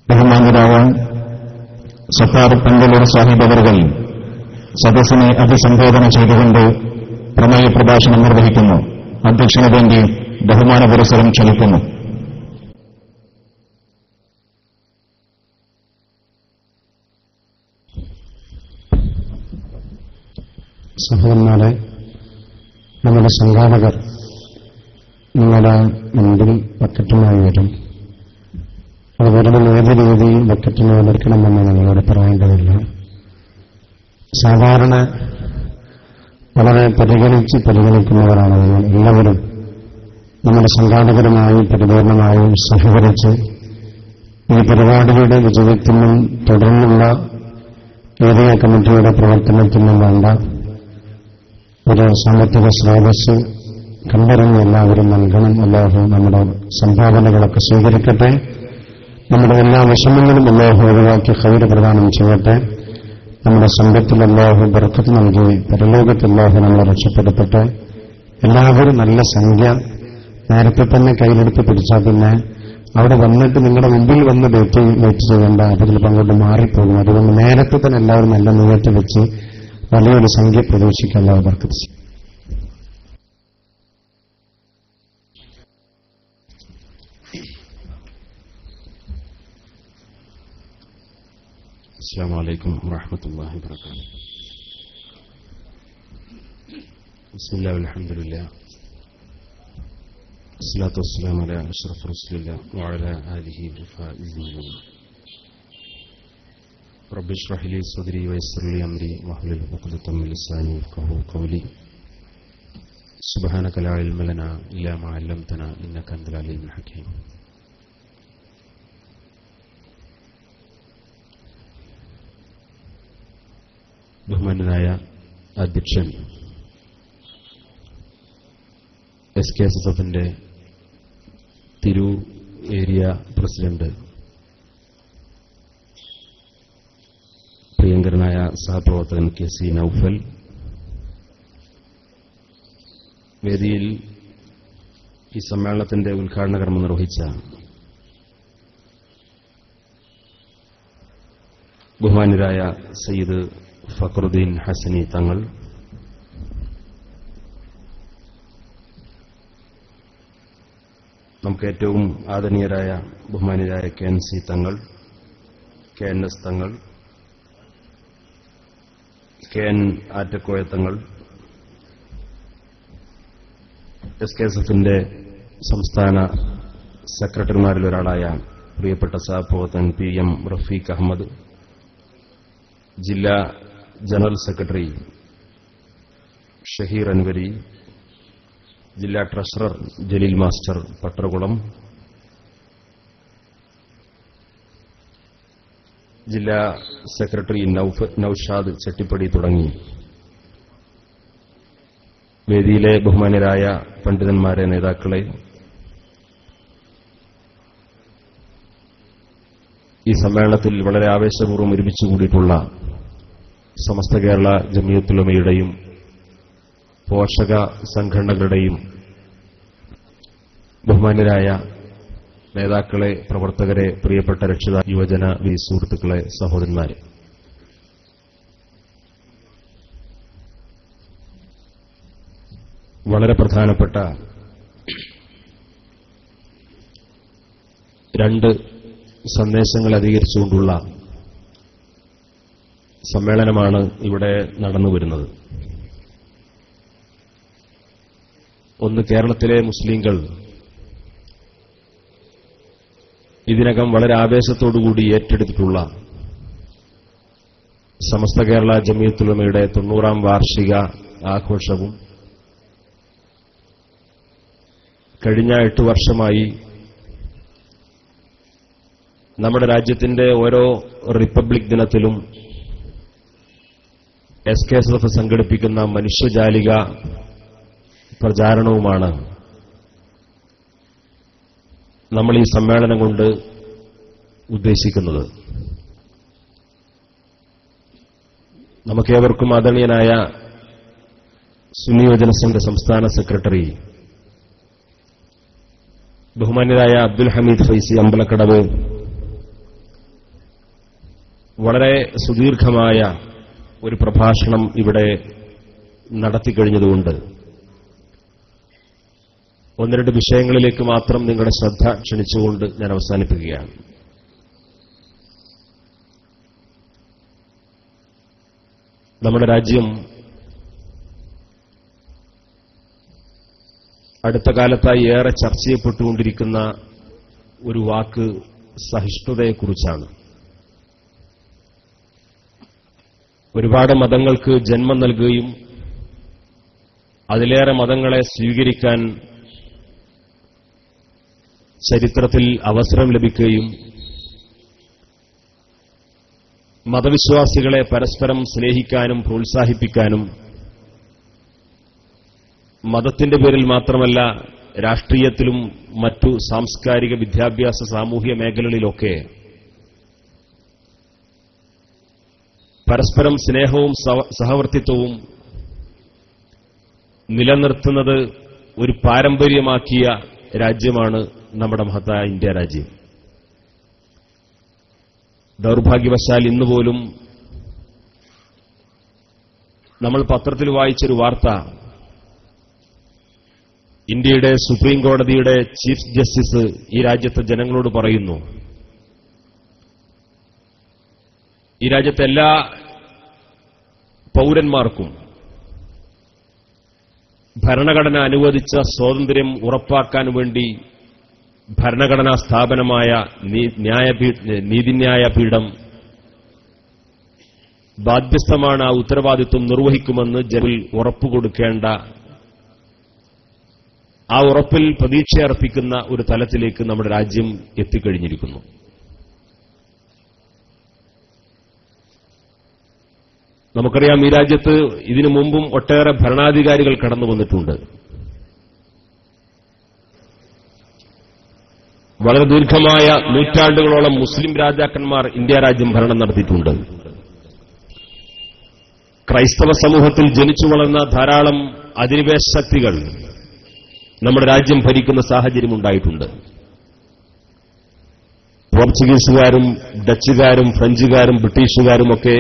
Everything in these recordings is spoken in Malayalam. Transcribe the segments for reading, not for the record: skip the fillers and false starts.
ബഹുമാന്യരായ സത്താർ പന്തലൂർ സാഹിബ് അവർകൾ സദസ്സിനെ അഭിസംബോധന ചെയ്തുകൊണ്ട് പ്രമേയ പ്രഭാഷണം നിർവഹിക്കുന്നു. അധ്യക്ഷന് വേണ്ടി ബഹുമാന പുരസ്സരം ക്ഷണിക്കുന്നു. സഹോദരന്മാരെ, നമ്മുടെ സംഘാടകർ നിങ്ങളുടെ മുൻപിൽ ബക്കറ്റുമായി വരും. അത് വരുന്ന ഏത് രീതിയിൽ ബക്കറ്റിനെ എടുക്കണമെന്ന് നിങ്ങളോട് പറയേണ്ടതില്ല. സാധാരണ വളരെ പരിഗണിക്കുന്നവരാണ് നിങ്ങൾ എല്ലാവരും. നമ്മുടെ സംഘാടകരുമായി പരിപൂർണമായും സഹകരിച്ച് ഈ പരിപാടിയുടെ വിജയത്തിനും തുടർന്നുള്ള ഏരിയ കമ്മിറ്റിയുടെ പ്രവർത്തനത്തിനും വേണ്ട ഒരു സാമ്പത്തിക സ്രോതസ് കണ്ടറിഞ്ഞ് എല്ലാവരും നൽകണം. അല്ലാഹു നമ്മുടെ സംഭാവനകളൊക്കെ സ്വീകരിക്കട്ടെ. നമ്മുടെ എല്ലാ വിഷമങ്ങളും അല്ലാഹു ഒഴിവാക്കി ഖൈറ് പ്രദാനം ചെയ്യട്ടെ. നമ്മുടെ സമ്പത്തിൽ അല്ലാഹു ബർക്കത്ത് നൽകി പരലോകത്ത് അല്ലാഹു നമ്മളെ രക്ഷപ്പെടുത്തട്ടെ. എല്ലാവരും നല്ല സംഖ്യ നേരത്തെ തന്നെ കയ്യിലെടുത്ത് പിടിച്ചാൽ പിന്നെ അവിടെ വന്നിട്ട് നിങ്ങളുടെ മുമ്പിൽ വന്ന് വെയിറ്റ് ചെയ്യേണ്ട. അത് ചിലപ്പോൾ അങ്ങോട്ട് മാറിപ്പോകും. അതുകൊണ്ട് നേരത്തെ തന്നെ എല്ലാവരും നല്ല നിയത്ത് വെച്ച് വലിയൊരു സംഖ്യ പ്രതീക്ഷിക്കുക. അല്ലാഹു ബർക്കത്ത് ചെയ്യും. അസ്സലാമു അലൈക്കും വറഹ്മത്തുള്ളാഹി വബറകാതുഹു. ബിസ്മില്ലാഹി വൽഹംദുലില്ലാഹ് വസ്സലാത്തു വസ്സലാമു അലാ അഷ്റഫി റസൂലില്ലാഹി വഅലാ ആലിഹി വസഹ്ബിഹി. റബ്ബി ഇശ്റഹ് ലി സദ്രി വയസ്സിർ ലി അംരി വഹ്ലുൽ ഉഖ്ദതം മിൻ ലിസാനി യഫ്ഖഹു ഖൗലി. സുബ്ഹാനക ലാ ഇൽമ ലനാ ഇല്ലാ മാ അല്ലംതനാ ഇന്നക അൻതൽ അലീമുൽ ഹകീം. ബഹുമാന്യനായ അധ്യക്ഷൻ, SKSSFന്റെ തിരൂർ ഏരിയ പ്രസിഡന്റ്, പ്രിയങ്കരനായ സഹപ്രവർത്തകൻ KC നൌഫൽ, വേദിയിൽ ഈ സമ്മേളനത്തിന്റെ ഉദ്ഘാടന കർമ്മം നിർവഹിച്ച ബഹുമാന്യരായ സയ്യിദ് ഫഖറുദ്ദീൻ ഹസനി തങ്ങൾ, നമുക്ക് ഏറ്റവും ആദരണീയരായ ബഹുമാന്യരായ KNC തങ്ങൾ, KNS തങ്ങൾ, KN ആറ്റക്കോയ തങ്ങൾ, SKSFന്റെ സംസ്ഥാന സെക്രട്ടറിമാരിൽ ഒരാളായ പ്രിയപ്പെട്ട സഹപ്രവർത്തകൻ PM റഫീഖ് അഹമ്മദ്, ജില്ലാ ജനറൽ സെക്രട്ടറി ഷഹീർ അൻവരി, ജില്ലാ ട്രഷറർ ജലീൽ മാസ്റ്റർ പട്ടർകുളം, ജില്ലാ സെക്രട്ടറി നൌഷാദ് ചെട്ടിപ്പടി തുടങ്ങി വേദിയിലെ ബഹുമാന്യരായ പണ്ഡിതന്മാരെ, നേതാക്കളെ, ഈ സമ്മേളനത്തിൽ വളരെ ആവേശപൂർവ്വം ഒരുമിച്ചുകൂടിയിട്ടുള്ള സമസ്ത കേരള ജമിയത്തുൽ ഉലമയുടെയും പോഷക സംഘടനകളുടെയും ബഹുമാന്യരായ നേതാക്കളെ, പ്രവർത്തകരെ, പ്രിയപ്പെട്ട രക്ഷിതാ യുവജന സുഹൃത്തുക്കളെ, സഹോദരന്മാരെ, വളരെ പ്രധാനപ്പെട്ട രണ്ട് സന്ദേശങ്ങൾ അധികരിച്ചുകൊണ്ടുള്ള സമ്മേളനമാണ് ഇവിടെ നടന്നുവരുന്നത്. ഒന്ന്, കേരളത്തിലെ മുസ്ലിംകൾ ഇതിനകം വളരെ ആവേശത്തോടുകൂടി ഏറ്റെടുത്തിട്ടുള്ള സമസ്ത കേരള ജമിയത്തുൽ ഉലമയുടെ 90-ാം വാർഷിക ആഘോഷവും കഴിഞ്ഞ 8 വർഷമായി നമ്മുടെ രാജ്യത്തിന്റെ ഓരോ റിപ്പബ്ലിക് ദിനത്തിലും SKSF സംഘടിപ്പിക്കുന്ന മനുഷ്യജാലിക പ്രചാരണവുമാണ് നമ്മൾ ഈ സമ്മേളനം കൊണ്ട് ഉദ്ദേശിക്കുന്നത്. നമുക്കേവർക്കും ആദരണീയനായ സുന്നി യുവജന സംഘ സംസ്ഥാന സെക്രട്ടറി ബഹുമാന്യരായ അബ്ദുൽ ഹമീദ് ഫൈസി അമ്പലക്കടവ് വളരെ സുദീർഘമായ ഒരു പ്രഭാഷണം ഇവിടെ നടത്തിക്കഴിഞ്ഞതുകൊണ്ട് ഒന്ന് രണ്ട് വിഷയങ്ങളിലേക്ക് മാത്രം നിങ്ങളുടെ ശ്രദ്ധ ക്ഷണിച്ചുകൊണ്ട് ഞാൻ അവസാനിപ്പിക്കുകയാണ്. നമ്മുടെ രാജ്യം അടുത്ത കാലത്തായി ഏറെ ചർച്ച ചെയ്യപ്പെട്ടുകൊണ്ടിരിക്കുന്ന ഒരു വാക്ക് സഹിഷ്ണുതയെക്കുറിച്ചാണ്. ഒരുപാട് മതങ്ങൾക്ക് ജന്മം നൽകുകയും അതിലേറെ മതങ്ങളെ സ്വീകരിക്കാൻ ചരിത്രത്തിൽ അവസരം ലഭിക്കുകയും മതവിശ്വാസികളെ പരസ്പരം സ്നേഹിക്കാനും പ്രോത്സാഹിപ്പിക്കാനും മതത്തിന്റെ പേരിൽ മാത്രമല്ല രാഷ്ട്രീയത്തിലും മറ്റു സാംസ്കാരിക വിദ്യാഭ്യാസ സാമൂഹ്യ മേഖലകളിലൊക്കെ പരസ്പരം സ്നേഹവും സഹവർത്തിത്വവും നിലനിർത്തുന്നത് ഒരു പാരമ്പര്യമാക്കിയ രാജ്യമാണ് നമ്മുടെ മഹത്തായ ഇന്ത്യ രാജ്യം. ദൗർഭാഗ്യവശാൽ ഇന്നുപോലും നമ്മൾ പത്രത്തിൽ വായിച്ചൊരു വാർത്ത, ഇന്ത്യയുടെ സുപ്രീം കോടതിയുടെ ചീഫ് ജസ്റ്റിസ് ഈ രാജ്യത്തെ ജനങ്ങളോട് പറയുന്നു, ഈ രാജ്യത്തെ എല്ലാ പൌരന്മാർക്കും ഭരണഘടന അനുവദിച്ച സ്വാതന്ത്ര്യം ഉറപ്പാക്കാൻ വേണ്ടി ഭരണഘടനാ സ്ഥാപനമായ നീതിന്യായ പീഠം ബാധ്യസ്ഥമാണ്, ആ ഉത്തരവാദിത്വം നിർവഹിക്കുമെന്ന് ജനങ്ങളിൽ ഉറപ്പുകൊടുക്കേണ്ട, ആ ഉറപ്പിൽ പ്രതീക്ഷയർപ്പിക്കുന്ന ഒരു തലത്തിലേക്ക് നമ്മുടെ രാജ്യം എത്തിക്കഴിഞ്ഞിരിക്കുന്നു. നമുക്കറിയാം, ഈ രാജ്യത്ത് ഇതിനു മുമ്പും ഒട്ടേറെ ഭരണാധികാരികൾ കടന്നു വന്നിട്ടുണ്ട്. വളരെ ദീർഘമായ നൂറ്റാണ്ടുകളോളം മുസ്ലിം രാജാക്കന്മാർ ഇന്ത്യ രാജ്യം ഭരണം നടത്തിയിട്ടുണ്ട്. ക്രൈസ്തവ സമൂഹത്തിൽ ജനിച്ചു വളർന്ന ധാരാളം അധിനിവേശ ശക്തികൾ നമ്മുടെ രാജ്യം ഭരിക്കുന്ന സാഹചര്യമുണ്ടായിട്ടുണ്ട്. പോർച്ചുഗീസുകാരും ഡച്ചുകാരും ഫ്രഞ്ചുകാരും ബ്രിട്ടീഷുകാരുമൊക്കെ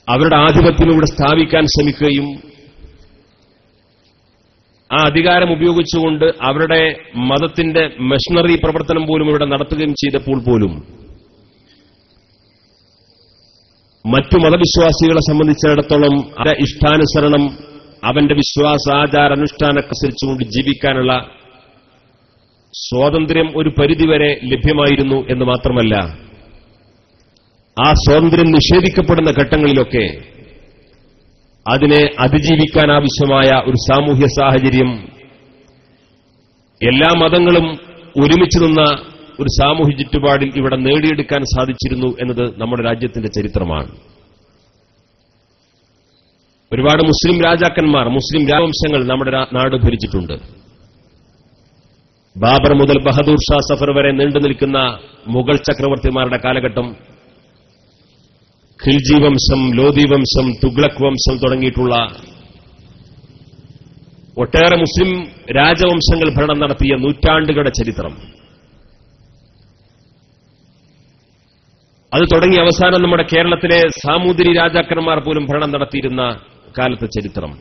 അവരുടെ ആധിപത്യം ഇവിടെ സ്ഥാപിക്കാൻ ശ്രമിക്കുകയും ആ അധികാരം ഉപയോഗിച്ചുകൊണ്ട് അവരുടെ മതത്തിന്റെ മെഷനറി പ്രവർത്തനം പോലും ഇവിടെ നടത്തുകയും ചെയ്തപ്പോൾ പോലും മറ്റു മതവിശ്വാസികളെ സംബന്ധിച്ചിടത്തോളം അവരുടെ ഇഷ്ടാനുസരണം അവന്റെ വിശ്വാസാചാരാനുഷ്ഠാനമനുസരിച്ചുകൊണ്ട് ജീവിക്കാനുള്ള സ്വാതന്ത്ര്യം ഒരു പരിധിവരെ ലഭ്യമായിരുന്നു എന്ന് മാത്രമല്ല, ആ സ്വാതന്ത്ര്യം നിഷേധിക്കപ്പെടുന്ന ഘട്ടങ്ങളിലൊക്കെ അതിനെ അതിജീവിക്കാൻ ആവശ്യമായ ഒരു സാമൂഹ്യ സാഹചര്യം എല്ലാ മതങ്ങളും ഒരുമിച്ച് നിന്ന ഒരു സാമൂഹ്യ ചുറ്റുപാടിൽ ഇവിടെ നേടിയെടുക്കാൻ സാധിച്ചിരുന്നു എന്നത് നമ്മുടെ രാജ്യത്തിന്റെ ചരിത്രമാണ്. ഒരുപാട് മുസ്ലിം രാജാക്കന്മാർ, മുസ്ലിം രാജവംശങ്ങൾ നമ്മുടെ നാട് ഭരിച്ചിട്ടുണ്ട്. ബാബർ മുതൽ ബഹദൂർ ഷാ സഫർ വരെ നീണ്ടുനിൽക്കുന്ന മുഗൾ ചക്രവർത്തിമാരുടെ കാലഘട്ടം, ഖിൽജി വംശം, ലോധി വംശം, തുഗ്ലക് വംശം തുടങ്ങിയിട്ടുള്ള ഒട്ടേറെ മുസ്ലിം രാജവംശങ്ങൾ ഭരണം നടത്തിയ നൂറ്റാണ്ടുകളുടെ ചരിത്രം, അത് തുടങ്ങി അവസാനം നമ്മുടെ കേരളത്തിലെ സാമൂതിരി രാജാക്കന്മാർ പോലും ഭരണം നടത്തിയിരുന്ന കാലത്തെ ചരിത്രം,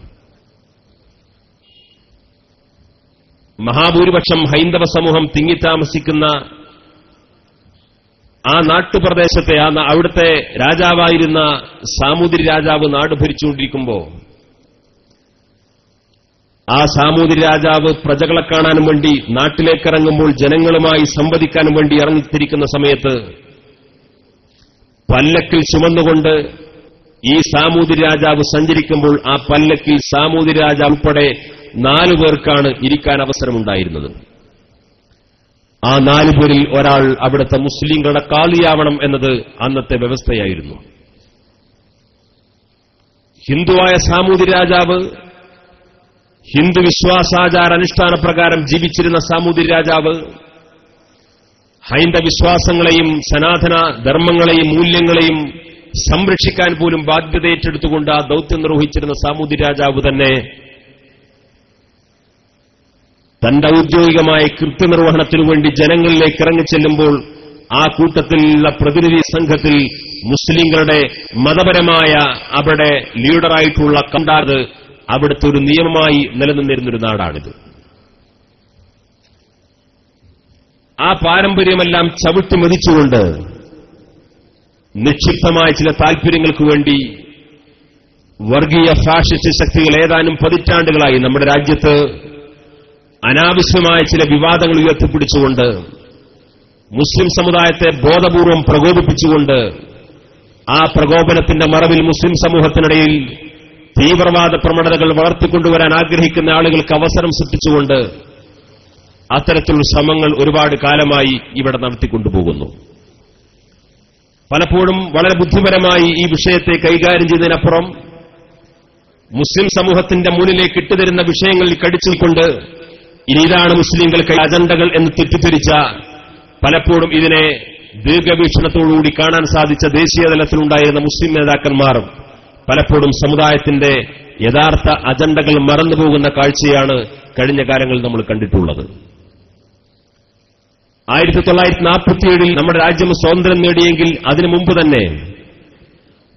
മഹാഭൂരിപക്ഷം ഹൈന്ദവ സമൂഹം തിങ്ങിത്താമസിക്കുന്ന ആ നാട്ടുപ്രദേശത്തെ, അവിടുത്തെ രാജാവായിരുന്ന സാമൂതിരി രാജാവ് നാട് ഭരിച്ചുകൊണ്ടിരിക്കുമ്പോൾ ആ സാമൂതിരി രാജാവ് പ്രജകളെ കാണാനും വേണ്ടി നാട്ടിലേക്കിറങ്ങുമ്പോൾ ജനങ്ങളുമായി സംവദിക്കാനും വേണ്ടി ഇറങ്ങിത്തിരിക്കുന്ന സമയത്ത് പല്ലക്കിൽ ചുമന്നുകൊണ്ട് ഈ സാമൂതിരി രാജാവ് സഞ്ചരിക്കുമ്പോൾ ആ പല്ലക്കിൽ സാമൂതിരി രാജാവ് ഉൾപ്പെടെ 4 പേർക്കാണ് ഇരിക്കാൻ അവസരമുണ്ടായിരുന്നത്. ആ 4 പേരിൽ ഒരാൾ അവിടുത്തെ മുസ്ലിങ്ങളുടെ കാളിയാവണം എന്നത് അന്നത്തെ വ്യവസ്ഥയായിരുന്നു. ഹിന്ദുവായ സാമൂതിരി രാജാവ്, ഹിന്ദു വിശ്വാസാചാരാനുഷ്ഠാന പ്രകാരം ജീവിച്ചിരുന്ന സാമൂതിരി രാജാവ്, ഹൈന്ദവ വിശ്വാസങ്ങളെയും സനാതന ധർമ്മങ്ങളെയും മൂല്യങ്ങളെയും സംരക്ഷിക്കാൻ പോലും ബാധ്യത ഏറ്റെടുത്തുകൊണ്ട് ആ ദൌത്യം നിർവഹിച്ചിരുന്ന സാമൂതിരി രാജാവ് തന്നെ തന്റെ ഔദ്യോഗികമായ കൃത്യനിർവഹണത്തിനു വേണ്ടി ജനങ്ങളിലേക്ക് ഇറങ്ങിച്ചെല്ലുമ്പോൾ ആ കൂട്ടത്തിലുള്ള പ്രതിനിധി സംഘത്തിൽ മുസ്ലിങ്ങളുടെ മതപരമായ അവിടെ ലീഡറായിട്ടുള്ള കണ്ടാത് അവിടുത്തെ ഒരു നിയമമായി നിലനിന്നിരുന്നൊരു നാടാണിത്. ആ പാരമ്പര്യമെല്ലാം ചവിട്ടി മെതിച്ചുകൊണ്ട് നിക്ഷിപ്തമായ ചില താൽപര്യങ്ങൾക്ക് വേണ്ടി വർഗീയ ഫാഷിസ്റ്റ് ശക്തികൾ ഏതാനും പതിറ്റാണ്ടുകളായി നമ്മുടെ രാജ്യത്ത് അനാവശ്യമായ ചില വിവാദങ്ങൾ ഉയർത്തിപ്പിടിച്ചുകൊണ്ട് മുസ്ലിം സമുദായത്തെ ബോധപൂർവം പ്രകോപിപ്പിച്ചുകൊണ്ട് ആ പ്രകോപനത്തിന്റെ മറവിൽ മുസ്ലിം സമൂഹത്തിനിടയിൽ തീവ്രവാദ പ്രവണതകൾ വളർത്തിക്കൊണ്ടുവരാൻ ആഗ്രഹിക്കുന്ന ആളുകൾക്ക് അവസരം സൃഷ്ടിച്ചുകൊണ്ട് അത്തരത്തിലുള്ള ശ്രമങ്ങൾ ഒരുപാട് കാലമായി ഇവിടെ നടത്തിക്കൊണ്ടുപോകുന്നു. പലപ്പോഴും വളരെ ബുദ്ധിപരമായി ഈ വിഷയത്തെ കൈകാര്യം ചെയ്തതിനപ്പുറം മുസ്ലിം സമൂഹത്തിന്റെ മുന്നിലേക്ക് ഇട്ടുതരുന്ന വിഷയങ്ങളിൽ കടിച്ചുകൊണ്ട് ഇനി ഇതാണ് മുസ്ലിങ്ങൾക്ക് അജണ്ടകൾ എന്ന് തെറ്റിദ്ധരിച്ച, പലപ്പോഴും ഇതിനെ ദീർഘവീക്ഷണത്തോടുകൂടി കാണാൻ സാധിച്ച ദേശീയ തലത്തിലുണ്ടായിരുന്ന മുസ്ലിം നേതാക്കന്മാർ പലപ്പോഴും സമുദായത്തിന്റെ യഥാർത്ഥ അജണ്ടകൾ മറന്നുപോകുന്ന കാഴ്ചയാണ് കഴിഞ്ഞ കാലങ്ങളിൽ നമ്മൾ കണ്ടിട്ടുള്ളത്. 1947 നമ്മുടെ രാജ്യം സ്വാതന്ത്ര്യം നേടിയെങ്കിൽ അതിനു മുമ്പ് തന്നെ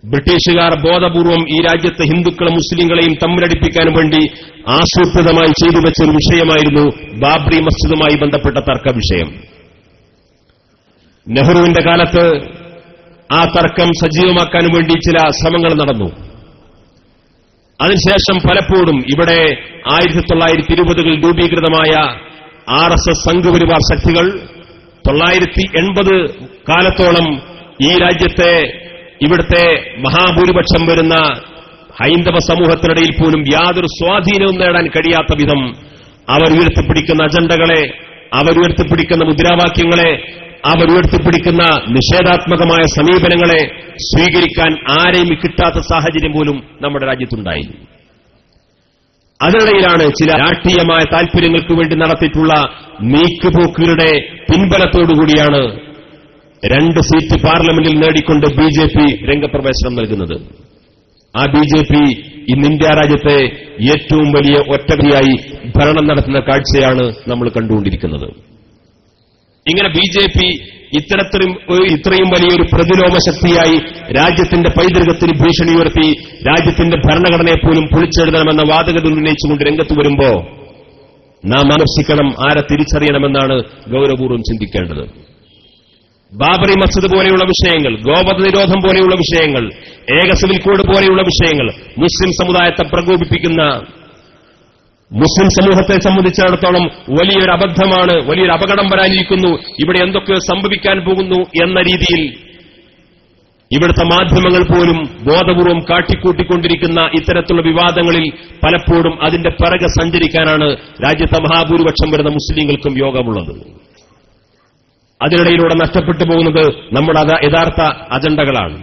ബ്രിട്ടീഷുകാർ ബോധപൂർവം ഈ രാജ്യത്തെ ഹിന്ദുക്കളും മുസ്ലിങ്ങളെയും തമ്മിലടിപ്പിക്കാൻ വേണ്ടി ആസൂത്രിതമായി ചെയ്തു വെച്ച ഒരു വിഷയമായിരുന്നു ബാബ്രി മസ്ജിദുമായി ബന്ധപ്പെട്ട തർക്ക വിഷയം. നെഹ്റുവിന്റെ കാലത്ത് ആ തർക്കം സജീവമാക്കാൻ വേണ്ടി ചില ശ്രമങ്ങൾ നടന്നു. അതിനുശേഷം പലപ്പോഴും ഇവിടെ 1920കളിൽ രൂപീകൃതമായ RSS സംഘപരിവാർ ശക്തികൾ 980 കാലത്തോളം ഈ രാജ്യത്തെ ഇവിടുത്തെ മഹാഭൂരിപക്ഷം വരുന്ന ഹൈന്ദവ സമൂഹത്തിനിടയിൽ പോലും യാതൊരു സ്വാധീനവും നേടാൻ കഴിയാത്ത വിധം അവർ ഉയർത്തിപ്പിടിക്കുന്ന അജണ്ടകളെ, അവരുയർത്തിപ്പിടിക്കുന്ന മുദ്രാവാക്യങ്ങളെ, അവരുയർത്തിപ്പിടിക്കുന്ന നിഷേധാത്മകമായ സമീപനങ്ങളെ സ്വീകരിക്കാൻ ആരെയും കിട്ടാത്ത സാഹചര്യം പോലും നമ്മുടെ രാജ്യത്തുണ്ടായി. അതിനിടയിലാണ് ചില രാഷ്ട്രീയമായ താൽപര്യങ്ങൾക്ക് വേണ്ടി നടത്തിയിട്ടുള്ള നീക്കുപോക്കുകളുടെ പിൻബലത്തോടുകൂടിയാണ് 2 സീറ്റ് പാർലമെന്റിൽ നേടിക്കൊണ്ട് BJP രംഗപ്രവേശനം നൽകുന്നത്. ആ BJP ഇന്ന് ഇന്ത്യ രാജ്യത്തെ ഏറ്റവും വലിയ ഒറ്റയായി ഭരണം നടത്തുന്ന കാഴ്ചയാണ് നമ്മൾ കണ്ടുകൊണ്ടിരിക്കുന്നത്. ഇങ്ങനെ BJP ഇത്രയും വലിയൊരു പ്രതിലോമ ശക്തിയായി രാജ്യത്തിന്റെ പൈതൃകത്തിന് ഭീഷണി ഉയർത്തി രാജ്യത്തിന്റെ ഭരണഘടനയെ പോലും പൊളിച്ചെഴുതണമെന്ന വാദഗതി ഉന്നയിച്ചുകൊണ്ട് രംഗത്ത് വരുമ്പോ നാം ആകർഷിക്കണം, ആരെ തിരിച്ചറിയണമെന്നാണ് ഗൌരവപൂർവ്വം ചിന്തിക്കേണ്ടത്. ബാബറി മസ്ജിദ് പോലെയുള്ള വിഷയങ്ങൾ, ഗോവധ നിരോധം പോലെയുള്ള വിഷയങ്ങൾ, ഏക സിവിൽ കോഡ് പോലെയുള്ള വിഷയങ്ങൾ മുസ്ലിം സമുദായത്തെ പ്രകോപിപ്പിക്കുന്ന, മുസ്ലിം സമൂഹത്തെ സംബന്ധിച്ചിടത്തോളം വലിയൊരു അബദ്ധമാണ്, വലിയൊരു അപകടം വരാനിരിക്കുന്നു, ഇവിടെ എന്തൊക്കെ സംഭവിക്കാൻ പോകുന്നു എന്ന രീതിയിൽ ഇവിടുത്തെ മാധ്യമങ്ങൾ പോലും ബോധപൂർവം കാട്ടിക്കൂട്ടിക്കൊണ്ടിരിക്കുന്ന ഇത്തരത്തിലുള്ള വിവാദങ്ങളിൽ പലപ്പോഴും അതിന്റെ പിറകെ സഞ്ചരിക്കാനാണ് രാജ്യത്തെ മഹാഭൂരിപക്ഷം വരുന്ന മുസ്ലിങ്ങൾക്കും യോഗമുള്ളത്. അതിനിടയിലൂടെ നഷ്ടപ്പെട്ടു പോകുന്നത് നമ്മുടെ യഥാർത്ഥ അജണ്ടകളാണ്.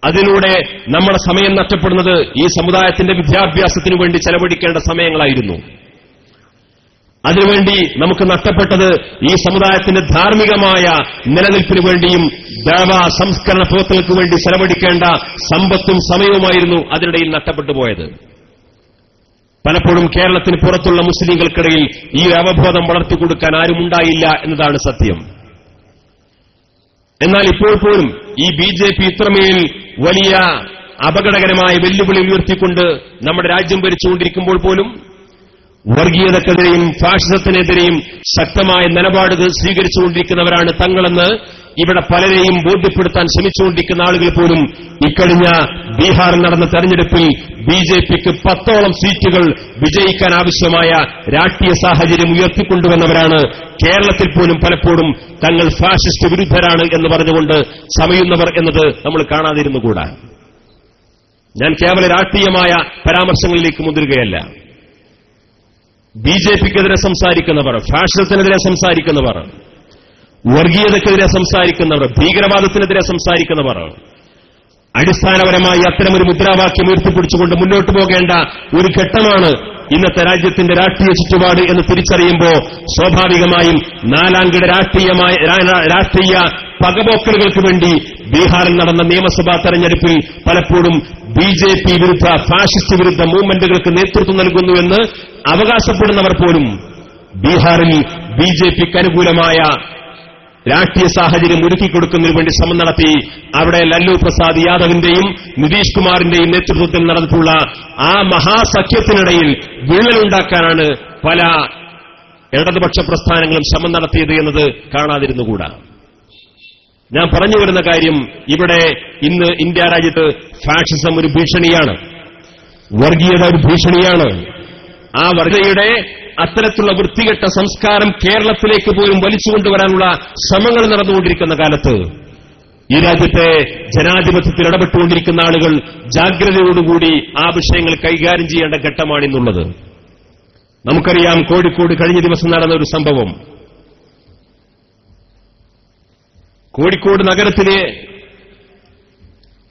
അതിലൂടെ നമ്മുടെ സമയം നഷ്ടപ്പെടുന്നത് ഈ സമുദായത്തിന്റെ വിദ്യാഭ്യാസത്തിനു വേണ്ടി ചെലവഴിക്കേണ്ട സമയങ്ങളായിരുന്നു. അതിനുവേണ്ടി നമുക്ക് നഷ്ടപ്പെട്ടത് ഈ സമുദായത്തിന്റെ ധാർമ്മികമായ നിലനിൽപ്പിനു വേണ്ടിയും ദേവാ സംസ്കരണ പ്രവർത്തനങ്ങൾക്ക് വേണ്ടി ചെലവഴിക്കേണ്ട സമ്പത്തും സമയവുമായിരുന്നു അതിനിടയിൽ നഷ്ടപ്പെട്ടു പോയത്. പലപ്പോഴും കേരളത്തിന് പുറത്തുള്ള മുസ്ലിങ്ങൾക്കിടയിൽ ഈ അവബോധം വളർത്തിക്കൊടുക്കാൻ ആരുമുണ്ടായില്ല എന്നതാണ് സത്യം. എന്നാൽ ഇപ്പോൾ പോലും ഈ BJP ഇത്രമേൽ വലിയ അപകടകരമായ വെല്ലുവിളി ഉയർത്തിക്കൊണ്ട് നമ്മുടെ രാജ്യം ഭരിച്ചുകൊണ്ടിരിക്കുമ്പോൾ പോലും വർഗീയതക്കെതിരെയും ഫാഷിസത്തിനെതിരെയും ശക്തമായ നിലപാടുകൾ സ്വീകരിച്ചുകൊണ്ടിരിക്കുന്നവരാണ് തങ്ങളെന്ന് ഇവിടെ പലരെയും ബോധ്യപ്പെടുത്താൻ ശ്രമിച്ചുകൊണ്ടിരിക്കുന്ന ആളുകൾ പോലും ഇക്കഴിഞ്ഞ ബീഹാറിൽ നടന്ന തെരഞ്ഞെടുപ്പിൽ BJPക്ക് 10ഓളം സീറ്റുകൾ വിജയിക്കാൻ ആവശ്യമായ രാഷ്ട്രീയ സാഹചര്യം ഉയർത്തിക്കൊണ്ടുവന്നവരാണ്. കേരളത്തിൽ പോലും പലപ്പോഴും തങ്ങൾ ഫാഷിസ്റ്റ് വിരുദ്ധരാണ് എന്ന് പറഞ്ഞുകൊണ്ട് സമയുന്നവർ എന്നത് നമ്മൾ കാണാതിരുന്നുകൂടാ. ഞാൻ കേവല രാഷ്ട്രീയമായ പരാമർശങ്ങളിലേക്ക് മുതിരുകയല്ല. BJPക്കെതിരെ സംസാരിക്കുന്നവർ, ഫാഷിസത്തിനെതിരെ സംസാരിക്കുന്നവർ, വർഗീയതക്കെതിരെ സംസാരിക്കുന്നവർ, ഭീകരവാദത്തിനെതിരെ സംസാരിക്കുന്നവർ അടിസ്ഥാനപരമായി അത്തരമൊരു മുദ്രാവാക്യം ഉയർത്തിപ്പിടിച്ചുകൊണ്ട് മുന്നോട്ടു പോകേണ്ട ഒരു ഘട്ടമാണ് ഇന്നത്തെ രാജ്യത്തിന്റെ രാഷ്ട്രീയ ചുറ്റുപാട് എന്ന് തിരിച്ചറിയുമ്പോൾ സ്വാഭാവികമായും നാലാംകിട രാഷ്ട്രീയ പകപോക്കലുകൾക്ക് വേണ്ടി ബീഹാറിൽ നടന്ന നിയമസഭാ തെരഞ്ഞെടുപ്പിൽ പലപ്പോഴും BJP വിരുദ്ധ ഫാഷിസ്റ്റ് വിരുദ്ധ മൂവ്മെന്റുകൾക്ക് നേതൃത്വം നൽകുന്നുവെന്ന് അവകാശപ്പെടുന്നവർ പോലും ബീഹാറിൽ BJPക്ക് അനുകൂലമായ രാഷ്ട്രീയ സാഹചര്യം ഒരുക്കിക്കൊടുക്കുന്നതിന് വേണ്ടി ശ്രമം നടത്തി. അവിടെ ലല്ലു പ്രസാദ് യാദവിന്റെയും നിതീഷ് കുമാറിന്റെയും നേതൃത്വത്തിൽ നടന്നിട്ടുള്ള ആ മഹാസഖ്യത്തിനിടയിൽ വിള്ളലുണ്ടാക്കാനാണ് പല ഇടതുപക്ഷ പ്രസ്ഥാനങ്ങളും ശ്രമം നടത്തിയത് എന്നത് കാണാതിരുന്നുകൂടാ. ഞാൻ പറഞ്ഞു വരുന്ന കാര്യം, ഇവിടെ ഇന്ന് ഇന്ത്യ രാജ്യത്ത് ഫാഷിസം ഒരു ഭീഷണിയാണ്, വർഗീയത ഒരു ഭീഷണിയാണ്. ആ വർഗീയതയുടെ അത്തരത്തിലുള്ള വൃത്തികെട്ട സംസ്കാരം കേരളത്തിലേക്ക് പോലും വലിച്ചുകൊണ്ടുവരാനുള്ള ശ്രമങ്ങൾ നടന്നുകൊണ്ടിരിക്കുന്ന കാലത്ത് ഈ രാജ്യത്തെ ജനാധിപത്യത്തിൽ ഇടപെട്ടുകൊണ്ടിരിക്കുന്ന ആളുകൾ ജാഗ്രതയോടുകൂടി ആ വിഷയങ്ങൾ കൈകാര്യം ചെയ്യേണ്ട ഘട്ടമാണെന്നുള്ളത് നമുക്കറിയാം. കോഴിക്കോട് കഴിഞ്ഞ ദിവസം നടന്ന ഒരു സംഭവം, കോഴിക്കോട് നഗരത്തിലെ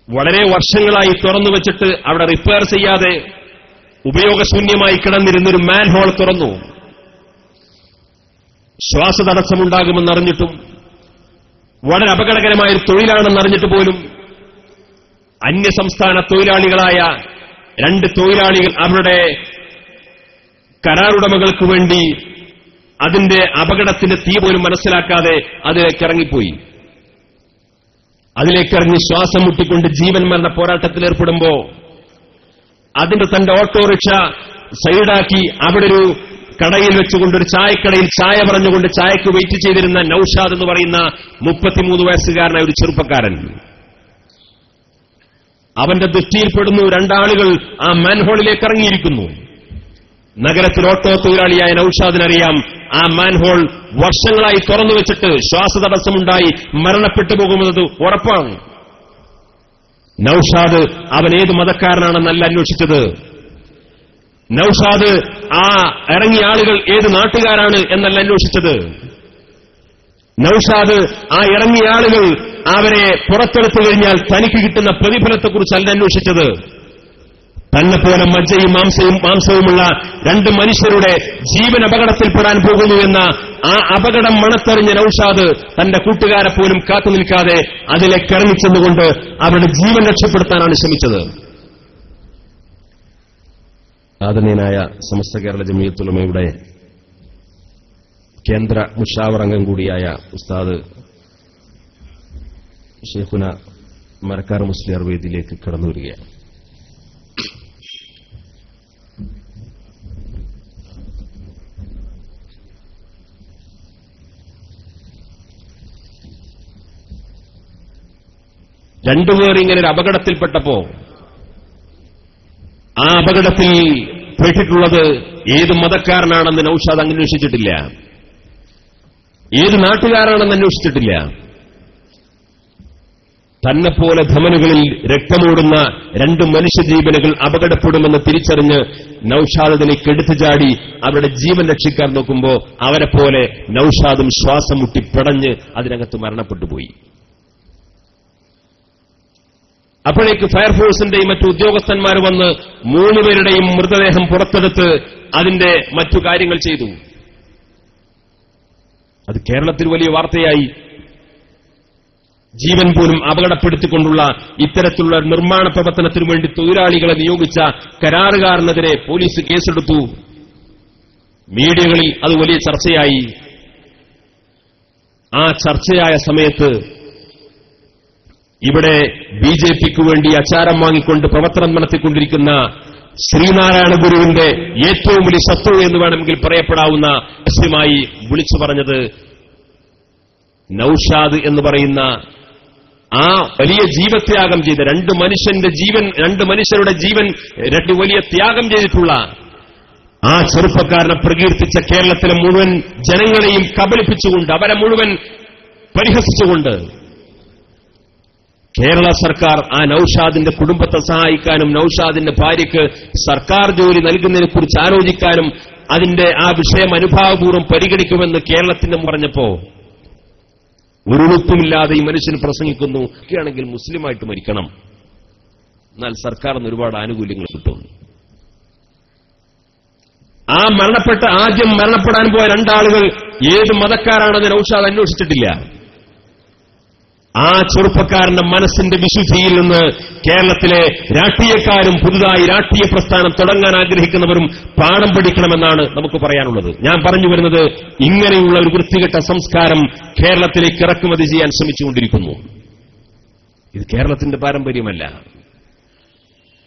വളരെ വർഷങ്ങളായി തുറന്നുവച്ചിട്ട് അവിടെ റിപ്പയർ ചെയ്യാതെ ഉപയോഗശൂന്യമായി കിടന്നിരുന്നൊരു മാൻഹോൾ തുറന്നു. ശ്വാസതടസ്സമുണ്ടാകുമെന്നറിഞ്ഞിട്ടും വളരെ അപകടകരമായൊരു തൊഴിലാണെന്നറിഞ്ഞിട്ട് പോലും അന്യസംസ്ഥാന തൊഴിലാളികളായ 2 തൊഴിലാളികൾ അവരുടെ കരാറുടമകൾക്ക് വേണ്ടി അതിന്റെ അപകടത്തിന്റെ തീ പോലും മനസ്സിലാക്കാതെ അതിലേക്കിറങ്ങിപ്പോയി. അതിലേക്കിറങ്ങി ശ്വാസം മുട്ടിക്കൊണ്ട് ജീവൻ മരണ പോരാട്ടത്തിലേർപ്പെടുമ്പോ അതിന്റെ തന്റെ ഓട്ടോറിക്ഷ സൈഡാക്കി അവിടെ ഒരു കടയിൽ വെച്ചുകൊണ്ട്, ഒരു ചായക്കടയിൽ ചായ പറഞ്ഞുകൊണ്ട് ചായക്ക് വെയിറ്റ് ചെയ്തിരുന്ന നൌഷാദ് എന്ന് പറയുന്ന 33 വയസ്സുകാരനായ ഒരു ചെറുപ്പക്കാരൻ, അവന്റെ ദൃഷ്ടിയിൽപ്പെടുന്നു 2 ആളുകൾ ആ മാൻഹോളിലേക്ക് ഇറങ്ങിയിരിക്കുന്നു. നഗരത്തിൽ ഓട്ടോ തൊഴിലാളിയായ നൌഷാദിനറിയാം ആ മാൻഹോൾ വർഷങ്ങളായി തുറന്നുവെച്ചിട്ട് ശ്വാസതടസ്സമുണ്ടായി മരണപ്പെട്ടു പോകുന്നത് ഉറപ്പാണ്. നൌഷാദ് അവൻ ഏത് മതക്കാരനാണെന്നല്ല അന്വേഷിച്ചത്. നൌഷാദ് ആ ഇറങ്ങിയ ആളുകൾ ഏത് നാട്ടുകാരാണ് എന്നല്ല അന്വേഷിച്ചത്. നൌഷാദ് ആ ഇറങ്ങിയ ആളുകൾ അവരെ പുറത്തെടുത്തു കഴിഞ്ഞാൽ തനിക്ക് കിട്ടുന്ന പ്രതിഫലത്തെക്കുറിച്ചല്ല അന്വേഷിച്ചത്. തന്നെപ്പോലെ മജ്ജയും മാംസവുമുള്ള 2 മനുഷ്യരുടെ ജീവൻ അപകടത്തിൽപ്പെടാൻ പോകുന്നു എന്ന ആ അപകടം മണത്തെറിഞ്ഞ നൌഷാദ് തന്റെ കൂട്ടുകാരെ പോലും കാത്തുനിൽക്കാതെ അതിലേക്ക് ഇറങ്ങിച്ചെന്നുകൊണ്ട് അവരുടെ ജീവൻ രക്ഷപ്പെടുത്താനാണ് ശ്രമിച്ചത്. ആദരണീയനായ സമസ്ത കേരള ജമിയത്തുൽ ഉലമയുടെ കേന്ദ്ര മുഷാവർ അംഗം കൂടിയായ ഉസ്താദ് ഷെയ്ഖുന മരക്കാർ മുസ്ലിയാർ വേദിയിലേക്ക് കടന്നു വരികയാണ്. രണ്ടുപേർ ഇങ്ങനെ ഒരു അപകടത്തിൽപ്പെട്ടപ്പോ ആ അപകടത്തിൽ പെട്ടിട്ടുള്ളത് ഏത് മതക്കാരനാണെന്ന് നൌഷാദ് അന്വേഷിച്ചിട്ടില്ല, ഏത് നാട്ടുകാരാണെന്ന് അന്വേഷിച്ചിട്ടില്ല. തന്നെപ്പോലെ ധമനുകളിൽ രക്തമോടുന്ന 2 മനുഷ്യജീവനുകൾ അപകടപ്പെടുമെന്ന് തിരിച്ചറിഞ്ഞ് നൌഷാദ് അതിലേക്ക് എടുത്തു ചാടി അവരുടെ ജീവൻ രക്ഷിക്കാൻ നോക്കുമ്പോൾ അവരെപ്പോലെ നൌഷാദും ശ്വാസം മുട്ടി പിടഞ്ഞ് അതിനകത്ത് മരണപ്പെട്ടുപോയി. അപ്പോഴേക്ക് ഫയർഫോഴ്സിന്റെയും മറ്റു ഉദ്യോഗസ്ഥന്മാർ വന്ന് 3 പേരുടെയും മൃതദേഹം പുറത്തെടുത്ത് അതിന്റെ മറ്റു കാര്യങ്ങൾ ചെയ്തു. അത് കേരളത്തിൽ വലിയ വാർത്തയായി. ജീവൻ പോലും അപകടപ്പെടുത്തിക്കൊണ്ടുള്ള ഇത്തരത്തിലുള്ള നിർമ്മാണ പ്രവർത്തനത്തിനു വേണ്ടി തൊഴിലാളികളെ നിയോഗിച്ച കരാറുകാരനെതിരെ പോലീസ് കേസെടുത്തു. മീഡിയകളിൽ അത് വലിയ ചർച്ചയായി. ആ ചർച്ചയായ സമയത്ത് ഇവിടെ ബിജെപിക്ക് വേണ്ടി അച്ചാരം വാങ്ങിക്കൊണ്ട് പ്രവർത്തനം നടത്തിക്കൊണ്ടിരിക്കുന്ന ശ്രീനാരായണ ഗുരുവിന്റെ ഏറ്റവും വലിയ ശത്രു എന്ന് വേണമെങ്കിൽ പറയപ്പെടാവുന്ന രഹസ്യമായി വിളിച്ചു പറഞ്ഞത് നൌഷാദ് എന്ന് പറയുന്ന ആ വലിയ ജീവത്യാഗം ചെയ്ത 2 മനുഷ്യരുടെ ജീവൻ 2 വലിയ ത്യാഗം ചെയ്തിട്ടുള്ള ആ ചെറുപ്പക്കാരനെ പ്രകീർത്തിച്ച കേരളത്തിലെ മുഴുവൻ ജനങ്ങളെയും കബളിപ്പിച്ചുകൊണ്ട്, അവരെ മുഴുവൻ പരിഹസിച്ചുകൊണ്ട് കേരള സർക്കാർ ആ നൌഷാദിന്റെ കുടുംബത്തെ സഹായിക്കാനും നൌഷാദിന്റെ ഭാര്യയ്ക്ക് സർക്കാർ ജോലി നൽകുന്നതിനെക്കുറിച്ച് ആലോചിക്കാനും അതിന്റെ ആ വിഷയം അനുഭാവപൂർവ്വം പരിഗണിക്കുമെന്ന് കേരളത്തിന്റെ പറഞ്ഞപ്പോ ഒരുളുപ്പുമില്ലാതെ ഈ മനുഷ്യൻ പ്രസംഗിക്കുന്നു, ഒക്കെയാണെങ്കിൽ മുസ്ലിമായിട്ട് മരിക്കണം, എന്നാൽ സർക്കാരിന് ഒരുപാട് ആനുകൂല്യങ്ങൾ കിട്ടും. ആ ആദ്യം മരണപ്പെടാൻ പോയ 2 ആളുകൾ ഏത് മതക്കാരാണെന്ന് നൌഷാദ് അന്വേഷിച്ചിട്ടില്ല. ആ ചെറുപ്പക്കാരന്റെ മനസ്സിന്റെ വിശുദ്ധിയിൽ നിന്ന് കേരളത്തിലെ രാഷ്ട്രീയക്കാരും പുതുതായി രാഷ്ട്രീയ പ്രസ്ഥാനം തുടങ്ങാൻ ആഗ്രഹിക്കുന്നവരും പാഠം പഠിക്കണമെന്നാണ് നമുക്ക് പറയാനുള്ളത്. ഞാൻ പറഞ്ഞു വരുന്നത്, ഇങ്ങനെയുള്ള ഒരു വൃത്തികെട്ട സംസ്കാരം കേരളത്തിലേക്ക് ഇറക്കുമതി ചെയ്യാൻ ശ്രമിച്ചുകൊണ്ടിരിക്കുന്നു. ഇത് കേരളത്തിന്റെ പാരമ്പര്യമല്ല,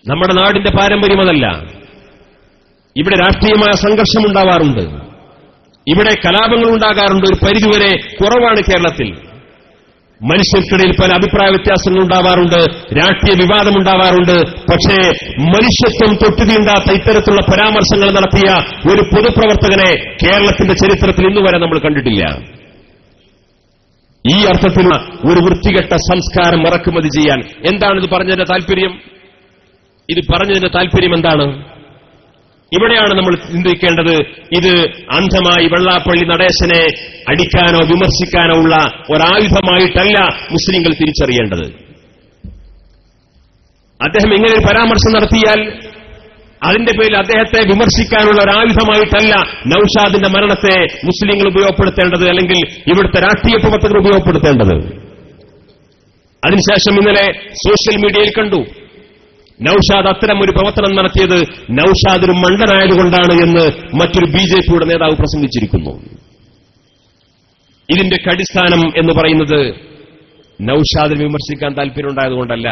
നമ്മുടെ നാടിന്റെ പാരമ്പര്യം അതല്ല. ഇവിടെ രാഷ്ട്രീയമായ സംഘർഷമുണ്ടാവാറുണ്ട്, ഇവിടെ കലാപങ്ങൾ ഉണ്ടാകാറുണ്ട്. ഒരു പരിധിവരെ കുറവാണ് കേരളത്തിൽ. മനുഷ്യർക്കിടയിൽ പല അഭിപ്രായ വ്യത്യാസങ്ങൾ ഉണ്ടാവാറുണ്ട്, രാഷ്ട്രീയ വിവാദമുണ്ടാവാറുണ്ട്. പക്ഷേ മനുഷ്യത്വം തൊട്ടുതീണ്ടാത്ത ഇത്തരത്തിലുള്ള പരാമർശങ്ങൾ നടത്തിയ ഒരു പൊതുപ്രവർത്തകനെ കേരളത്തിന്റെ ചരിത്രത്തിൽ ഇന്നുവരെ നമ്മൾ കണ്ടിട്ടില്ല. ഈ അർത്ഥത്തിലുള്ള ഒരു വൃത്തികെട്ട സംസ്കാരം ഇറക്കുമതി ചെയ്യാൻ എന്താണിത് പറഞ്ഞതിന്റെ താല്പര്യം? ഇത് പറഞ്ഞതിന്റെ താല്പര്യം എന്താണ്? ഇവിടെയാണ് നമ്മൾ ചിന്തിക്കേണ്ടത്. ഇത് അന്ധമായി വെള്ളാപ്പള്ളി നടേശനെ അടിക്കാനോ വിമർശിക്കാനോ ഉള്ള ഒരായുധമായിട്ടല്ല മുസ്ലിങ്ങൾ തിരിച്ചറിയേണ്ടത്. അദ്ദേഹം ഇങ്ങനെ ഒരു പരാമർശം നടത്തിയാൽ അതിന്റെ പേരിൽ അദ്ദേഹത്തെ വിമർശിക്കാനുള്ള ഒരായുധമായിട്ടല്ല നൌഷാദിന്റെ മരണത്തെ മുസ്ലിങ്ങൾ ഉപയോഗപ്പെടുത്തേണ്ടത്, അല്ലെങ്കിൽ ഇവിടുത്തെ രാഷ്ട്രീയ പ്രവർത്തകർ ഉപയോഗപ്പെടുത്തേണ്ടത്. അതിനുശേഷം ഇന്നലെ സോഷ്യൽ മീഡിയയിൽ കണ്ടു, നൌഷാദ് അത്തരം ഒരു പ്രവർത്തനം നടത്തിയത് നൌഷാദ് ഒരു മണ്ടനായതുകൊണ്ടാണ് എന്ന് മറ്റൊരു ബിജെപിയുടെ നേതാവ് പ്രസംഗിച്ചിരിക്കുന്നു. ഇതിന്റെ അടിസ്ഥാനം എന്ന് പറയുന്നത് നൌഷാദിനെ വിമർശിക്കാൻ താല്പര്യമുണ്ടായതുകൊണ്ടല്ല,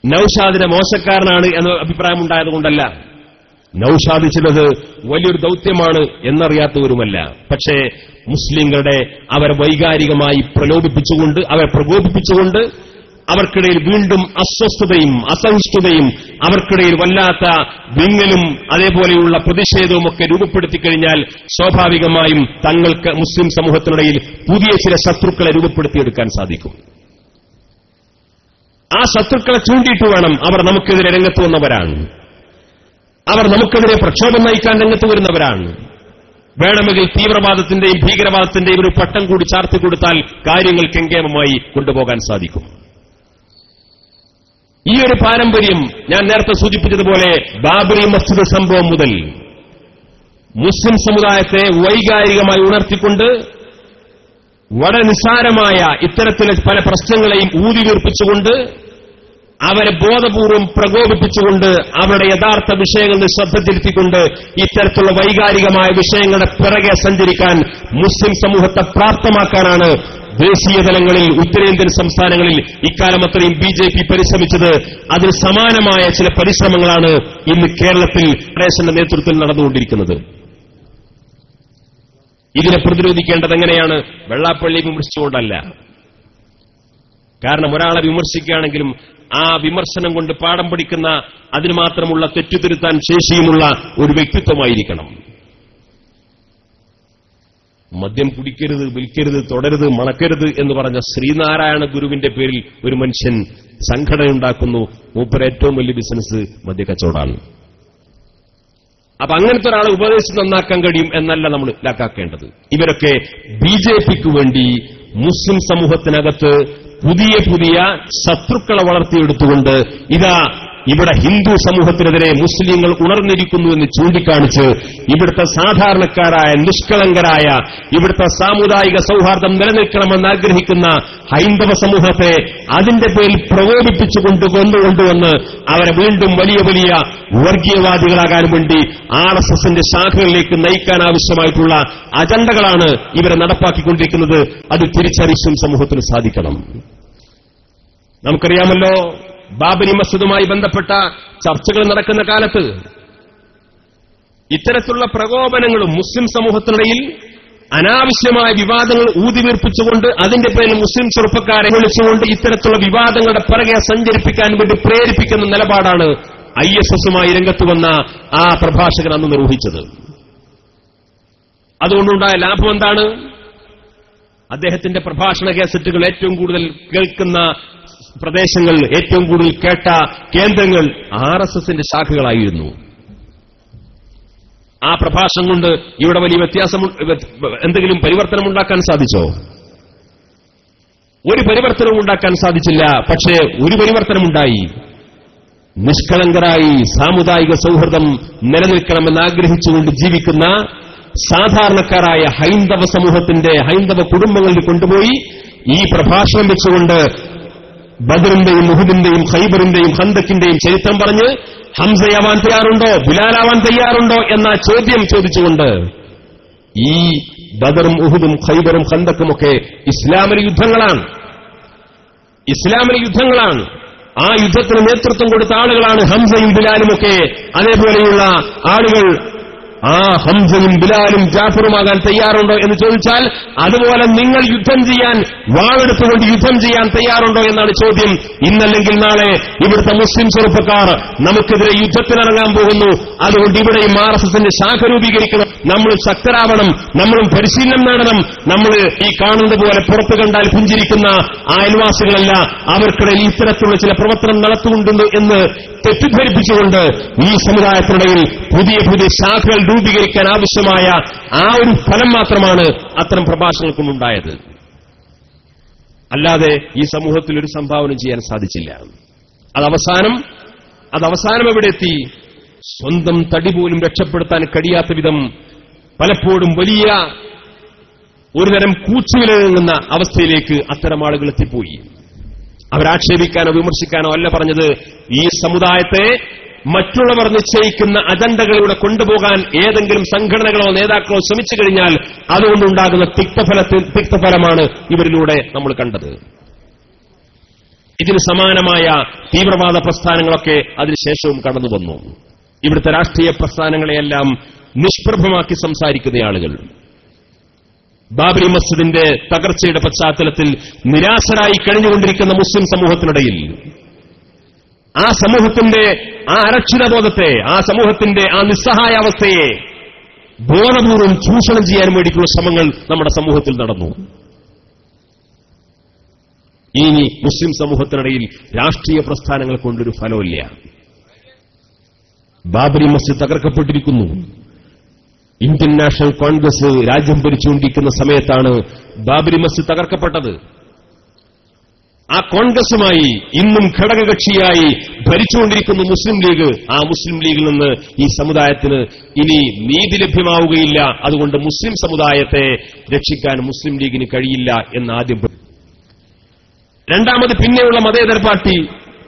നൌഷാദിനെ മോശക്കാരനാണ് എന്ന അഭിപ്രായമുണ്ടായതുകൊണ്ടല്ല, നൌഷാദ് ചിലത് വലിയൊരു ദൌത്യമാണ് എന്നറിയാത്തവരുമല്ല. പക്ഷേ മുസ്ലിങ്ങളുടെ അവരെ വൈകാരികമായി പ്രലോഭിപ്പിച്ചുകൊണ്ട്, അവരെ പ്രകോപിപ്പിച്ചുകൊണ്ട് അവർക്കിടയിൽ വീണ്ടും അസ്വസ്ഥതയും അസഹിഷ്ണുതയും അവർക്കിടയിൽ വല്ലാത്ത വിങ്ങലും അതേപോലെയുള്ള പ്രതിഷേധവും ഒക്കെ രൂപപ്പെടുത്തിക്കഴിഞ്ഞാൽ സ്വാഭാവികമായും തങ്ങൾക്ക് മുസ്ലിം സമൂഹത്തിനിടയിൽ പുതിയ ചില ശത്രുക്കളെ രൂപപ്പെടുത്തിയെടുക്കാൻ സാധിക്കും. ആ ശത്രുക്കളെ ചൂണ്ടിയിട്ട് വേണം. അവർ നമുക്കെതിരെ രംഗത്ത് വന്നവരാണ്, അവർ നമുക്കെതിരെ പ്രക്ഷോഭം നയിക്കാൻ രംഗത്ത് വരുന്നവരാണ്. വേണമെങ്കിൽ തീവ്രവാദത്തിന്റെയും ഭീകരവാദത്തിന്റെയും ഒരു പട്ടം കൂടി ചാർത്തി കൊടുത്താൽ കാര്യങ്ങൾ കെങ്കേമമായി കൊണ്ടുപോകാൻ സാധിക്കും. ഈ ഒരു പാരമ്പര്യം ഞാൻ നേരത്തെ സൂചിപ്പിച്ചതുപോലെ ബാബറി മസ്ജിദ് സംഭവം മുതൽ മുസ്ലിം സമുദായത്തെ വൈകാരികമായി ഉണർത്തിക്കൊണ്ട് വളരെ നിസ്സാരമായ ഇത്തരത്തിലെ പല പ്രശ്നങ്ങളെയും ഊതിവീർപ്പിച്ചുകൊണ്ട് അവരെ ബോധപൂർവം പ്രകോപിപ്പിച്ചുകൊണ്ട് അവരുടെ യഥാർത്ഥ വിഷയങ്ങളിൽ ശ്രദ്ധ തിരുത്തിക്കൊണ്ട് ഇത്തരത്തിലുള്ള വൈകാരികമായ വിഷയങ്ങളുടെ പിറകെ സഞ്ചരിക്കാൻ മുസ്ലിം സമൂഹത്തെ പ്രാപ്തമാക്കാനാണ് ദേശീയ തലങ്ങളിൽ ഉത്തരേന്ത്യൻ സംസ്ഥാനങ്ങളിൽ ഇക്കാലം അത്രയും ബിജെപി പരിശ്രമിച്ചത്. അതിന് സമാനമായ ചില പരിശ്രമങ്ങളാണ് ഇന്ന് കേരളത്തിൽ നടേശന്റെ നേതൃത്വത്തിൽ നടന്നുകൊണ്ടിരിക്കുന്നത്. ഇതിനെ പ്രതിരോധിക്കേണ്ടത് എങ്ങനെയാണ്? വെള്ളാപ്പള്ളി വിമർശിച്ചുകൊണ്ടല്ല. കാരണം ഒരാളെ വിമർശിക്കുകയാണെങ്കിലും ആ വിമർശനം കൊണ്ട് പാഠം പഠിക്കുന്ന, അതിന് മാത്രമുള്ള തെറ്റുതിരുത്താൻ ശേഷിയുമുള്ള ഒരു വ്യക്തിത്വമായിരിക്കണം. മദ്യം കുടിക്കരുത്, വിൽക്കരുത്, തുടരുത്, മണക്കരുത് എന്ന് പറഞ്ഞ ശ്രീനാരായണ ഗുരുവിന്റെ പേരിൽ ഒരു മനുഷ്യൻ സംഘടനയുണ്ടാക്കുന്നു. മൂപ്പർ ഏറ്റവും വലിയ ബിസിനസ് മദ്യക്കച്ചവടമാണ്. അപ്പൊ അങ്ങനത്തെ ഒരാളെ ഉപദേശിച്ച് നന്നാക്കാൻ കഴിയും എന്നല്ല നമ്മൾ ലാക്കാക്കേണ്ടത്. ഇവരൊക്കെ ബിജെപിക്ക് വേണ്ടി മുസ്ലിം സമൂഹത്തിനകത്ത് പുതിയ പുതിയ ശത്രുക്കളെ വളർത്തിയെടുത്തുകൊണ്ട് ഇതാ ഇവിടെ ഹിന്ദു സമൂഹത്തിനെതിരെ മുസ്ലിങ്ങൾ ഉണർന്നിരിക്കുന്നു എന്ന് ചൂണ്ടിക്കാണിച്ച് ഇവിടുത്തെ സാധാരണക്കാരായ നിഷ്കളങ്കരായ ഇവിടുത്തെ സാമുദായിക സൗഹാർദ്ദം നിലനിൽക്കണമെന്ന് ആഗ്രഹിക്കുന്ന ഹൈന്ദവ സമൂഹത്തെ അതിന്റെ പേരിൽ പ്രകോപിപ്പിച്ചുകൊണ്ട് കൊണ്ടുവന്ന് അവരെ വീണ്ടും വലിയ വലിയ വർഗീയവാദികളാകാൻ വേണ്ടി ആർഎസ്എസിന്റെ ശാഖകളിലേക്ക് നയിക്കാൻ ആവശ്യമായിട്ടുള്ള അജണ്ടകളാണ് ഇവരെ നടപ്പാക്കിക്കൊണ്ടിരിക്കുന്നത്. അത് തിരിച്ചറിയാൻ സമൂഹത്തിന് സാധിക്കണം. നമുക്കറിയാമല്ലോ, ബാബരി മസ്ജിദുമായി ബന്ധപ്പെട്ട ചർച്ചകൾ നടക്കുന്ന കാലത്ത് ഇത്തരത്തിലുള്ള പ്രകോപനങ്ങളും മുസ്ലിം സമൂഹത്തിനിടയിൽ അനാവശ്യമായ വിവാദങ്ങൾ ഊതിവീർപ്പിച്ചുകൊണ്ട് അതിന്റെ പേരിൽ മുസ്ലിം ചെറുപ്പക്കാരെ വിളിച്ചുകൊണ്ട് ഇത്തരത്തിലുള്ള വിവാദങ്ങളുടെ പിറകെ സഞ്ചരിപ്പിക്കാൻ വേണ്ടി പ്രേരിപ്പിക്കുന്ന നിലപാടാണ് ISSുമായി രംഗത്ത് വന്ന ആ പ്രഭാഷകൻ അന്ന് നിർവഹിച്ചത്. അതുകൊണ്ടുണ്ടായ ലാഭം എന്താണ്? അദ്ദേഹത്തിന്റെ പ്രഭാഷണ കേസറ്റുകൾ ഏറ്റവും കൂടുതൽ കേൾക്കുന്ന പ്രദേശങ്ങൾ, ഏറ്റവും കൂടുതൽ കേട്ട കേന്ദ്രങ്ങൾ RSSന്റെ ശാഖകളായിരുന്നു. ആ പ്രഭാഷണം കൊണ്ട് ഇവിടെ വലിയ വ്യത്യാസം, എന്തെങ്കിലും പരിവർത്തനമുണ്ടാക്കാൻ സാധിച്ചോ? ഒരു പരിവർത്തനവും ഉണ്ടാക്കാൻ സാധിച്ചില്ല. പക്ഷേ ഒരു പരിവർത്തനമുണ്ടായി. നിഷ്കളങ്കരായി സാമുദായിക സൗഹൃദം നിലനിൽക്കണമെന്ന് ആഗ്രഹിച്ചുകൊണ്ട് ജീവിക്കുന്ന സാധാരണക്കാരായ ഹൈന്ദവ സമൂഹത്തിന്റെ, ഹൈന്ദവ കുടുംബങ്ങളിൽ കൊണ്ടുപോയി ഈ പ്രഭാഷണം വെച്ചുകൊണ്ട് ബദറിന്റെയും ഉഹുദിന്റെയും ഖൈബറിന്റെയും ഖന്തക്കിന്റെയും ചരിത്രം പറഞ്ഞ് ഹംസയാവാൻ തയ്യാറുണ്ടോ, ബിലാലാവാൻ തയ്യാറുണ്ടോ എന്ന ചോദ്യം ചോദിച്ചുകൊണ്ട് ഈ ബദറും ഉഹുദും ഖൈബറും ഖന്തക്കുമൊക്കെ ഇസ്ലാമിലെ യുദ്ധങ്ങളാണ്. ആ യുദ്ധത്തിന് നേതൃത്വം കൊടുത്ത ആളുകളാണ് ഹംസയും ബിലാലുമൊക്കെ. അതേപോലെയുള്ള ആളുകൾ ആ ഹംസയും ബിലാലും ജാഫറുമാകാൻ തയ്യാറുണ്ടോ എന്ന് ചോദിച്ചാൽ അതുപോലെ നിങ്ങൾ യുദ്ധം ചെയ്യാൻ, വാളെടുത്തുകൊണ്ട് യുദ്ധം ചെയ്യാൻ തയ്യാറുണ്ടോ എന്നാണ് ചോദ്യം. ഇന്നല്ലെങ്കിൽ നാളെ ഇവിടുത്തെ മുസ്ലിം ചെറുപ്പക്കാർ നമുക്കെതിരെ യുദ്ധത്തിനിറങ്ങാൻ പോകുന്നു. അതുകൊണ്ട് ഇവിടെയും RSSന്റെ ശാഖ രൂപീകരിക്കണം, നമ്മൾ ശക്തരാവണം, നമ്മളും പരിശീലനം നേടണം. നമ്മൾ ഈ കാണുന്നത് പോലെ പുറത്തു കണ്ടാൽ പുഞ്ചിരിക്കുന്ന അയൽവാസികളല്ല, അവർക്കിടയിൽ ഇത്തരത്തിലുള്ള ചില പ്രവർത്തനം നടത്തുന്നുണ്ട് എന്ന് തെറ്റിദ്ധരിപ്പിച്ചുകൊണ്ട് ഈ സമുദായത്തിനിടയിൽ പുതിയ പുതിയ ശാഖകൾ രൂപീകരിക്കാൻ ആവശ്യമായ ആ ഒരു ഫലം മാത്രമാണ് അത്തരം പ്രഭാഷണങ്ങൾ കൊണ്ടുണ്ടായത്. അല്ലാതെ ഈ സമൂഹത്തിൽ ഒരു സംഭാവന ചെയ്യാൻ സാധിച്ചില്ല. അതവസാനം എവിടെ എത്തി? സ്വന്തം തടി പോലും രക്ഷപ്പെടുത്താൻ കഴിയാത്ത വിധം പലപ്പോഴും വലിയ ഒരുതരം കൂച്ചുവിലങ്ങുന്ന അവസ്ഥയിലേക്ക് അത്തരം ആളുകൾ എത്തിപ്പോയി. അവരാക്ഷേപിക്കാനോ വിമർശിക്കാനോ അല്ല പറഞ്ഞത്, ഈ സമുദായത്തെ മറ്റുള്ളവർ നിശ്ചയിക്കുന്ന അജണ്ടകളിലൂടെ കൊണ്ടുപോകാൻ ഏതെങ്കിലും സംഘടനകളോ നേതാക്കളോ ശ്രമിച്ചു കഴിഞ്ഞാൽ അതുകൊണ്ടുണ്ടാകുന്ന തിക്തഫലമാണ് ഇവരിലൂടെ നമ്മൾ കണ്ടത്. ഇതിന് സമാനമായ തീവ്രവാദ പ്രസ്ഥാനങ്ങളൊക്കെ അതിനുശേഷവും കടന്നു വന്നു. ഇവിടുത്തെ രാഷ്ട്രീയ പ്രസ്ഥാനങ്ങളെയെല്ലാം നിഷ്പ്രഭമാക്കി സംസാരിക്കുന്ന ആളുകൾ ബാബരി മസ്ജിദിന്റെ തകർച്ചയുടെ പശ്ചാത്തലത്തിൽ നിരാശരായി കഴിഞ്ഞുകൊണ്ടിരിക്കുന്ന മുസ്ലിം സമൂഹത്തിനിടയിൽ ആ സമൂഹത്തിന്റെ ആ അരക്ഷിതബോധത്തെ, ആ സമൂഹത്തിന്റെ ആ നിസ്സഹായാവസ്ഥയെ ബോധപൂർവം ചൂഷണം ചെയ്യാൻ വേണ്ടിയിട്ടുള്ള ശ്രമങ്ങൾ നമ്മുടെ സമൂഹത്തിൽ നടന്നു. ഇനി മുസ്ലിം സമൂഹത്തിനിടയിൽ രാഷ്ട്രീയ പ്രസ്ഥാനങ്ങൾ കൊണ്ടൊരു ഫലമില്ല. ബാബരി മസ്ജിദ് തകർക്കപ്പെട്ടിരിക്കുന്നു. ഇന്ത്യൻ നാഷണൽ കോൺഗ്രസ് രാജ്യം ഭരിച്ചുകൊണ്ടിരിക്കുന്ന സമയത്താണ് ബാബരി മസ്ജിദ് തകർക്കപ്പെട്ടത്. ആ കോൺഗ്രസുമായി ഇന്നും ഘടകകക്ഷിയായി ഭരിച്ചുകൊണ്ടിരിക്കുന്ന മുസ്ലിം ലീഗ്, ആ മുസ്ലിം ലീഗിൽ നിന്ന് ഈ സമുദായത്തിന് ഇനി നീതി ലഭ്യമാവുകയില്ല. അതുകൊണ്ട് മുസ്ലിം സമുദായത്തെ രക്ഷിക്കാൻ മുസ്ലിം ലീഗിന് കഴിയില്ല എന്ന് ആദ്യം. രണ്ടാമത് പിന്നെയുള്ള മതേതര പാർട്ടി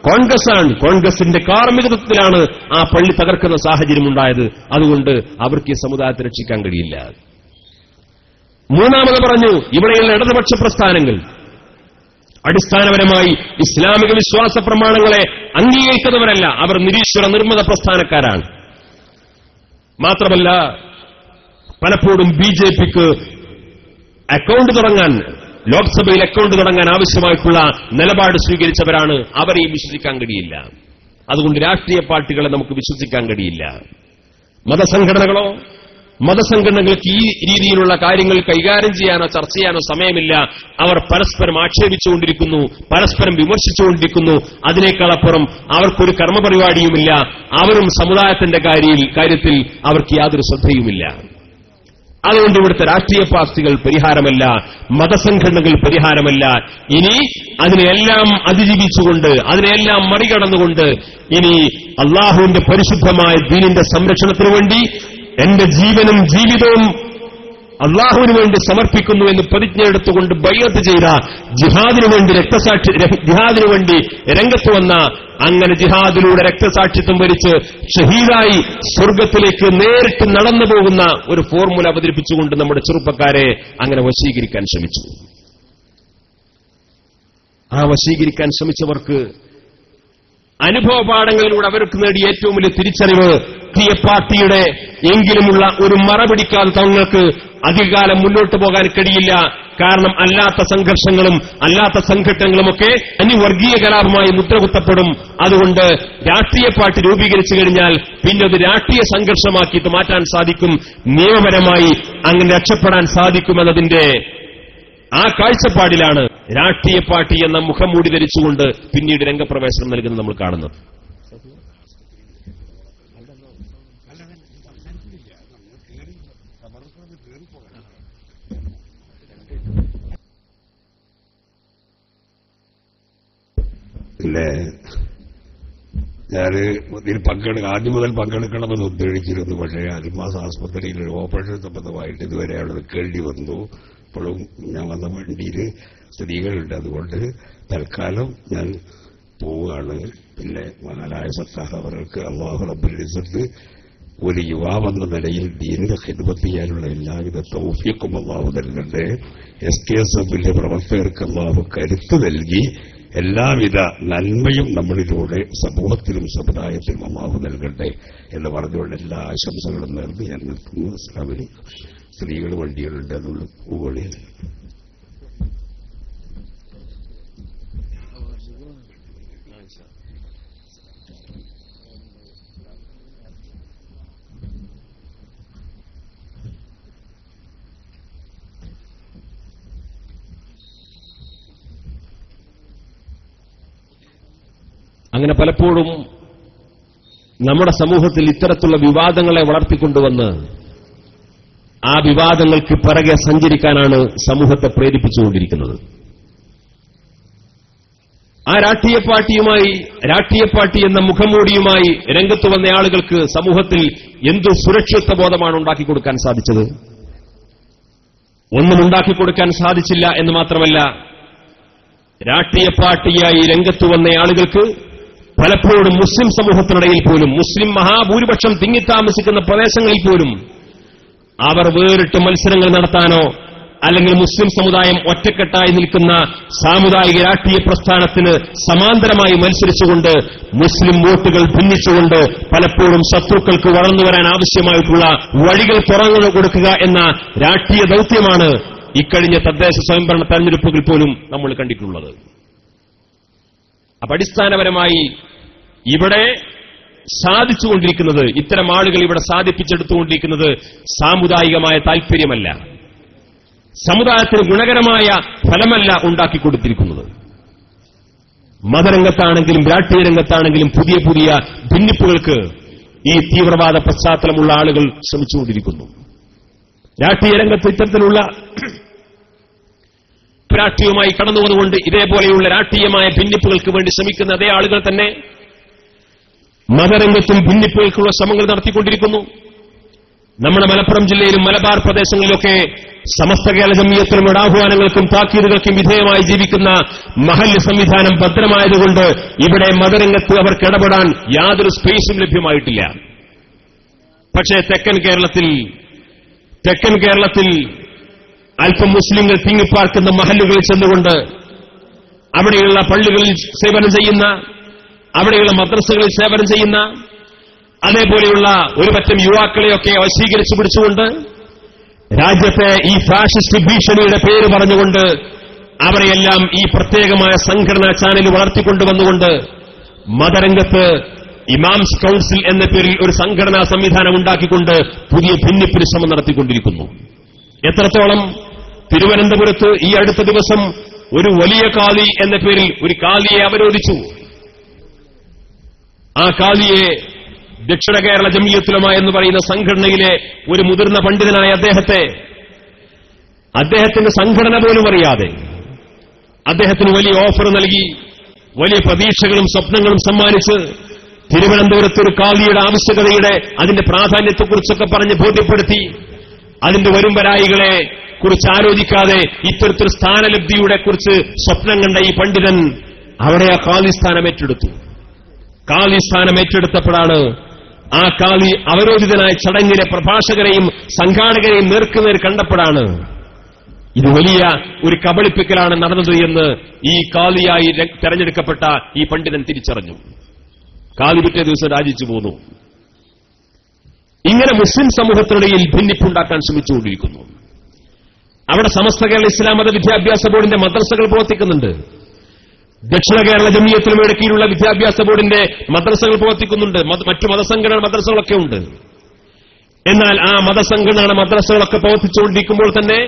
കോൺഗ്രസാണ്. കോൺഗ്രസിന്റെ കാർമ്മികത്വത്തിലാണ് ആ പള്ളി തകർക്കുന്ന സാഹചര്യം ഉണ്ടായത്. അതുകൊണ്ട് അവർക്ക് ഈ സമുദായത്തെ രക്ഷിക്കാൻ കഴിയില്ല. മൂന്നാമത് പറഞ്ഞു, ഇവിടെയുള്ള ഇടതുപക്ഷ പ്രസ്ഥാനങ്ങൾ അടിസ്ഥാനപരമായി ഇസ്ലാമിക വിശ്വാസ പ്രമാണങ്ങളെ അംഗീകരിക്കുന്നവരല്ല, അവർ നിരീശ്വര നിർമ്മിത പ്രസ്ഥാനക്കാരാണ്. മാത്രമല്ല പലപ്പോഴും BJPക്ക് അക്കൗണ്ട് തുടങ്ങാൻ, ലോക്സഭയിൽ അക്കൗണ്ട് തുടങ്ങാൻ ആവശ്യമായിട്ടുള്ള നിലപാട് സ്വീകരിച്ചവരാണ്. അവരെയും വിശ്വസിക്കാൻ കഴിയില്ല. അതുകൊണ്ട് രാഷ്ട്രീയ പാർട്ടികളെ നമുക്ക് വിശ്വസിക്കാൻ കഴിയില്ല. മതസംഘടനകൾക്ക് ഈ രീതിയിലുള്ള കാര്യങ്ങൾ കൈകാര്യം ചെയ്യാനോ ചർച്ച ചെയ്യാനോ സമയമില്ല. അവർ പരസ്പരം ആക്ഷേപിച്ചുകൊണ്ടിരിക്കുന്നു, പരസ്പരം വിമർശിച്ചുകൊണ്ടിരിക്കുന്നു. അതിനേക്കാളപ്പുറം അവർക്കൊരു കർമ്മപരിപാടിയുമില്ല. അവരും സമുദായത്തിന്റെ കാര്യത്തിൽ അവർക്ക് യാതൊരു ശ്രദ്ധയുമില്ല. അതുകൊണ്ട് ഇവിടുത്തെ രാഷ്ട്രീയ പാർട്ടികൾ പരിഹാരമല്ല, മതസംഘടനകൾ പരിഹാരമല്ല. ഇനി അതിനെയെല്ലാം അതിജീവിച്ചുകൊണ്ട്, അതിനെയെല്ലാം മറികടന്നുകൊണ്ട് ഇനി അള്ളാഹുവിന്റെ പരിശുദ്ധമായ ദീനിന്റെ സംരക്ഷണത്തിനു വേണ്ടി എന്റെ ജീവനും ജീവിതവും അള്ളാഹുവിന് വേണ്ടി സമർപ്പിക്കുന്നു എന്ന് പ്രതിജ്ഞയെടുത്തുകൊണ്ട് ബൈഅത്ത് ചെയ്ത, ജിഹാദിനു വേണ്ടി രംഗത്ത് വന്ന, അങ്ങനെ ജിഹാദിലൂടെ രക്തസാക്ഷിത്വം വരിച്ച് ഷഹീദായി സ്വർഗത്തിലേക്ക് നേരിട്ട് നടന്നു പോകുന്ന ഒരു ഫോർമുല അവതരിപ്പിച്ചുകൊണ്ട് നമ്മുടെ ചെറുപ്പക്കാരെ അങ്ങനെ വശീകരിക്കാൻ ശ്രമിച്ചു. ആ വശീകരിക്കാൻ ശ്രമിച്ചവർക്ക് അനുഭവ പാഠങ്ങളിലൂടെ അവർക്ക് നേടിയ ഏറ്റവും വലിയ തിരിച്ചറിവ്, രാഷ്ട്രീയ പാർട്ടിയുടെ എങ്കിലുമുള്ള ഒരു മറപിടിക്കാതെ തങ്ങൾക്ക് അധികകാലം മുന്നോട്ട് പോകാൻ കഴിയില്ല. കാരണം അല്ലാത്ത സംഘർഷങ്ങളും അല്ലാത്ത സംഘട്ടനങ്ങളുമൊക്കെ അനിവർഗീയ കലാപമായി മുദ്രകുത്തപ്പെടും. അതുകൊണ്ട് രാഷ്ട്രീയ പാർട്ടി രൂപീകരിച്ചു കഴിഞ്ഞാൽ പിന്നെ അത് രാഷ്ട്രീയ സംഘർഷമാക്കിയിട്ട് മാറ്റാൻ സാധിക്കും, നിയമപരമായി അങ്ങനെ രക്ഷപ്പെടാൻ സാധിക്കുമെന്നതിന്റെ ആ കാഴ്ചപ്പാടിലാണ് രാഷ്ട്രീയ പാർട്ടി എന്ന മുഖംമൂടി ധരിച്ചുകൊണ്ട് പിന്നീട് രംഗപ്രവേശനം നൽകുന്നത് നമ്മൾ കാണുന്നത്. പിന്നെ ഞാൻ ഇതിൽ ആദ്യം മുതൽ പങ്കെടുക്കണമെന്ന് ഉദ്ദേശിച്ചിരുന്നു. പക്ഷേ അൽമാസ് ആസ്പത്രിയിൽ ഒരു ഓപ്പറേഷൻ സംബന്ധമായിട്ട് ഇതുവരെ അവിടെ നിൽക്കേണ്ടി വന്നു. ഇപ്പോഴും ഞാൻ വന്ന വണ്ടിയിൽ സ്ത്രീകളുണ്ട്. അതുകൊണ്ട് തൽക്കാലം ഞാൻ പോവുകയാണ്. പിന്നെ മഹാനായ സത്താഹ് അവർക്ക് അല്ലാഹു റബ്ബുൽ ഇസ്സത്ത് ഒരു യുവാവെന്ന നിലയിൽ ദീനിന്റെ ഖിദ്മത്ത് ചെയ്യാനുള്ള എല്ലാവിധ തൗഫീഖും അല്ലാഹു നൽകട്ടെ. SKSFിന്റെ പ്രവർത്തകർക്ക് അല്ലാഹു കരുത്ത് നൽകി എല്ലാവിധ നന്മയും നമ്മളിലൂടെ സമൂഹത്തിലും സമുദായത്തിലും അല്ലാഹു നൽകട്ടെ എന്ന് പറഞ്ഞുകൊണ്ട് എല്ലാ ആശംസകളും നേർന്ന് ഞാൻ നിർത്തുന്നു. അസ്സലാമു അലൈക്കും. സ്ത്രീകൾ വണ്ടികളുണ്ട്, അതുകൊണ്ട് പോവുകയാണ്. അങ്ങനെ പലപ്പോഴും നമ്മുടെ സമൂഹത്തിൽ ഇത്തരത്തിലുള്ള വിവാദങ്ങളെ വളർത്തിക്കൊണ്ടുവന്ന് ആ വിവാദങ്ങൾക്ക് പിറകെ സഞ്ചരിക്കാനാണ് സമൂഹത്തെ പ്രേരിപ്പിച്ചുകൊണ്ടിരിക്കുന്നത്. ആ രാഷ്ട്രീയ പാർട്ടി എന്ന മുഖംമൂടിയുമായി രംഗത്ത് വന്ന ആളുകൾക്ക് സമൂഹത്തിൽ എന്തു സുരക്ഷിത ബോധമാണ് ഉണ്ടാക്കിക്കൊടുക്കാൻ സാധിച്ചത്? ഒന്നും ഉണ്ടാക്കിക്കൊടുക്കാൻ സാധിച്ചില്ല എന്ന് മാത്രമല്ല, രാഷ്ട്രീയ പാർട്ടിയായി രംഗത്ത് വന്ന ആളുകൾക്ക് പലപ്പോഴും മുസ്ലിം സമൂഹത്തിനിടയിൽ പോലും, മുസ്ലിം മഹാഭൂരിപക്ഷം തിങ്ങിത്താമസിക്കുന്ന പ്രദേശങ്ങളിൽ പോലും അവർ വേറിട്ട് മത്സരങ്ങൾ നടത്താനോ അല്ലെങ്കിൽ മുസ്ലിം സമുദായം ഒറ്റക്കെട്ടായി നിൽക്കുന്ന സാമുദായിക രാഷ്ട്രീയ പ്രസ്ഥാനത്തിന് സമാന്തരമായി മത്സരിച്ചുകൊണ്ട് മുസ്ലിം വോട്ടുകൾ ഭിന്നിച്ചുകൊണ്ട് പലപ്പോഴും ശത്രുക്കൾക്ക് വളർന്നുവരാൻ ആവശ്യമായിട്ടുള്ള വഴികൾ തുറന്നു കൊടുക്കുക എന്ന രാഷ്ട്രീയ ദൌത്യമാണ് ഇക്കഴിഞ്ഞ തദ്ദേശ സ്വയംഭരണ തെരഞ്ഞെടുപ്പുകൾ പോലും നമ്മൾ കണ്ടിട്ടുള്ളത്. അപ്പൊ അടിസ്ഥാനപരമായി ഇവിടെ സാധിച്ചുകൊണ്ടിരിക്കുന്നത്, ഇത്തരം ആളുകൾ ഇവിടെ സാധിപ്പിച്ചെടുത്തുകൊണ്ടിരിക്കുന്നത് സാമുദായികമായ താൽപര്യമല്ല, സമുദായത്തിന് ഗുണകരമായ ഫലമല്ല ഉണ്ടാക്കിക്കൊടുത്തിരിക്കുന്നത്. മതരംഗത്താണെങ്കിലും രാഷ്ട്രീയ രംഗത്താണെങ്കിലും പുതിയ പുതിയ ഭിന്നിപ്പുകൾക്ക് ഈ തീവ്രവാദ പശ്ചാത്തലമുള്ള ആളുകൾ ശ്രമിച്ചുകൊണ്ടിരിക്കുന്നു. രാഷ്ട്രീയ രംഗത്ത് ഇത്തരത്തിലുള്ള രാഷ്ട്രീയവുമായി കടന്നു വന്നുകൊണ്ട് ഇതേപോലെയുള്ള രാഷ്ട്രീയമായ ഭിന്നിപ്പുകൾക്ക് വേണ്ടി ശ്രമിക്കുന്ന അതേ ആളുകൾ തന്നെ മതരംഗത്തും ഭിന്നിപ്പുകൾക്കുള്ള ശ്രമങ്ങൾ നടത്തിക്കൊണ്ടിരിക്കുന്നു. നമ്മുടെ മലപ്പുറം ജില്ലയിലും മലബാർ പ്രദേശങ്ങളിലൊക്കെ സമസ്ത കേരള ജംഇയ്യത്തുലും ആഹ്വാനങ്ങൾക്കും താക്കീതുകൾക്കും വിധേയമായി ജീവിക്കുന്ന മഹല്ല് സംവിധാനം ഭദ്രമായതുകൊണ്ട് ഇവിടെ മതരംഗത്ത് അവർക്ക് ഇടപെടാൻ യാതൊരു സ്പേസും ലഭ്യമായിട്ടില്ല. പക്ഷേ തെക്കൻ കേരളത്തിൽ അല്പം മുസ്ലിങ്ങൾ തിങ്ങിപ്പാർക്കുന്ന മഹല്ലുകളിൽ ചെന്നുകൊണ്ട് അവിടെയുള്ള പള്ളികളിൽ സേവനം ചെയ്യുന്ന, അവിടെയുള്ള മദ്രസകളിൽ സേവനം ചെയ്യുന്ന അതേപോലെയുള്ള ഒരു പറ്റം യുവാക്കളെയൊക്കെ വശീകരിച്ചു പിടിച്ചുകൊണ്ട് രാജ്യത്തെ ഈ ഫാഷിസ്റ്റ് ഭീഷണിയുടെ പേര് പറഞ്ഞുകൊണ്ട് അവരെയെല്ലാം ഈ പ്രത്യേകമായ സംഘടനാ ചാനൽ വളർത്തിക്കൊണ്ടുവന്നുകൊണ്ട് മതരംഗത്ത് ഇമാംസ് കൌൺസിൽ എന്ന പേരിൽ ഒരു സംഘടനാ സംവിധാനം ഉണ്ടാക്കിക്കൊണ്ട് പുതിയ ഭിന്നിപ്പിന് ശ്രമം നടത്തിക്കൊണ്ടിരിക്കുന്നു. എത്രത്തോളം? തിരുവനന്തപുരത്ത് ഈ അടുത്ത ദിവസം ഒരു വലിയ കാളി എന്ന പേരിൽ ഒരു കാളിയെ അവരോധിച്ചു. ആ കാളിയെ ദക്ഷിണ കേരള ജംഇയ്യത്തുൽ ഉലമ എന്ന് പറയുന്ന സംഘടനയിലെ ഒരു മുതിർന്ന പണ്ഡിതനായ അദ്ദേഹത്തിന്റെ സംഘടന പോലും അറിയാതെ അദ്ദേഹത്തിന് വലിയ ഓഫർ നൽകി, വലിയ പ്രതീക്ഷകളും സ്വപ്നങ്ങളും സമ്മാനിച്ച് തിരുവനന്തപുരത്ത് ഒരു കാളിയുടെ ആവശ്യകതയുടെ അതിന്റെ പ്രാധാന്യത്തെക്കുറിച്ചൊക്കെ പറഞ്ഞ് ബോധ്യപ്പെടുത്തി, അതിന്റെ വരുംവരായികളെ കുറിച്ച് ആലോചിക്കാതെ ഇത്തരത്തിൽ സ്ഥാനലബ്ധിയുടെ കുറിച്ച് സ്വപ്നം കണ്ട ഈ പണ്ഡിതൻ അവിടെ ആ കാളി സ്ഥാനം ഏറ്റെടുത്തപ്പോഴാണ് ആ കാളി അവരോധിതനായ ചടങ്ങിലെ പ്രഭാഷകരെയും സംഘാടകരെയും നേർക്കുനേർ കണ്ടപ്പോഴാണ് ഇത് വലിയ ഒരു കബളിപ്പിക്കലാണ് നടന്നത് എന്ന് ഈ കാളിയായി തെരഞ്ഞെടുക്കപ്പെട്ട ഈ പണ്ഡിതൻ തിരിച്ചറിഞ്ഞു. കാളി പിറ്റേ ദിവസം രാജിച്ചു പോന്നു. ഇങ്ങനെ മുസ്ലിം സമൂഹത്തിനിടയിൽ ഭിന്നിപ്പുണ്ടാക്കാൻ ശ്രമിച്ചുകൊണ്ടിരിക്കുന്നു. അവിടെ സമസ്ത കേരള ഇസ്ലാം മത വിദ്യാഭ്യാസ ബോർഡിന്റെ മദ്രസകൾ പ്രവർത്തിക്കുന്നുണ്ട്. ദക്ഷിണ കേരള ജംഇയ്യത്തുൽ ഉലമയുടെ കീഴിലുള്ള വിദ്യാഭ്യാസ ബോർഡിന്റെ മദ്രസകൾ പ്രവർത്തിക്കുന്നുണ്ട്. മറ്റു മതസംഘടന മദ്രസകളൊക്കെ ഉണ്ട്. എന്നാൽ ആ മതസംഘടന മദ്രസകളൊക്കെ പ്രവർത്തിച്ചുകൊണ്ടിരിക്കുമ്പോൾ തന്നെ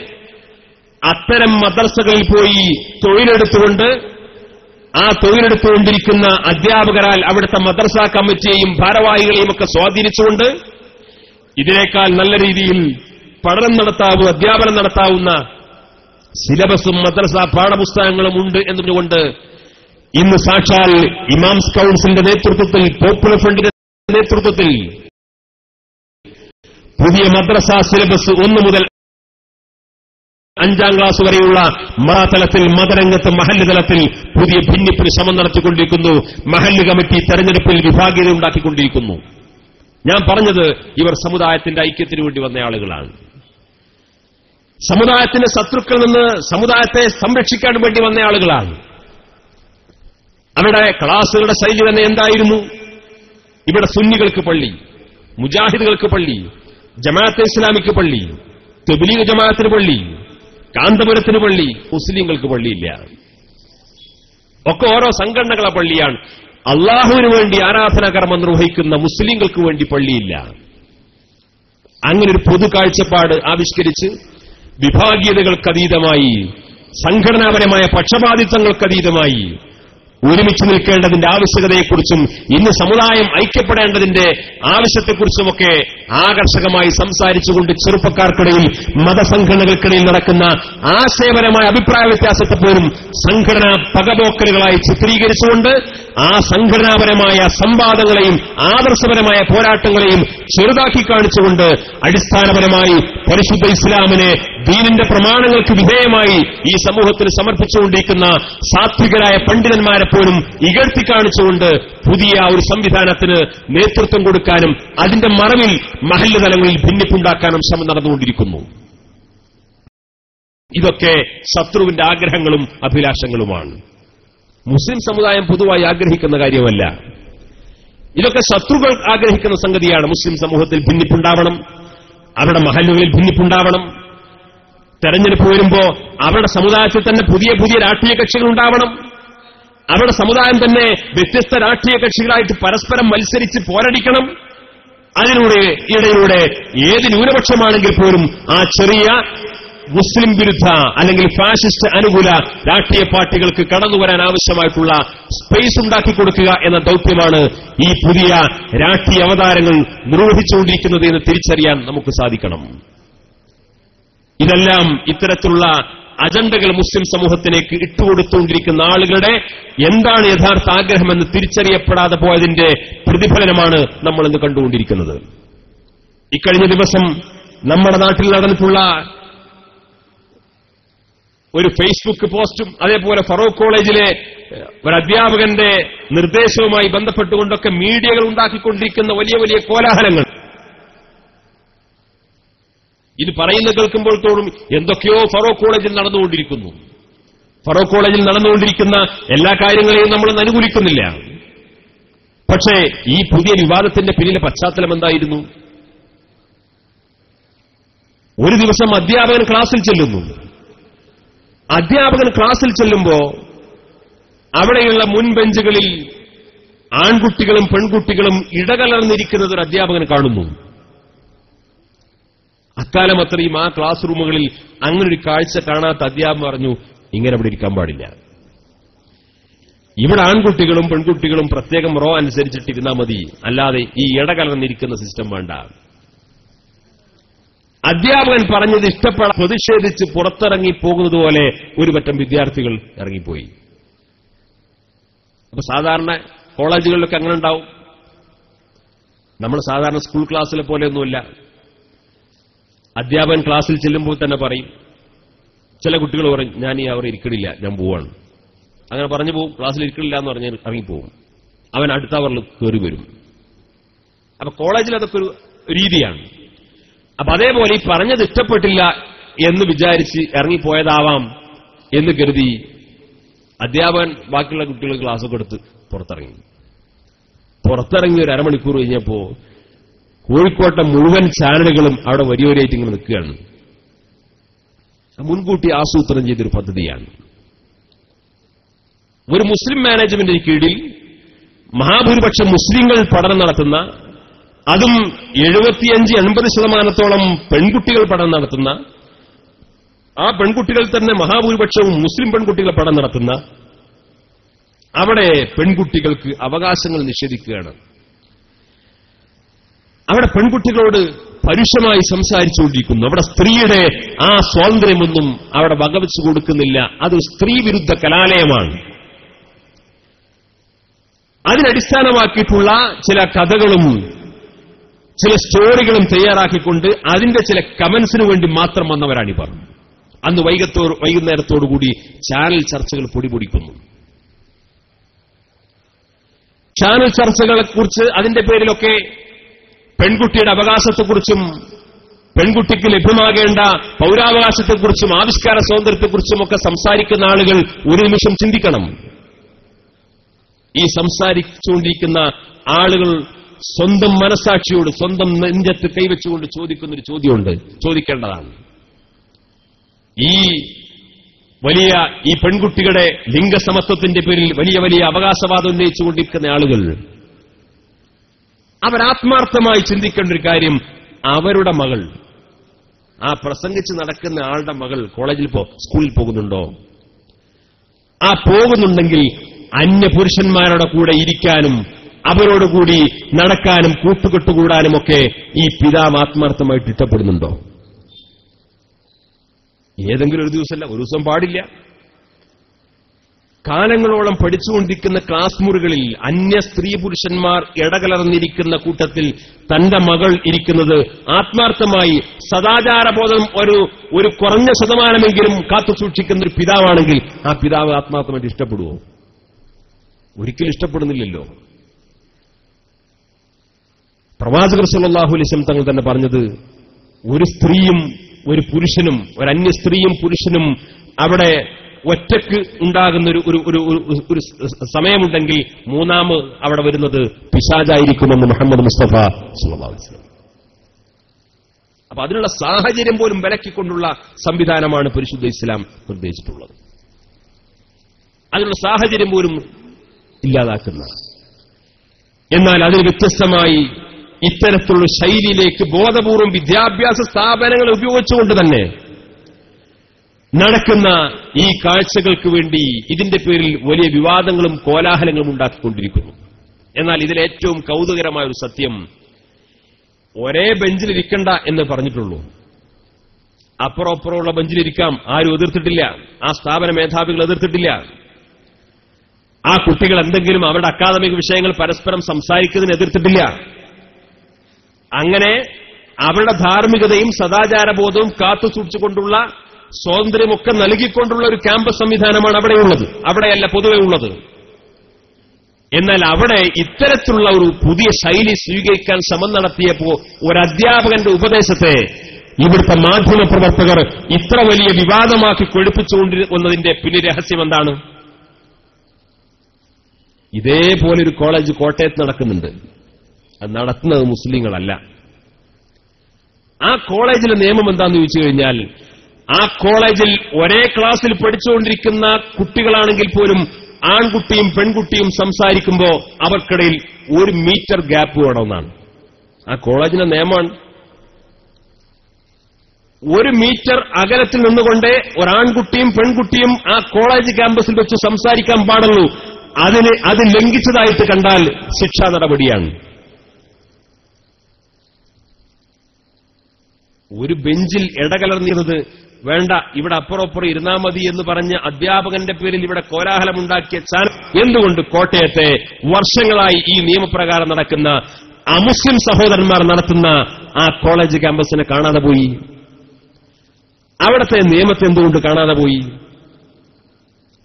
അത്തരം മദ്രസകളിൽ പോയി തൊഴിലെടുത്തുകൊണ്ട് ആ തൊഴിലെടുത്തുകൊണ്ടിരിക്കുന്ന അധ്യാപകരാൽ അവിടുത്തെ മദ്രസ കമ്മിറ്റിയെയും ഭാരവാഹികളെയും ഒക്കെ സ്വാധീനിച്ചുകൊണ്ട് ഇതിനേക്കാൾ നല്ല രീതിയിൽ അധ്യാപനം നടത്താവുന്ന സിലബസും മദ്രസ പാഠപുസ്തകങ്ങളും ഉണ്ട് എന്നതുകൊണ്ട് ഇന്ന് സാക്ഷാൽ ഇമാംസ് കൌൺസിലിന്റെ നേതൃത്വത്തിൽ, പോപ്പുലർ ഫ്രണ്ടിന്റെ നേതൃത്വത്തിൽ പുതിയ മദ്രസ സിലബസ് 1 മുതൽ 5ാം ക്ലാസ് വരെയുള്ള മതതലത്തിൽ, മതരംഗത്ത്, മഹല്ല് തലത്തിൽ പുതിയ ഭിന്നിപ്പിന് ശ്രമം നടത്തിക്കൊണ്ടിരിക്കുന്നു. മഹല്ല് കമ്മിറ്റി തെരഞ്ഞെടുപ്പിൽ വിഭാഗീയത ഉണ്ടാക്കിക്കൊണ്ടിരിക്കുന്നു. ഞാൻ പറഞ്ഞത് ഇവർ സമുദായത്തിന്റെ ഐക്യത്തിന് വേണ്ടി വന്ന ആളുകളാണ്. സമുദായത്തിന്റെ ശത്രുക്കളിൽ നിന്ന് സമുദായത്തെ സംരക്ഷിക്കാൻ വേണ്ടി വന്ന ആളുകളാണ്. അവരുടെ ക്ലാസുകളുടെ ശൈലി തന്നെ എന്തായിരുന്നു? ഇവിടെ സുന്നികൾക്ക് പള്ളി, മുജാഹിദുകൾക്ക് പള്ളി, ജമാഅത്തെ ഇസ്ലാമിക്ക് പള്ളി, തബ്ലീഗ് ജമാഅത്തിന് പള്ളി, കാന്തപുരത്തിന് പള്ളി, മുസ്ലിങ്ങൾക്ക് പള്ളിയില്ല. ഒക്കെ ഓരോ സംഘടനകളെ പള്ളിയാണ്. അള്ളാഹുവിന് വേണ്ടി ആരാധനാകർമ്മം നിർവഹിക്കുന്ന മുസ്ലിങ്ങൾക്ക് വേണ്ടി പള്ളിയില്ല. അങ്ങനൊരു പൊതു കാഴ്ചപ്പാട് ആവിഷ്കരിച്ച് വിഭാഗീയതകൾക്കതീതമായി, സംഘടനാപരമായ പക്ഷപാതിത്വങ്ങൾക്കതീതമായി ഒരുമിച്ച് നിൽക്കേണ്ടതിന്റെ ആവശ്യകതയെക്കുറിച്ചും ഇന്ന് സമുദായം ഐക്യപ്പെടേണ്ടതിന്റെ ആവശ്യത്തെക്കുറിച്ചുമൊക്കെ ആകർഷകമായി സംസാരിച്ചുകൊണ്ട് ചെറുപ്പക്കാർക്കിടയിൽ, മതസംഘടനകൾക്കിടയിൽ നടക്കുന്ന ആശയപരമായ അഭിപ്രായ വ്യത്യാസത്തെ പോലും സംഘടനാ പകപോക്കലുകളായി ചിത്രീകരിച്ചുകൊണ്ട് ആ സംഘടനാപരമായ സംവാദങ്ങളെയും ആദർശപരമായ പോരാട്ടങ്ങളെയും ചെറുതാക്കി കാണിച്ചുകൊണ്ട് അടിസ്ഥാനപരമായി പരിശുദ്ധ ഇസ്ലാമിനെ ദീനിന്റെ പ്രമാണങ്ങൾക്ക് വിധേയമായി ഈ സമൂഹത്തിന് സമർപ്പിച്ചുകൊണ്ടിരിക്കുന്ന സാത്വികരായ പണ്ഡിതന്മാരെ പോലും ഇകഴ്ത്തി കാണിച്ചുകൊണ്ട് പുതിയ ഒരു സംവിധാനത്തിന് നേതൃത്വം കൊടുക്കാനും അതിന്റെ മറവിൽ മഹല്ല് തലങ്ങളിൽ ഭിന്നിപ്പുണ്ടാക്കാനും ശ്രമം നടന്നുകൊണ്ടിരിക്കുന്നു. ഇതൊക്കെ ശത്രുവിന്റെ ആഗ്രഹങ്ങളും അഭിലാഷങ്ങളുമാണ്. മുസ്ലിം സമുദായം പൊതുവായി ആഗ്രഹിക്കുന്ന കാര്യമല്ല. ഇതൊക്കെ ശത്രുക്കൾ ആഗ്രഹിക്കുന്ന സംഗതിയാണ്. മുസ്ലിം സമൂഹത്തിൽ ഭിന്നിപ്പുണ്ടാവണം, അവരുടെ മഹല്ലുകളിൽ ഭിന്നിപ്പുണ്ടാവണം. തെരഞ്ഞെടുപ്പ് വരുമ്പോ അവരുടെ സമുദായത്തിൽ തന്നെ പുതിയ പുതിയ രാഷ്ട്രീയ കക്ഷികൾ ഉണ്ടാവണം. അവരുടെ സമുദായം തന്നെ വ്യത്യസ്ത രാഷ്ട്രീയ കക്ഷികളായിട്ട് പരസ്പരം മത്സരിച്ച് പോരടിക്കണം. ഇടയിലൂടെ ഏത് ന്യൂനപക്ഷമാണെങ്കിൽ പോലും ആ ചെറിയ മുസ്ലിം വിരുദ്ധ അല്ലെങ്കിൽ ഫാഷിസ്റ്റ് അനുകൂല രാഷ്ട്രീയ പാർട്ടികൾക്ക് കടന്നുവരാൻ ആവശ്യമായിട്ടുള്ള സ്പേസ് ഉണ്ടാക്കിക്കൊടുക്കുക എന്ന ദൌത്യമാണ് ഈ പുതിയ രാഷ്ട്രീയ അവതാരങ്ങൾ നിർവഹിച്ചുകൊണ്ടിരിക്കുന്നത് എന്ന് തിരിച്ചറിയാൻ നമുക്ക് സാധിക്കണം. ഇതെല്ലാം ഇത്തരത്തിലുള്ള അജണ്ടകൾ മുസ്ലിം സമൂഹത്തിലേക്ക് ഇട്ടുകൊടുത്തുകൊണ്ടിരിക്കുന്ന ആളുകളുടെ എന്താണ് യഥാർത്ഥ ആഗ്രഹമെന്ന് തിരിച്ചറിയപ്പെടാതെ പോയതിന്റെ പ്രതിഫലനമാണ് നമ്മൾ ഇന്ന് കണ്ടുകൊണ്ടിരിക്കുന്നത്. ഇക്കഴിഞ്ഞ ദിവസം നമ്മുടെ നാട്ടിൽ നടന്നിട്ടുള്ള ഒരു ഫേസ്ബുക്ക് പോസ്റ്റും അതേപോലെ ഫറൂഖ് കോളേജിലെ ഒരു അധ്യാപകന്റെ നിർദ്ദേശവുമായി ബന്ധപ്പെട്ടുകൊണ്ടൊക്കെ മീഡിയകൾ ഉണ്ടാക്കിക്കൊണ്ടിരിക്കുന്ന വലിയ വലിയ കോലാഹലങ്ങൾ, ഇത് പറയുന്ന കേൾക്കുമ്പോൾ തോറും എന്തൊക്കെയോ ഫറൂഖ് കോളേജിൽ നടന്നുകൊണ്ടിരിക്കുന്നു. ഫറൂഖ് കോളേജിൽ നടന്നുകൊണ്ടിരിക്കുന്ന എല്ലാ കാര്യങ്ങളെയും നമ്മൾ അനുകൂലിക്കുന്നില്ല. പക്ഷേ ഈ പുതിയ വിവാദത്തിന്റെ പിന്നിലെ പശ്ചാത്തലം എന്തായിരുന്നു? ഒരു ദിവസം അധ്യാപകൻ ക്ലാസ്സിൽ ചെല്ലുന്നു. അധ്യാപകൻ ക്ലാസ്സിൽ ചെല്ലുമ്പോ അവിടെയുള്ള മുൻബെഞ്ചുകളിൽ ആൺകുട്ടികളും പെൺകുട്ടികളും ഇടകലർന്നിരിക്കുന്നത് ഒരു അധ്യാപകൻ കാണുന്നു. അക്കാലം അത്രയും ആ ക്ലാസ് റൂമുകളിൽ അങ്ങനൊരു കാഴ്ച കാണാത്ത അധ്യാപകൻ പറഞ്ഞു, ഇങ്ങനെ ഇവിടെ ഇരിക്കാൻ പാടില്ല. ഇവിടെ ആൺകുട്ടികളും പെൺകുട്ടികളും പ്രത്യേകം റോ അനുസരിച്ചിട്ടിരുന്നാൽ മതി, അല്ലാതെ ഈ ഇടകലർന്നിരിക്കുന്ന സിസ്റ്റം വേണ്ട. അധ്യാപകൻ പറഞ്ഞത് ഇഷ്ടപ്പെടാൻ പ്രതിഷേധിച്ച് പുറത്തിറങ്ങി പോകുന്നത് പോലെ ഒരു പറ്റം വിദ്യാർത്ഥികൾ ഇറങ്ങിപ്പോയി. അപ്പൊ സാധാരണ കോളേജുകളിലൊക്കെ അങ്ങനെ ഉണ്ടാവും. നമ്മൾ സാധാരണ സ്കൂൾ ക്ലാസ്സിലെ പോലെയൊന്നുമില്ല. അധ്യാപകൻ ക്ലാസ്സിൽ ചെല്ലുമ്പോൾ തന്നെ പറയും, ചില കുട്ടികൾ പറയും, ഞാൻ ഈ അവർ ഇരിക്കണില്ല, ഞാൻ പോവാണ്. അങ്ങനെ പറഞ്ഞു പോകും. ക്ലാസ്സിൽ ഇരിക്കണില്ല എന്ന് പറഞ്ഞാൽ ഇറങ്ങിപ്പോവും. അവൻ അടുത്ത അവറിൽ കയറി വരും. അപ്പൊ കോളേജിൽ അതൊക്കെ ഒരു രീതിയാണ്. അപ്പൊ അതേപോലെ ഈ പറഞ്ഞത് ഇഷ്ടപ്പെട്ടില്ല എന്ന് വിചാരിച്ച് ഇറങ്ങിപ്പോയതാവാം എന്ന് കരുതി അധ്യാപകൻ ബാക്കിയുള്ള കുട്ടികൾ ക്ലാസ്സൊക്കെ എടുത്ത് പുറത്തിറങ്ങി ഒരു അരമണിക്കൂർ കഴിഞ്ഞപ്പോ കോഴിക്കോട്ടെ മുഴുവൻ ചാനലുകളും അവിടെ വരിവരിയായിട്ട് ഇങ്ങനെ നിൽക്കുകയാണ്. മുൻകൂട്ടി ആസൂത്രണം ചെയ്തൊരു പദ്ധതിയാണ്. ഒരു മുസ്ലിം മാനേജ്മെന്റിന് കീഴിൽ മഹാഭൂരിപക്ഷം മുസ്ലിങ്ങൾ പഠനം നടത്തുന്ന, അതും 75-80% പെൺകുട്ടികൾ പഠനം നടത്തുന്ന, ആ പെൺകുട്ടികൾ തന്നെ മഹാഭൂരിപക്ഷവും മുസ്ലിം പെൺകുട്ടികൾ പഠനം നടത്തുന്ന, അവിടെ പെൺകുട്ടികൾക്ക് അവകാശങ്ങൾ നിഷേധിക്കുകയാണ്. അവിടെ പെൺകുട്ടികളോട് പരുഷമായി സംസാരിച്ചുകൊണ്ടിരിക്കുന്നു. അവിടെ സ്ത്രീയുടെ ആ സ്വാതന്ത്ര്യമൊന്നും അവിടെ വകവെച്ചു കൊടുക്കുന്നില്ല. അതൊരു സ്ത്രീ വിരുദ്ധ കലാലയമാണ്. അതിനടിസ്ഥാനമാക്കിയിട്ടുള്ള ചില കഥകളും ചില സ്റ്റോറികളും തയ്യാറാക്കിക്കൊണ്ട് അതിന്റെ ചില കമന്റ്സിനു വേണ്ടി മാത്രം വന്നവരാണിവർ. അന്ന് വൈകുന്നേരത്തോടുകൂടി ചാനൽ ചർച്ചകൾ പൊടിപൊടിക്കുന്നു. ചാനൽ ചർച്ചകളെക്കുറിച്ച് അതിന്റെ പേരിലൊക്കെ പെൺകുട്ടിയുടെ അവകാശത്തെക്കുറിച്ചും പെൺകുട്ടിക്ക് ലഭ്യമാകേണ്ട പൌരാവകാശത്തെക്കുറിച്ചും ആവിഷ്കാര സ്വാതന്ത്ര്യത്തെക്കുറിച്ചുമൊക്കെ സംസാരിക്കുന്ന ആളുകൾ ഒരു നിമിഷം ചിന്തിക്കണം. ഈ സംസാരിച്ചുകൊണ്ടിരിക്കുന്ന ആളുകൾ സ്വന്തം മനസ്സാക്ഷിയോട് സ്വന്തം നെഞ്ചത്ത് കൈവച്ചുകൊണ്ട് ചോദിക്കുന്നൊരു ചോദ്യമുണ്ട്, ചോദിക്കേണ്ടതാണ്. ഈ പെൺകുട്ടികളുടെ ലിംഗസമത്വത്തിന്റെ പേരിൽ വലിയ വലിയ അവകാശവാദം ഉന്നയിച്ചുകൊണ്ടിരിക്കുന്ന ആളുകൾ അവരാത്മാർത്ഥമായി ചിന്തിക്കേണ്ട ഒരു കാര്യം, അവരുടെ മകൾ, ആ പ്രസംഗിച്ച് നടക്കുന്ന ആളുടെ മകൾ സ്കൂളിൽ പോകുന്നുണ്ടോ? ആ പോകുന്നുണ്ടെങ്കിൽ അന്യപുരുഷന്മാരുടെ കൂടെ ഇരിക്കാനും അവരോടുകൂടി നടക്കാനും കൂട്ടുകെട്ടുകൂടാനുമൊക്കെ ഈ പിതാവ് ആത്മാർത്ഥമായിട്ട് ഇഷ്ടപ്പെടുന്നുണ്ടോ? ഏതെങ്കിലും ഒരു ദിവസമല്ല, ഒരു ദിവസം പാടില്ല. കാലങ്ങളോളം പഠിച്ചുകൊണ്ടിരിക്കുന്ന ക്ലാസ് മുറികളിൽ അന്യ സ്ത്രീ പുരുഷന്മാർ ഇടകലർന്നിരിക്കുന്ന കൂട്ടത്തിൽ തന്റെ മകൾ ഇരിക്കുന്നത് ആത്മാർത്ഥമായി സദാചാരബോധം ഒരു കുറഞ്ഞ ശതമാനമെങ്കിലും കാത്തുസൂക്ഷിക്കുന്ന ഒരു പിതാവാണെങ്കിൽ ആ പിതാവ് ആത്മാർത്ഥമായിട്ട് ഇഷ്ടപ്പെടുവോ? ഒരിക്കലും ഇഷ്ടപ്പെടുന്നില്ലല്ലോ. പ്രവാചകർ സല്ലല്ലാഹു അലൈഹി വസല്ലം തങ്ങൾ തന്നെ പറഞ്ഞത്, ഒരു സ്ത്രീയും ഒരു പുരുഷനും, ഒരു അന്യ സ്ത്രീയും പുരുഷനും അവിടെ ഒറ്റക്ക് ഉണ്ടാകുന്ന ഒരു സമയമുണ്ടെങ്കിൽ മൂന്നാമ് അവിടെ വരുന്നത് പിശാചായിരിക്കുമെന്ന് മുഹമ്മദ് മുസ്തഫ സല്ലല്ലാഹു അലൈഹി വസല്ലം. അപ്പൊ അതിനുള്ള സാഹചര്യം പോലും വിലക്കിക്കൊണ്ടുള്ള സംവിധാനമാണ് പരിശുദ്ധ ഇസ്ലാം നിർദ്ദേശിച്ചിട്ടുള്ളത്. അതിനുള്ള സാഹചര്യം പോലും ഇല്ലാതാക്കുന്ന, എന്നാൽ അതിന് വ്യത്യസ്തമായി ഇത്തരത്തിലുള്ള ശൈലിയിലേക്ക് ബോധപൂർവം വിദ്യാഭ്യാസ സ്ഥാപനങ്ങൾ ഉപയോഗിച്ചുകൊണ്ട് തന്നെ നടക്കുന്ന ഈ കാഴ്ചകൾക്ക് വേണ്ടി ഇതിന്റെ പേരിൽ വലിയ വിവാദങ്ങളും കോലാഹലങ്ങളും ഉണ്ടാക്കിക്കൊണ്ടിരിക്കുന്നു. എന്നാൽ ഇതിലേറ്റവും കൗതുകരമായ ഒരു സത്യം, ഒരേ ബെഞ്ചിലിരിക്കണ്ട എന്ന് പറഞ്ഞിട്ടുള്ളൂ. അപ്പുറമുള്ള ബെഞ്ചിലിരിക്കാം, ആരും എതിർത്തിട്ടില്ല. ആ സ്ഥാപന മേധാവികൾ എതിർത്തിട്ടില്ല. ആ കുട്ടികൾ എന്തെങ്കിലും അവരുടെ അക്കാദമിക് വിഷയങ്ങൾ പരസ്പരം സംസാരിക്കുന്നതിന് എതിർത്തിട്ടില്ല. അങ്ങനെ അവരുടെ ധാർമ്മികതയും സദാചാരബോധവും കാത്തുസൂക്ഷിച്ചുകൊണ്ടുള്ള സ്വാതന്ത്ര്യമൊക്കെ നൽകിക്കൊണ്ടുള്ള ഒരു ക്യാമ്പസ് സംവിധാനമാണ് അവിടെയുള്ളത്, അവിടെയല്ല പൊതുവെ ഉള്ളത്. എന്നാൽ അവിടെ ഇത്തരത്തിലുള്ള ഒരു പുതിയ ശൈലി സ്വീകരിക്കാൻ ശ്രമം നടത്തിയപ്പോ ഒരു അധ്യാപകന്റെ ഉപദേശത്തെ ഇവിടുത്തെ മാധ്യമ പ്രവർത്തകർ ഇത്ര വലിയ വിവാദമാക്കി കൊഴുപ്പിച്ചുകൊണ്ടിരുന്നതിന്റെ പിന്നിൽ രഹസ്യം എന്താണ്? ഇതേപോലെ ഒരു കോളേജ് കോട്ടയത്ത് നടക്കുന്നുണ്ട്. അത് നടത്തുന്നത് മുസ്ലിങ്ങളല്ല. ആ കോളേജിലെ നിയമം എന്താണെന്ന് ചോദിച്ചു കഴിഞ്ഞാൽ, ആ കോളേജിൽ ഒരേ ക്ലാസ്സിൽ പഠിച്ചുകൊണ്ടിരിക്കുന്ന കുട്ടികളാണെങ്കിൽ പോലും ആൺകുട്ടിയും പെൺകുട്ടിയും സംസാരിക്കുമ്പോൾ അവർക്കിടയിൽ 1 മീറ്റർ ഗ്യാപ്പ് വേണമെന്നാണ് ആ കോളേജിന്റെ നിയമമാണ്. 1 മീറ്റർ അകലത്തിൽ നിന്നുകൊണ്ട് ഒരാൺകുട്ടിയും പെൺകുട്ടിയും ആ കോളേജ് ക്യാമ്പസിൽ വെച്ച് സംസാരിക്കാൻ പാടുള്ളൂ. അത് ലംഘിച്ചതായിട്ട് കണ്ടാൽ ശിക്ഷാ നടപടിയാണ്. ഒരു ബെഞ്ചിൽ ഇടകലർന്നിരുന്നത് വേണ്ട, ഇവിടെ അപ്പുറപ്പുറം ഇരുന്നാ മതി എന്ന് പറഞ്ഞ് അധ്യാപകന്റെ പേരിൽ ഇവിടെ കോലാഹലമുണ്ടാക്കിയ എന്തുകൊണ്ട് കോട്ടയത്തെ വർഷങ്ങളായി ഈ നിയമപ്രകാരം നടക്കുന്ന അമുസ്ലിം സഹോദരന്മാർ നടത്തുന്ന ആ കോളേജ് ക്യാമ്പസിനെ കാണാതെ പോയി? അവിടുത്തെ നിയമത്തെ എന്തുകൊണ്ട് കാണാതെ പോയി?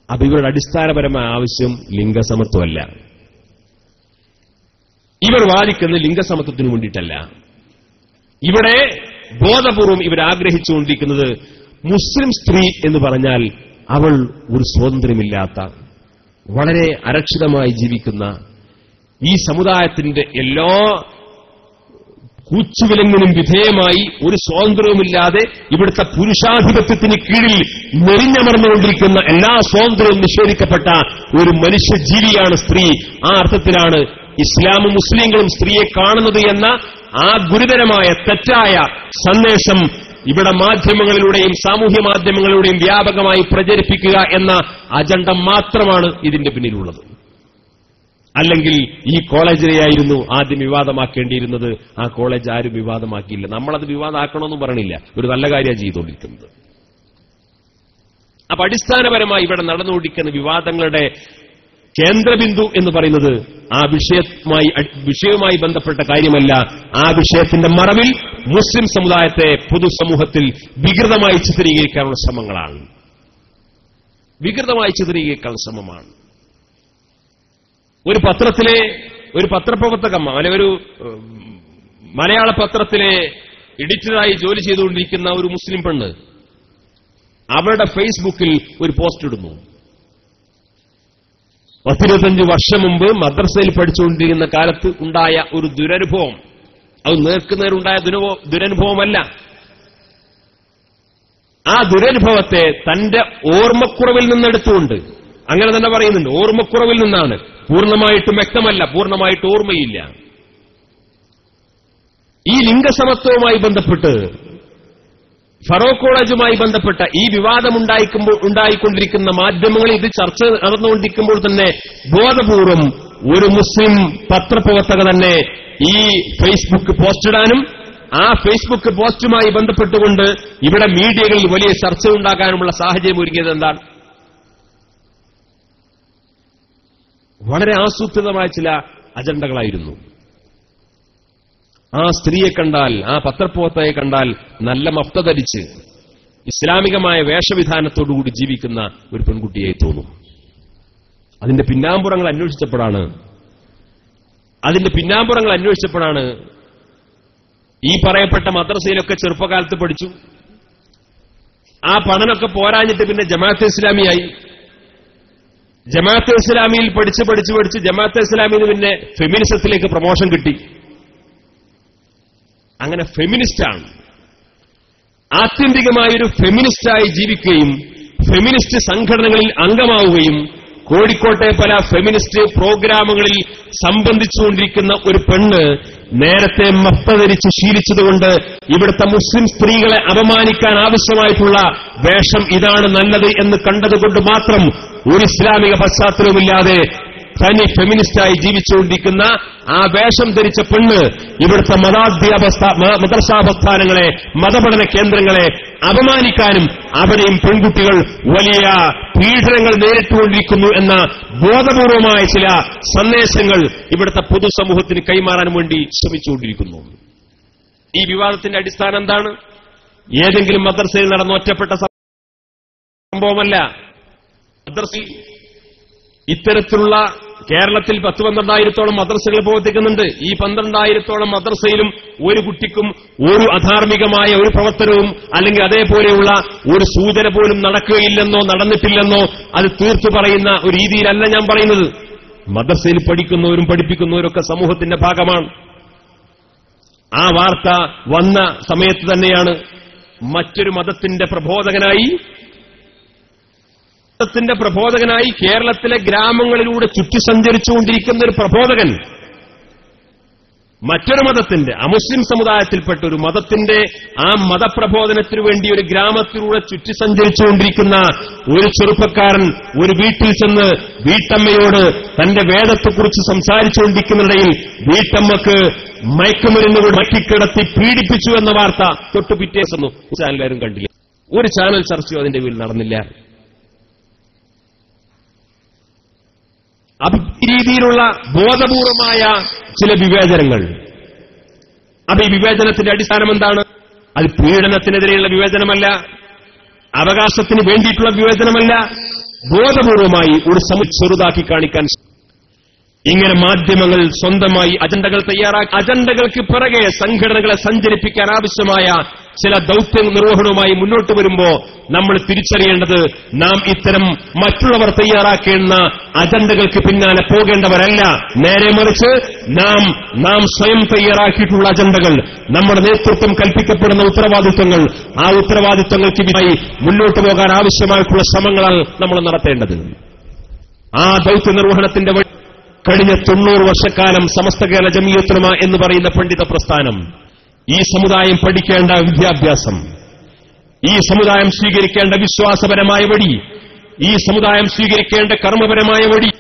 അപ്പൊ ഇവരുടെ അടിസ്ഥാനപരമായ ആവശ്യം ലിംഗസമത്വമല്ല. ഇവർ വാദിക്കുന്ന ലിംഗസമത്വത്തിന് വേണ്ടിയിട്ടല്ല. ഇവിടെ ബോധപൂർവം ഇവരാഗ്രഹിച്ചുകൊണ്ടിരിക്കുന്നത് മുസ്ലിം സ്ത്രീ എന്ന് പറഞ്ഞാൽ അവൾ ഒരു സ്വാതന്ത്ര്യമില്ലാത്ത, വളരെ അരക്ഷിതമായി ജീവിക്കുന്ന, ഈ സമുദായത്തിന്റെ എല്ലാ കൂച്ചുവിലങ്ങിനും വിധേയമായി ഒരു സ്വാതന്ത്ര്യവുമില്ലാതെ ഇവിടുത്തെ പുരുഷാധിപത്യത്തിന് കീഴിൽ മെരിഞ്ഞമർന്നുകൊണ്ടിരിക്കുന്ന എല്ലാ സ്വാതന്ത്ര്യവും നിഷേധിക്കപ്പെട്ട ഒരു മനുഷ്യജീവിയാണ് സ്ത്രീ. ആ അർത്ഥത്തിലാണ് ഇസ്ലാമും മുസ്ലിങ്ങളും സ്ത്രീയെ കാണുന്നത് എന്ന ആ ഗുരുതരമായ തെറ്റായ സന്ദേശം ഇവിടെ മാധ്യമങ്ങളിലൂടെയും സാമൂഹ്യ മാധ്യമങ്ങളിലൂടെയും വ്യാപകമായി പ്രചരിപ്പിക്കുക എന്ന അജണ്ട മാത്രമാണ് ഇതിന്റെ പിന്നിലുള്ളത്. അല്ലെങ്കിൽ ഈ കോളേജിനെയായിരുന്നു ആദ്യം വിവാദമാക്കേണ്ടിയിരുന്നത്. ആ കോളേജ് ആരും വിവാദമാക്കിയില്ല. നമ്മളത് വിവാദമാക്കണമെന്നും പറയണില്ല, ഒരു നല്ല കാര്യമാണ് ചെയ്തുകൊണ്ടിരിക്കുന്നത്. അപ്പൊ അടിസ്ഥാനപരമായി ഇവിടെ നടന്നുകൊണ്ടിരിക്കുന്ന വിവാദങ്ങളുടെ കേന്ദ്രബിന്ദു എന്ന് പറയുന്നത് ആ വിഷയവുമായി ബന്ധപ്പെട്ട കാര്യമല്ല. ആ വിഷയത്തിന്റെ മറവിൽ മുസ്ലിം സമുദായത്തെ പൊതുസമൂഹത്തിൽ വികൃതമായി ചിത്രീകരിക്കാനുള്ള ശ്രമങ്ങളാണ്. വികൃതമായി ചിത്രീകരിക്കാനുള്ള ശ്രമമാണ്. ഒരു പത്രത്തിലെ ഒരു പത്രപ്രവർത്തകം അല്ലെ ഒരു മലയാള പത്രത്തിലെ എഡിറ്ററായി ജോലി ചെയ്തുകൊണ്ടിരിക്കുന്ന ഒരു മുസ്ലിം പെണ്ണ് അവരുടെ ഫേസ്ബുക്കിൽ ഒരു പോസ്റ്റ് ഇടുന്നു. 25 വർഷം മുമ്പ് മദ്രസയിൽ പഠിച്ചുകൊണ്ടിരിക്കുന്ന കാലത്ത് ഉണ്ടായ ഒരു ദുരനുഭവം. അത് നേർക്കുനേരുണ്ടായ ദുരനുഭവമല്ല. ആ ദുരനുഭവത്തെ തന്റെ ഓർമ്മക്കുറവിൽ നിന്നെടുത്തുകൊണ്ട്, അങ്ങനെ തന്നെ പറയുന്നുണ്ട്, ഓർമ്മക്കുറവിൽ നിന്നാണ്, പൂർണ്ണമായിട്ടും വ്യക്തമല്ല, പൂർണ്ണമായിട്ട് ഓർമ്മയില്ല. ഈ ലിംഗസമത്വവുമായി ബന്ധപ്പെട്ട്, ഫറൂഖ് കോളേജുമായി ബന്ധപ്പെട്ട ഈ വിവാദം ഉണ്ടായിക്കൊണ്ടിരിക്കുന്ന മാധ്യമങ്ങളിൽ ഇത് ചർച്ച നടന്നുകൊണ്ടിരിക്കുമ്പോൾ തന്നെ ബോധപൂർവം ഒരു മുസ്ലിം പത്രപ്രവർത്തക തന്നെ ഈ ഫേസ്ബുക്ക് പോസ്റ്റ് ഇടാനും ആ ഫേസ്ബുക്ക് പോസ്റ്റുമായി ബന്ധപ്പെട്ടുകൊണ്ട് ഇവിടെ മീഡിയകളിൽ വലിയ ചർച്ച ഉണ്ടാകാനുമുള്ള സാഹചര്യം ഒരുങ്ങിയത് എന്താണ്? വളരെ ആസൂത്രിതമായ ചില അജണ്ടകളായിരുന്നു. ആ സ്ത്രീയെ കണ്ടാൽ, ആ പത്രപ്രവർത്തകയെ കണ്ടാൽ നല്ല മഫ്ത ധരിച്ച് ഇസ്ലാമികമായ വേഷവിധാനത്തോടുകൂടി ജീവിക്കുന്ന ഒരു പെൺകുട്ടിയെ തോന്നും. അതിന്റെ പിന്നാമ്പുറങ്ങൾ അന്വേഷിച്ചപ്പോഴാണ് ഈ പറയപ്പെട്ട മദ്രസയിലൊക്കെ ചെറുപ്പകാലത്ത് പഠിച്ചു. ആ പഠനമൊക്കെ പോരാഞ്ഞിട്ട് പിന്നെ ജമാഅത്തെ ഇസ്ലാമിയായി. ജമാഅത്തെ ഇസ്ലാമിയിൽ പഠിച്ച് ജമാഅത്തെ ഇസ്ലാമിയിൽ നിന്ന് പിന്നെ ഫെമിനിസത്തിലേക്ക് പ്രമോഷൻ കിട്ടി. അങ്ങനെ ഫെമിനിസ്റ്റാണ്. ആത്യന്തികമായൊരു ഫെമിനിസ്റ്റായി ജീവിക്കുകയും ഫെമിനിസ്റ്റ് സംഘടനകളിൽ അംഗമാവുകയും കോഴിക്കോട്ടെ പല ഫെമിനിസ്റ്റ് പ്രോഗ്രാമുകളിൽ സംബന്ധിച്ചുകൊണ്ടിരിക്കുന്ന ഒരു പെണ്ണ് നേരത്തെ മഫ്ത ധരിച്ച് ശീലിച്ചതുകൊണ്ട് ഇവിടുത്തെ മുസ്ലിം സ്ത്രീകളെ അപമാനിക്കാൻ ആവശ്യമായിട്ടുള്ള വേഷം ഇതാണ് നല്ലത് എന്ന് കണ്ടതുകൊണ്ട് മാത്രം ഒരു ഇസ്ലാമിക പശ്ചാത്തലവുമില്ലാതെ തനി ഫെമിനിസ്റ്റായി ജീവിച്ചുകൊണ്ടിരിക്കുന്ന ആ വേഷം ധരിച്ച പെണ്ണ് ഇവിടുത്തെ മദ്രസാപസ്ഥാനങ്ങളെ, മതപഠന കേന്ദ്രങ്ങളെ അപമാനിക്കാനും അവിടെയും പെൺകുട്ടികൾ വലിയ പീഡനങ്ങൾ നേരിട്ടുകൊണ്ടിരിക്കുന്നു എന്ന ബോധപൂർവമായ ചില സന്ദേശങ്ങൾ ഇവിടുത്തെ പൊതുസമൂഹത്തിന് കൈമാറാൻ വേണ്ടി ശ്രമിച്ചുകൊണ്ടിരിക്കുന്നു. ഈ വിവാദത്തിന്റെ അടിസ്ഥാനം എന്താണ്? ഏതെങ്കിലും മദ്രസയിൽ നടന്ന ഒറ്റപ്പെട്ട സംഭവമല്ല. മദ്രസയിൽ ഇത്തരത്തിലുള്ള കേരളത്തിൽ 10-12,000 മദ്രസകൾ പ്രവർത്തിക്കുന്നുണ്ട്. ഈ 12,000 മദ്രസയിലും ഒരു കുട്ടിക്കും ഒരു അധാർമികമായ ഒരു പ്രവർത്തനവും അല്ലെങ്കിൽ അതേപോലെയുള്ള ഒരു സൂചന പോലും നടക്കുകയില്ലെന്നോ നടന്നിട്ടില്ലെന്നോ അത് തീർത്തു പറയുന്ന ഒരു രീതിയിലല്ല ഞാൻ പറയുന്നത്. മദ്രസയിൽ പഠിക്കുന്നവരും പഠിപ്പിക്കുന്നവരൊക്കെ സമൂഹത്തിന്റെ ഭാഗമാണ്. ആ വാർത്ത വന്ന സമയത്ത് തന്നെയാണ് മറ്റൊരു മതത്തിന്റെ പ്രബോധകനായി കേരളത്തിലെ ഗ്രാമങ്ങളിലൂടെ ചുറ്റി സഞ്ചരിച്ചുകൊണ്ടിരിക്കുന്ന ഒരു പ്രബോധകൻ മറ്റൊരു മതത്തിന്റെ, അമുസ്ലിം സമുദായത്തിൽപ്പെട്ട ഒരു മതത്തിന്റെ ആ മതപ്രബോധനത്തിനു വേണ്ടി ഒരു ഗ്രാമത്തിലൂടെ ചുറ്റി സഞ്ചരിച്ചുകൊണ്ടിരിക്കുന്ന ഒരു ചെറുപ്പക്കാരൻ ഒരു വീട്ടിൽ ചെന്ന് വീട്ടമ്മയോട് തന്റെ വേദത്തെക്കുറിച്ച് സംസാരിച്ചുകൊണ്ടിരിക്കുന്നതിനിടയിൽ വീട്ടമ്മക്ക് മയക്കുമരുന്നുകൾ മറ്റിക്കിടത്തി പീഡിപ്പിച്ചു എന്ന വാർത്ത തൊട്ടു പിറ്റേ ദിവസം ചാനലുകാരും കണ്ടില്ല. ഒരു ചാനൽ ചർച്ചയോ അതിന്റെ പേരിൽ നടന്നില്ല. ഈ രീതിയിലുള്ള ബോധപൂർവമായ ചില വിവേചനങ്ങൾ. അപ്പൊ ഈ വിവേചനത്തിന്റെ അടിസ്ഥാനം എന്താണ്? അത് പീഡനത്തിനെതിരെയുള്ള വിവേചനമല്ല, അവകാശത്തിന് വേണ്ടിയിട്ടുള്ള വിവേചനമല്ല, ബോധപൂർവമായി ഒരു ചെറുതാക്കി കാണിക്കാൻ ഇങ്ങനെ മാധ്യമങ്ങൾ സ്വന്തമായി അജണ്ടകൾ തയ്യാറാക്കി അജണ്ടകൾക്ക് പിറകെ സംഘടനകളെ സഞ്ചരിപ്പിക്കാൻ ആവശ്യമായ ചില ദൌത്യ നിർവഹണവുമായി മുന്നോട്ട് വരുമ്പോൾ നമ്മൾ തിരിച്ചറിയേണ്ടത് നാം ഇത്തരം മറ്റുള്ളവർ തയ്യാറാക്കേണ്ട അജണ്ടകൾക്ക് പിന്നാലെ പോകേണ്ടവരല്ല. നേരെ മറിച്ച് നാം സ്വയം തയ്യാറാക്കിയിട്ടുള്ള അജണ്ടകൾ, നമ്മുടെ നേതൃത്വം കൽപ്പിക്കപ്പെടുന്ന ഉത്തരവാദിത്വങ്ങൾ, ആ ഉത്തരവാദിത്വങ്ങൾക്ക് മുന്നോട്ട് പോകാൻ ആവശ്യമായിട്ടുള്ള ശ്രമങ്ങളാണ് നമ്മൾ നടത്തേണ്ടത്. ആ ദൌത്യ നിർവഹണത്തിന്റെ കഴിഞ്ഞ 90 വർഷക്കാലം സമസ്ത കേരള ജമിയത്തുൽ ഉലമ എന്ന് പറയുന്ന പണ്ഡിത പ്രസ്ഥാനം, ഈ സമുദായം പഠിക്കേണ്ട വിദ്യാഭ്യാസം, ഈ സമുദായം സ്വീകരിക്കേണ്ട വിശ്വാസപരമായ വഴി, ഈ സമുദായം സ്വീകരിക്കേണ്ട കർമ്മപരമായ വഴി,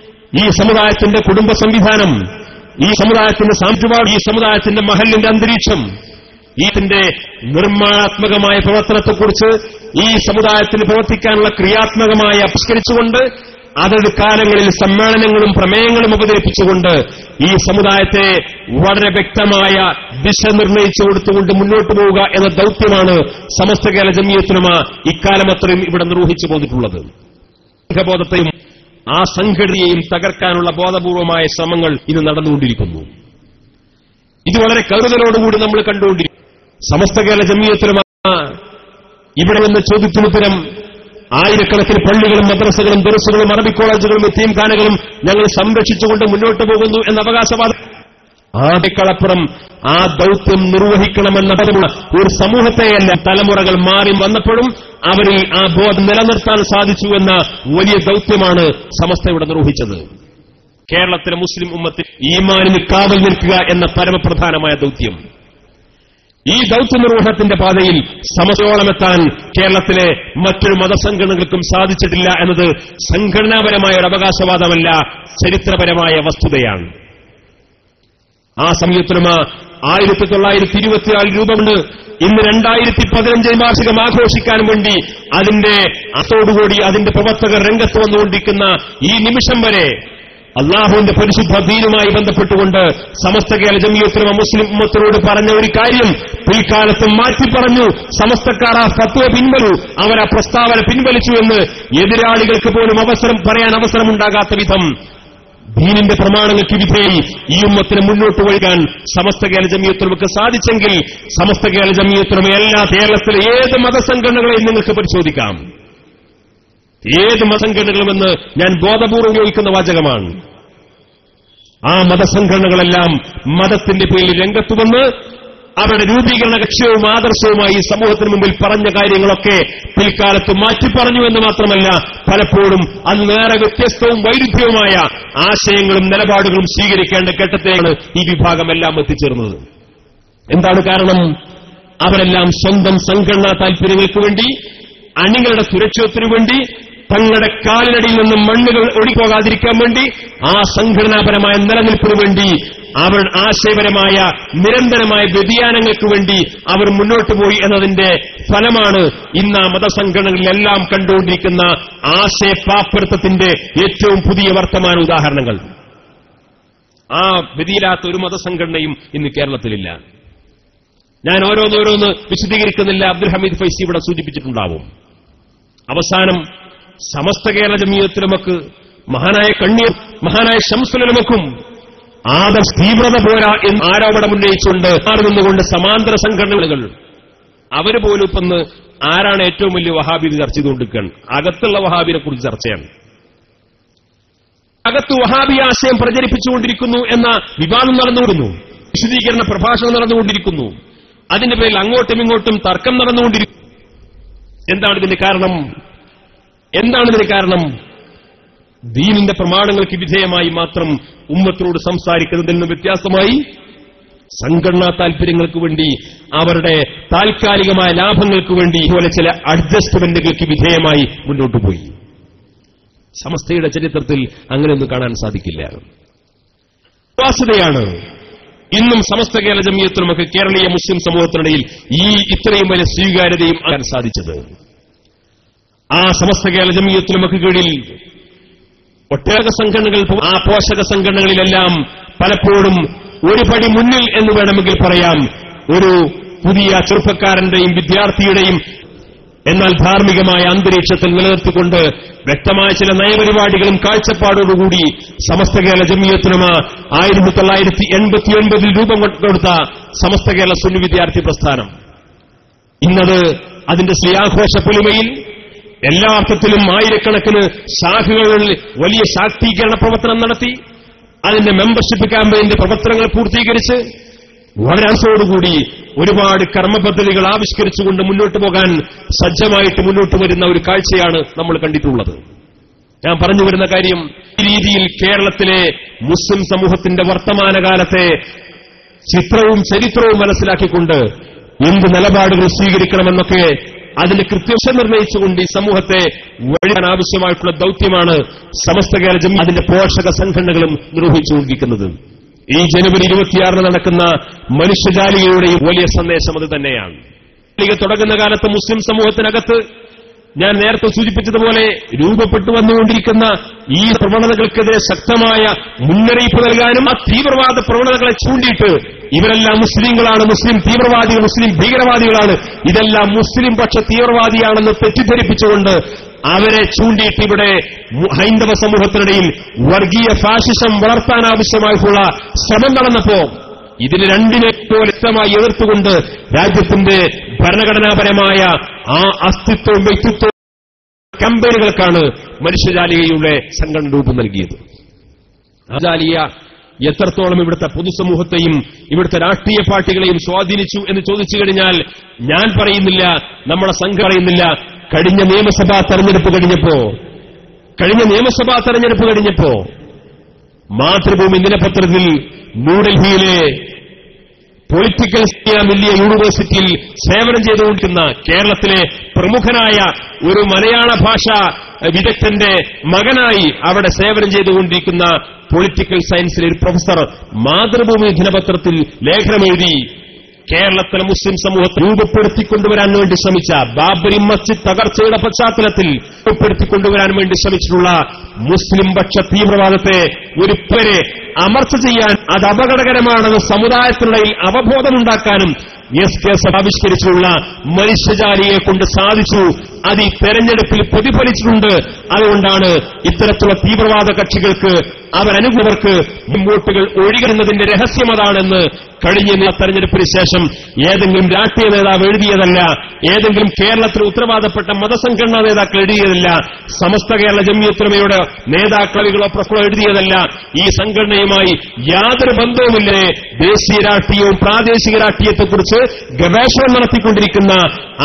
ഈ സമുദായത്തിന്റെ കുടുംബ സംവിധാനം, ഈ സമുദായത്തിന്റെ സാംസ്കാരിക, ഈ സമുദായത്തിന്റെ മഹലിന്റെ അന്തരീക്ഷം, ഇതിന്റെ നിർമ്മാണാത്മകമായ പ്രവർത്തനത്തെക്കുറിച്ച് ഈ സമുദായത്തിന് പ്രവർത്തിക്കാനുള്ള ക്രിയാത്മകമായ പരിഷ്കരിച്ചുകൊണ്ട് അതത് കാലങ്ങളിൽ സമ്മേളനങ്ങളും പ്രമേയങ്ങളും അവതരിപ്പിച്ചുകൊണ്ട് ഈ സമുദായത്തെ വളരെ വ്യക്തമായ ദിശ നിർണയിച്ചു കൊടുത്തുകൊണ്ട് മുന്നോട്ട് പോവുക എന്ന ദൌത്യമാണ് സമസ്ത കേരള ജംഇയ്യത്തുൽ ഉലമ ഇക്കാലം അത്രയും ഇവിടെ നിർവഹിച്ചു പോന്നിട്ടുള്ളത്. സംഘബോധത്തെയും ആ സംഘടനയെയും തകർക്കാനുള്ള ബോധപൂർവമായ ശ്രമങ്ങൾ ഇന്ന് നടന്നുകൊണ്ടിരിക്കുന്നു. ഇത് വളരെ കരുതലോടുകൂടി നമ്മൾ കണ്ടുകൊണ്ടിരിക്കുന്നു. സമസ്ത കേരള ജംഇയ്യത്തുൽ ഉലമ ഇവിടെ നിന്ന് ചോദ്യത്തിനുത്തരം ആയിരക്കണക്കിന് പള്ളികളും മദ്രസകളും ദർസുകളും അറബി കോളേജുകളും യതീംഖാനകളും ഞങ്ങൾ സംരക്ഷിച്ചുകൊണ്ട് മുന്നോട്ട് പോകുന്നു എന്ന അവകാശവാദം ആദ്യക്കളപ്പുറം ആ ദൌത്യം നിർവഹിക്കണമെന്ന ഒരു സമൂഹത്തെയല്ല, തലമുറകൾ മാറി വന്നപ്പോഴും അവരിൽ ആ ബോധം നിലനിർത്താൻ സാധിച്ചു എന്ന വലിയ ദൌത്യമാണ് സമസ്ത ഇവിടെ നിർവഹിച്ചത്. കേരളത്തിലെ മുസ്ലിം ഉമ്മത്തിൽ ഈമാനിന് കാവൽ നിൽക്കുക എന്ന പരമപ്രധാനമായ ദൌത്യം. ഈ ദൌത്യ നിർവഹണത്തിന്റെ പാതയിൽ സമസ്തയോളമെത്താൻ കേരളത്തിലെ മറ്റൊരു മതസംഘടനകൾക്കും സാധിച്ചിട്ടില്ല എന്നത് സംഘടനാപരമായ ഒരു അവകാശവാദമല്ല, ചരിത്രപരമായ വസ്തുതയാണ്. ആ ജംഇയ്യത്തുൽ ഉലമ 1924 രൂപമുണ്ട്. ഇന്ന് 2015 വാർഷികം ആഘോഷിക്കാൻ വേണ്ടി അതിന്റെ അതോടുകൂടി അതിന്റെ പ്രവർത്തകർ രംഗത്ത് വന്നുകൊണ്ടിരിക്കുന്ന ഈ നിമിഷം വരെ അള്ളാഹുവിന്റെ പരിശുദ്ധ ദീനുമായി ബന്ധപ്പെട്ടുകൊണ്ട് സമസ്ത കേരള ജംഇയ്യത്തുൽ ഉലമ മുസ്ലിം ഉമ്മത്തിനോട് പറഞ്ഞ ഒരു കാര്യം പിൽക്കാലത്ത് മാറ്റി പറഞ്ഞു. സമസ്തക്കാർ ആ ഫത്വ പിൻവലു, അവർ ആ പ്രസ്താവന പിൻവലിച്ചു എന്ന് എതിരാളികൾക്ക് പോലും പറയാൻ അവസരമുണ്ടാകാത്ത വിധം ദീനിന്റെ പ്രമാണങ്ങൾക്ക് വിധേയി ഈ ഉമ്മത്തിനെ മുന്നോട്ട് വഴിക്കാൻ സമസ്ത കേരള ജംഇയ്യത്തുൽ ഉലമക്ക് സാധിച്ചെങ്കിൽ സമസ്ത കേരള ജംഇയ്യത്തുൽ ഉലമ എല്ലാ കേരളത്തിലെ ഏത് മതസംഘടനകളെയും നിങ്ങൾക്ക് പരിശോധിക്കാം. ഏത് മതസംഘടനകളുമെന്ന് ഞാൻ ബോധപൂർവ്വം ഉപയോഗിക്കുന്ന വാചകമാണ്. ആ മതസംഘടനകളെല്ലാം മതത്തിന്റെ പേരിൽ രംഗത്ത് വന്ന് അവരുടെ രൂപീകരണ ലക്ഷ്യവും ആദർശവുമായി സമൂഹത്തിന് മുമ്പിൽ പറഞ്ഞ കാര്യങ്ങളൊക്കെ പിൽക്കാലത്ത് മാറ്റിപ്പറഞ്ഞു എന്ന് മാത്രമല്ല, പലപ്പോഴും അത് നേരെ വ്യത്യസ്തവും വൈരുദ്ധ്യവുമായ ആശയങ്ങളും നിലപാടുകളും സ്വീകരിക്കേണ്ട ഘട്ടത്തെയാണ് ഈ വിഭാഗമെല്ലാം എത്തിച്ചേർന്നത്. എന്താണ് കാരണം? അവരെല്ലാം സ്വന്തം സംഘടനാ താൽപര്യങ്ങൾക്ക് വേണ്ടി, അണികളുടെ സുരക്ഷിതത്തിനു വേണ്ടി, തങ്ങളുടെ കാലിനടിയിൽ നിന്നും മണ്ണുകൾ ഒഴിപ്പോകാതിരിക്കാൻ വേണ്ടി, ആ സംഘടനാപരമായ നിലനിൽപ്പിനു വേണ്ടി, അവർ ആശയപരമായ നിരന്തരമായ വ്യതിയാനങ്ങൾക്ക് വേണ്ടി അവർ മുന്നോട്ട് പോയി എന്നതിന്റെ ഫലമാണ് ഇന്ന് ആ മതസംഘടനകളിലെല്ലാം കണ്ടുകൊണ്ടിരിക്കുന്ന ആശയപാപ്പരത്വത്തിന്റെ ഏറ്റവും പുതിയ വർത്തമാന ഉദാഹരണങ്ങൾ. ആ വ്യതിയില്ലാത്ത ഒരു മതസംഘടനയും ഇന്ന് കേരളത്തിലില്ല. ഞാൻ ഓരോന്നോരോന്ന് വിശദീകരിക്കുന്നില്ല, അബ്ദുൽ ഹമീദ് ഫൈസി ഇവിടെ സൂചിപ്പിച്ചിട്ടുണ്ടാവും. അവസാനം സമസ്ത കേരള ജംഇയ്യത്തുൽ ഉലമക്ക് മഹാനായ കണ്ണീർ, മഹാനായ ശംസുൽ ഉലമക്കും തീവ്രത പോരാ എന്ന് ആരോപണം ഉന്നയിച്ചുകൊണ്ട് നിന്നുകൊണ്ട് സമാന്തര സംഘടനകൾ അവര് പോലും ഇപ്പൊന്ന് ആരാണ് ഏറ്റവും വലിയ വഹാബി ചർച്ച ചെയ്തുകൊണ്ടിരിക്കുകയാണ്. അകത്തുള്ള വഹാബിനെ കുറിച്ച് ചർച്ചയാണ്. അകത്ത് വഹാബി ആശയം പ്രചരിപ്പിച്ചുകൊണ്ടിരിക്കുന്നു എന്ന വിവാദം നടന്നുകൊണ്ടിരുന്നു, വിശദീകരണ പ്രഭാഷണം നടന്നുകൊണ്ടിരിക്കുന്നു, അതിന്റെ പേരിൽ അങ്ങോട്ടും ഇങ്ങോട്ടും തർക്കം നടന്നുകൊണ്ടിരിക്കുന്നു. എന്താണിതിന്റെ കാരണം? ദീനിന്റെ പ്രമാണങ്ങൾക്ക് വിധേയമായി മാത്രം ഉമ്മത്തിനോട് സംസാരിക്കുന്നതിൽ നിന്ന് വ്യത്യാസമായി സംഘടനാ താൽപര്യങ്ങൾക്ക് വേണ്ടി, അവരുടെ താൽക്കാലികമായ ലാഭങ്ങൾക്ക് വേണ്ടി പോലെ ചില അഡ്ജസ്റ്റ്മെന്റുകൾക്ക് വിധേയമായി മുന്നോട്ട് പോയി. സമസ്തയുടെ ചരിത്രത്തിൽ അങ്ങനെയൊന്നും കാണാൻ സാധിക്കില്ല. വാസ്തവയാണ് ഇന്നും സമസ്ത കേരള ജംഇയ്യത്തുൽ ഉലമക്ക് കേരളീയ മുസ്ലിം സമൂഹത്തിനിടയിൽ ഈ ഇത്രയും വലിയ സ്വീകാര്യതയും ആകാൻ സാധിച്ചത്. ആ സമസ്ത കേരള ജംഇയ്യത്തുൽ ഉലമക്ക് കീഴിൽ ഒട്ടേറെ സംഘടനകൾ, ആ പോഷക സംഘടനകളിലെല്ലാം പലപ്പോഴും ഒരു പടി മുന്നിൽ എന്ന് വേണമെങ്കിൽ പറയാം, ഒരു പുതിയ ചെറുപ്പക്കാരന്റെയും വിദ്യാർത്ഥിയുടെയും എന്നാൽ ധാർമ്മികമായ അന്തരീക്ഷത്തിൽ നിലനിർത്തിക്കൊണ്ട് വ്യക്തമായ ചില നയപരിപാടികളും കാഴ്ചപ്പാടോടുകൂടി സമസ്ത കേരള ജംഇയ്യത്തുൽ ഉലമ 1989 രൂപം കൊടുത്ത സമസ്ത കേരള സുന്നി വിദ്യാർത്ഥി പ്രസ്ഥാനം ഇന്നത് അതിന്റെ ശ്രീയാഘോഷ പൊലിമയിൽ എല്ലാ അർത്ഥത്തിലും ആയിരക്കണക്കിന് ശാഖകളിൽ വലിയ ശാക്തീകരണ പ്രവർത്തനം നടത്തി, അതിന്റെ മെമ്പർഷിപ്പ് ക്യാമ്പയിന്റെ പ്രവർത്തനങ്ങൾ പൂർത്തീകരിച്ച് വളരാസോടുകൂടി ഒരുപാട് കർമ്മപദ്ധതികൾ ആവിഷ്കരിച്ചുകൊണ്ട് മുന്നോട്ട് പോകാൻ സജ്ജമായിട്ട് മുന്നോട്ട് വരുന്ന ഒരു കാഴ്ചയാണ് നമ്മൾ കണ്ടിട്ടുള്ളത്. ഞാൻ പറഞ്ഞു വരുന്ന കാര്യം, ഈ രീതിയിൽ കേരളത്തിലെ മുസ്ലിം സമൂഹത്തിന്റെ വർത്തമാനകാലത്തെ ചിത്രവും ചരിത്രവും മനസ്സിലാക്കിക്കൊണ്ട് എന്ത് നിലപാടുകൾ സ്വീകരിക്കണമെന്നൊക്കെ അതിന് കൃത്യത നിർണയിച്ചുകൊണ്ട് ഈ സമൂഹത്തെ വഴിയാൻ ആവശ്യമായിട്ടുള്ള ദൌത്യമാണ് സമസ്ത കേരള ജംഇയ്യത്ത് അതിന്റെ പോഷക സംഘടനകളും നിർവഹിച്ചുകൊണ്ടിരിക്കുന്നത്. ഈ ജനുവരി 26 നടക്കുന്ന മനുഷ്യജാലികയുടെ വലിയ സന്ദേശം അത് തന്നെയാണ്. തുടങ്ങുന്ന കാലത്ത് മുസ്ലിം സമൂഹത്തിനകത്ത് ഞാൻ നേരത്തെ സൂചിപ്പിച്ചതുപോലെ രൂപപ്പെട്ടു വന്നുകൊണ്ടിരിക്കുന്ന ഈ പ്രവണതകൾക്കെതിരെ ശക്തമായ മുന്നറിയിപ്പ് നൽകാനും ആ തീവ്രവാദ പ്രവണതകളെ ചൂണ്ടിയിട്ട് ഇവരെല്ലാം മുസ്ലിങ്ങളാണ്, മുസ്ലിം തീവ്രവാദികൾ, മുസ്ലിം ഭീകരവാദികളാണ്, ഇതെല്ലാം മുസ്ലിം പക്ഷ തീവ്രവാദിയാണെന്ന് തെറ്റിദ്ധരിപ്പിച്ചുകൊണ്ട് അവരെ ചൂണ്ടിയിട്ട് ഇവിടെ ഹൈന്ദവ സമൂഹത്തിനിടയിൽ വർഗീയ ഫാഷിസം വളർത്താനാവശ്യമായിട്ടുള്ള ശ്രമം നടന്നപ്പോ ഇതിന് രണ്ടിനെ പോലെ വ്യക്തമായി എതിർത്തുകൊണ്ട് രാജ്യത്തിന്റെ ഭരണഘടനാപരമായ ആ അസ്തിത്വവും വ്യക്തിത്വവും കമ്പനികൾക്കാണ് മനുഷ്യജാലികയുടെ സംഘടന രൂപം നൽകിയത്. ജാലിയ എത്രത്തോളം ഇവിടുത്തെ പൊതുസമൂഹത്തെയും ഇവിടുത്തെ രാഷ്ട്രീയ പാർട്ടികളെയും സ്വാധീനിച്ചു എന്ന് ചോദിച്ചു കഴിഞ്ഞാൽ ഞാൻ പറയുന്നില്ല, നമ്മുടെ സംഘം പറയുന്നില്ല. കഴിഞ്ഞ നിയമസഭാ തെരഞ്ഞെടുപ്പ് കഴിഞ്ഞപ്പോ മാതൃഭൂമി ദിനപത്രത്തിൽ ന്യൂഡൽഹിയിലെ പൊളിറ്റിക്കൽ ഇസ്ലാമിയ യൂണിവേഴ്സിറ്റിയിൽ സേവനം ചെയ്തുകൊണ്ടിരിക്കുന്ന കേരളത്തിലെ പ്രമുഖനായ ഒരു മലയാള ഭാഷാ വിദഗ്ധന്റെ മകനായി അവിടെ സേവനം ചെയ്തുകൊണ്ടിരിക്കുന്ന പൊളിറ്റിക്കൽ സയൻസിലെ ഒരു പ്രൊഫസർ മാതൃഭൂമി ദിനപത്രത്തിൽ ലേഖനമെഴുതി കേരളത്തിലെ മുസ്ലിം സമൂഹത്തെ രൂപപ്പെടുത്തിക്കൊണ്ടുവരാൻ വേണ്ടി ശ്രമിച്ച ബാബരി മസ്ജിദ് തകർച്ചയുടെ പശ്ചാത്തലത്തിൽ രൂപപ്പെടുത്തിക്കൊണ്ടുവരാൻ വേണ്ടി ശ്രമിച്ചിട്ടുള്ള മുസ്ലിം പക്ഷ തീവ്രവാദത്തെ ഒരു പേരെ അമർച്ച ചെയ്യാൻ അത് അപകടകരമാണെന്ന് സമുദായത്തിനിടയിൽ അവബോധമുണ്ടാക്കാനും കേസ് ആവിഷ്കരിച്ചിട്ടുള്ള മനുഷ്യജാലിയെ കൊണ്ട് സാധിച്ചു. അത് ഈ തെരഞ്ഞെടുപ്പിൽ പ്രതിഫലിച്ചിട്ടുണ്ട്. അതുകൊണ്ടാണ് ഇത്തരത്തിലുള്ള തീവ്രവാദ കക്ഷികൾക്ക് അവരനുകൂലർക്ക് വോട്ടുകൾ ഒഴുകുന്നതിന്റെ രഹസ്യം അതാണെന്ന് കഴിഞ്ഞ തെരഞ്ഞെടുപ്പിന് ശേഷം ഏതെങ്കിലും രാഷ്ട്രീയ നേതാവ് എഴുതിയതല്ല, ഏതെങ്കിലും കേരളത്തിൽ ഉത്തരവാദപ്പെട്ട മതസംഘടനാ നേതാക്കൾ എഴുതിയതല്ല, സമസ്ത കേരള ജംഇയ്യത്തുലമയുടെ നേതാക്കളോ പ്രശ്നമോ എഴുതിയതല്ല. ഈ സംഘടനയുമായി യാതൊരു ബന്ധവുമില്ലേ ദേശീയ രാഷ്ട്രീയവും പ്രാദേശിക രാഷ്ട്രീയത്തെക്കുറിച്ച് ഗവേഷണം നടത്തിക്കൊണ്ടിരിക്കുന്ന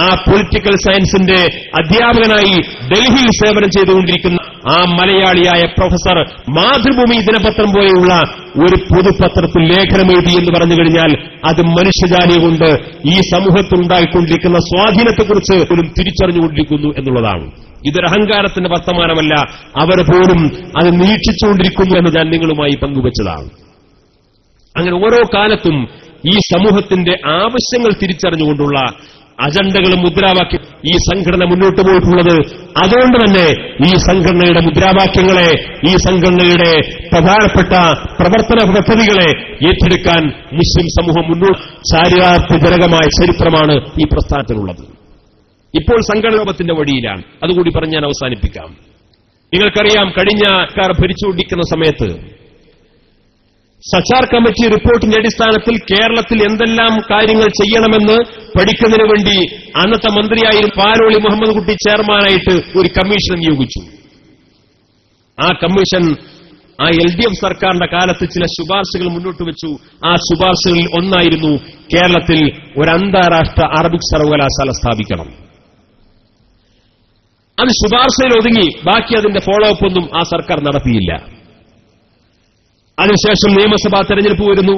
ആ പൊളിറ്റിക്കൽ സയൻസിന്റെ അധ്യാപകനായി ഡൽഹിയിൽ സേവനം ചെയ്തുകൊണ്ടിരിക്കുന്ന ആ മലയാളിയായ പ്രൊഫസർ മാതൃഭൂമി ദിനപത്രം പോലെയുള്ള ഒരു പൊതുപത്രത്തിൽ ലേഖനമെഴുതി എന്ന് പറഞ്ഞു കഴിഞ്ഞാൽ അത് മനുഷ്യജാലിയെ കൊണ്ട് ഈ സമൂഹത്തിലുണ്ടായിക്കൊണ്ടിരിക്കുന്ന സ്വാധീനത്തെക്കുറിച്ച് പോലും തിരിച്ചറിഞ്ഞുകൊണ്ടിരിക്കുന്നു എന്നുള്ളതാണ്. ഇതൊരു അഹങ്കാരത്തിന്റെ വർത്തമാനമല്ല, അവർ പോലും അത് നിരീക്ഷിച്ചുകൊണ്ടിരിക്കുന്നു എന്ന് ഞാൻ നിങ്ങളുമായി പങ്കുവച്ചതാണ്. അങ്ങനെ ഓരോ കാലത്തും ഈ സമൂഹത്തിന്റെ ആവശ്യങ്ങൾ തിരിച്ചറിഞ്ഞുകൊണ്ടുള്ള അജണ്ടകളും മുദ്രാവാക്യം ഈ സംഘടന മുന്നോട്ട് പോയിട്ടുള്ളത്. അതുകൊണ്ട് തന്നെ ഈ സംഘടനയുടെ മുദ്രാവാക്യങ്ങളെ, ഈ സംഘടനയുടെ പ്രധാനപ്പെട്ട പ്രവർത്തന പദ്ധതികളെ ഏറ്റെടുക്കാൻ മുസ്ലിം സമൂഹം മുന്നോട്ട് ചാരിതാർത്ഥ്യജനകമായ ചരിത്രമാണ് ഈ പ്രസ്ഥാനത്തിനുള്ളത്. ഇപ്പോൾ സംഘടനോപത്തിന്റെ വഴിയിലാണ്. അതുകൂടി പറഞ്ഞ് ഞാൻ അവസാനിപ്പിക്കാം. നിങ്ങൾക്കറിയാം, കഴിഞ്ഞ സർക്കാർ ഭരിച്ചുകൊണ്ടിരിക്കുന്ന സമയത്ത് സച്ചാർ കമ്മിറ്റി റിപ്പോർട്ടിന്റെ അടിസ്ഥാനത്തിൽ കേരളത്തിൽ എന്തെല്ലാം കാര്യങ്ങൾ ചെയ്യണമെന്ന് പഠിക്കുന്നതിന് വേണ്ടി അന്നത്തെ മന്ത്രിയായിരുന്ന പാലോളി മുഹമ്മദ് കുട്ടി ചെയർമാനായിട്ട് ഒരു കമ്മീഷൻ നിയോഗിച്ചു. ആ കമ്മീഷൻ ആ LDF സർക്കാരിന്റെ കാലത്ത് ചില ശുപാർശകൾ മുന്നോട്ട് വെച്ചു. ആ ശുപാർശകളിൽ ഒന്നായിരുന്നു കേരളത്തിൽ ഒരു അന്താരാഷ്ട്ര അറബിക് സർവകലാശാല സ്ഥാപിക്കണം. അത് ശുപാർശയിൽ ഒതുങ്ങി. ബാക്കി അതിന്റെ ഫോളോ അപ്പ് ഒന്നും ആ സർക്കാർ നടത്തിയില്ല. അതിനുശേഷം നിയമസഭാ തെരഞ്ഞെടുപ്പ് വരുന്നു.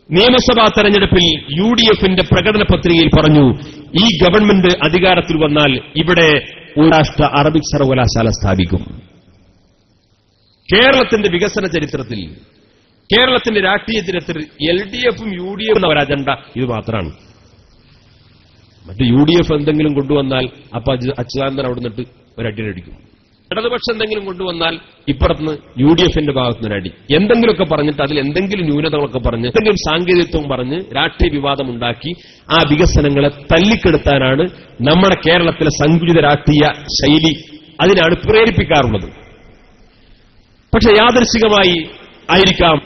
നിയമസഭാ തെരഞ്ഞെടുപ്പിൽ UDFന്റെ പ്രകടന പത്രികയിൽ പറഞ്ഞു, ഈ ഗവൺമെന്റ് അധികാരത്തിൽ വന്നാൽ ഇവിടെ ഒരു രാഷ്ട്ര അറബിക് സർവകലാശാല സ്ഥാപിക്കും. കേരളത്തിന്റെ വികസന ചരിത്രത്തിൽ, കേരളത്തിന്റെ രാഷ്ട്രീയ ചരിത്രത്തിൽ LDFും UDF എന്ന ഒരു അജണ്ട ഇത് മാത്രമാണ്. മറ്റ് UDF എന്തെങ്കിലും കൊണ്ടുവന്നാൽ അപ്പൊ അച്യുതാനന്ദൻ അവിടെ നിന്നിട്ട് ഒരടിയടിക്കും. ഇടതുപക്ഷം എന്തെങ്കിലും കൊണ്ടുവന്നാൽ ഇപ്പുറത്തുനിന്ന് UDFന്റെ ഭാഗത്തുനിന്ന് അടി. എന്തെങ്കിലുമൊക്കെ പറഞ്ഞിട്ട് അതിൽ എന്തെങ്കിലും ന്യൂനതകളൊക്കെ പറഞ്ഞ് എന്തെങ്കിലും സാങ്കേതികത്വം പറഞ്ഞ് രാഷ്ട്രീയ വിവാദമുണ്ടാക്കി ആ വികസനങ്ങളെ തല്ലിക്കെടുത്താനാണ് നമ്മുടെ കേരളത്തിലെ സങ്കുചിത രാഷ്ട്രീയ ശൈലി. അതിനാണ് പ്രേരിപ്പിക്കാറുള്ളത്. പക്ഷെ യാദൃശ്ചികമായി ആയിരിക്കാം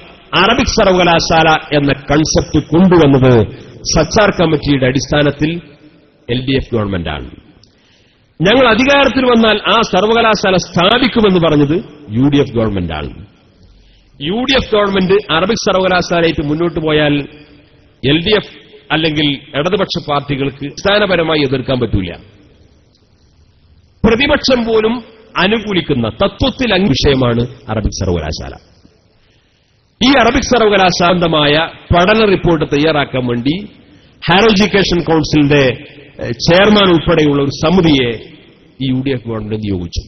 അറബിക് സർവകലാശാല എന്ന കൺസെപ്റ്റ് കൊണ്ടുവന്നത് സച്ചാർ കമ്മിറ്റിയുടെ അടിസ്ഥാനത്തിൽ LDF ഗവൺമെന്റാണ്. ഞങ്ങൾ അധികാരത്തിൽ വന്നാൽ ആ സർവകലാശാല സ്ഥാപിക്കുമെന്ന് പറഞ്ഞത് UDF ഗവൺമെന്റാണ്. UDF ഗവൺമെന്റ് അറബിക് സർവകലാശാലയായിട്ട് മുന്നോട്ട് പോയാൽ LDF അല്ലെങ്കിൽ ഇടതുപക്ഷ പാർട്ടികൾക്ക് അടിസ്ഥാനപരമായി എതിർക്കാൻ പറ്റൂല. പ്രതിപക്ഷം പോലും അനുകൂലിക്കുന്ന തത്വത്തിൽ വിഷയമാണ് അറബിക് സർവകലാശാല. ഈ അറബിക് സർവകലാശാലമായ പഠന റിപ്പോർട്ട് തയ്യാറാക്കാൻ വേണ്ടി ഹയർ എഡ്യൂക്കേഷൻ കൌൺസിലിന്റെ ചെയർമാൻ ഉൾപ്പെടെയുള്ള ഒരു സമിതിയെ ഈ UDF ഗവൺമെന്റ് നിയോഗിച്ചു.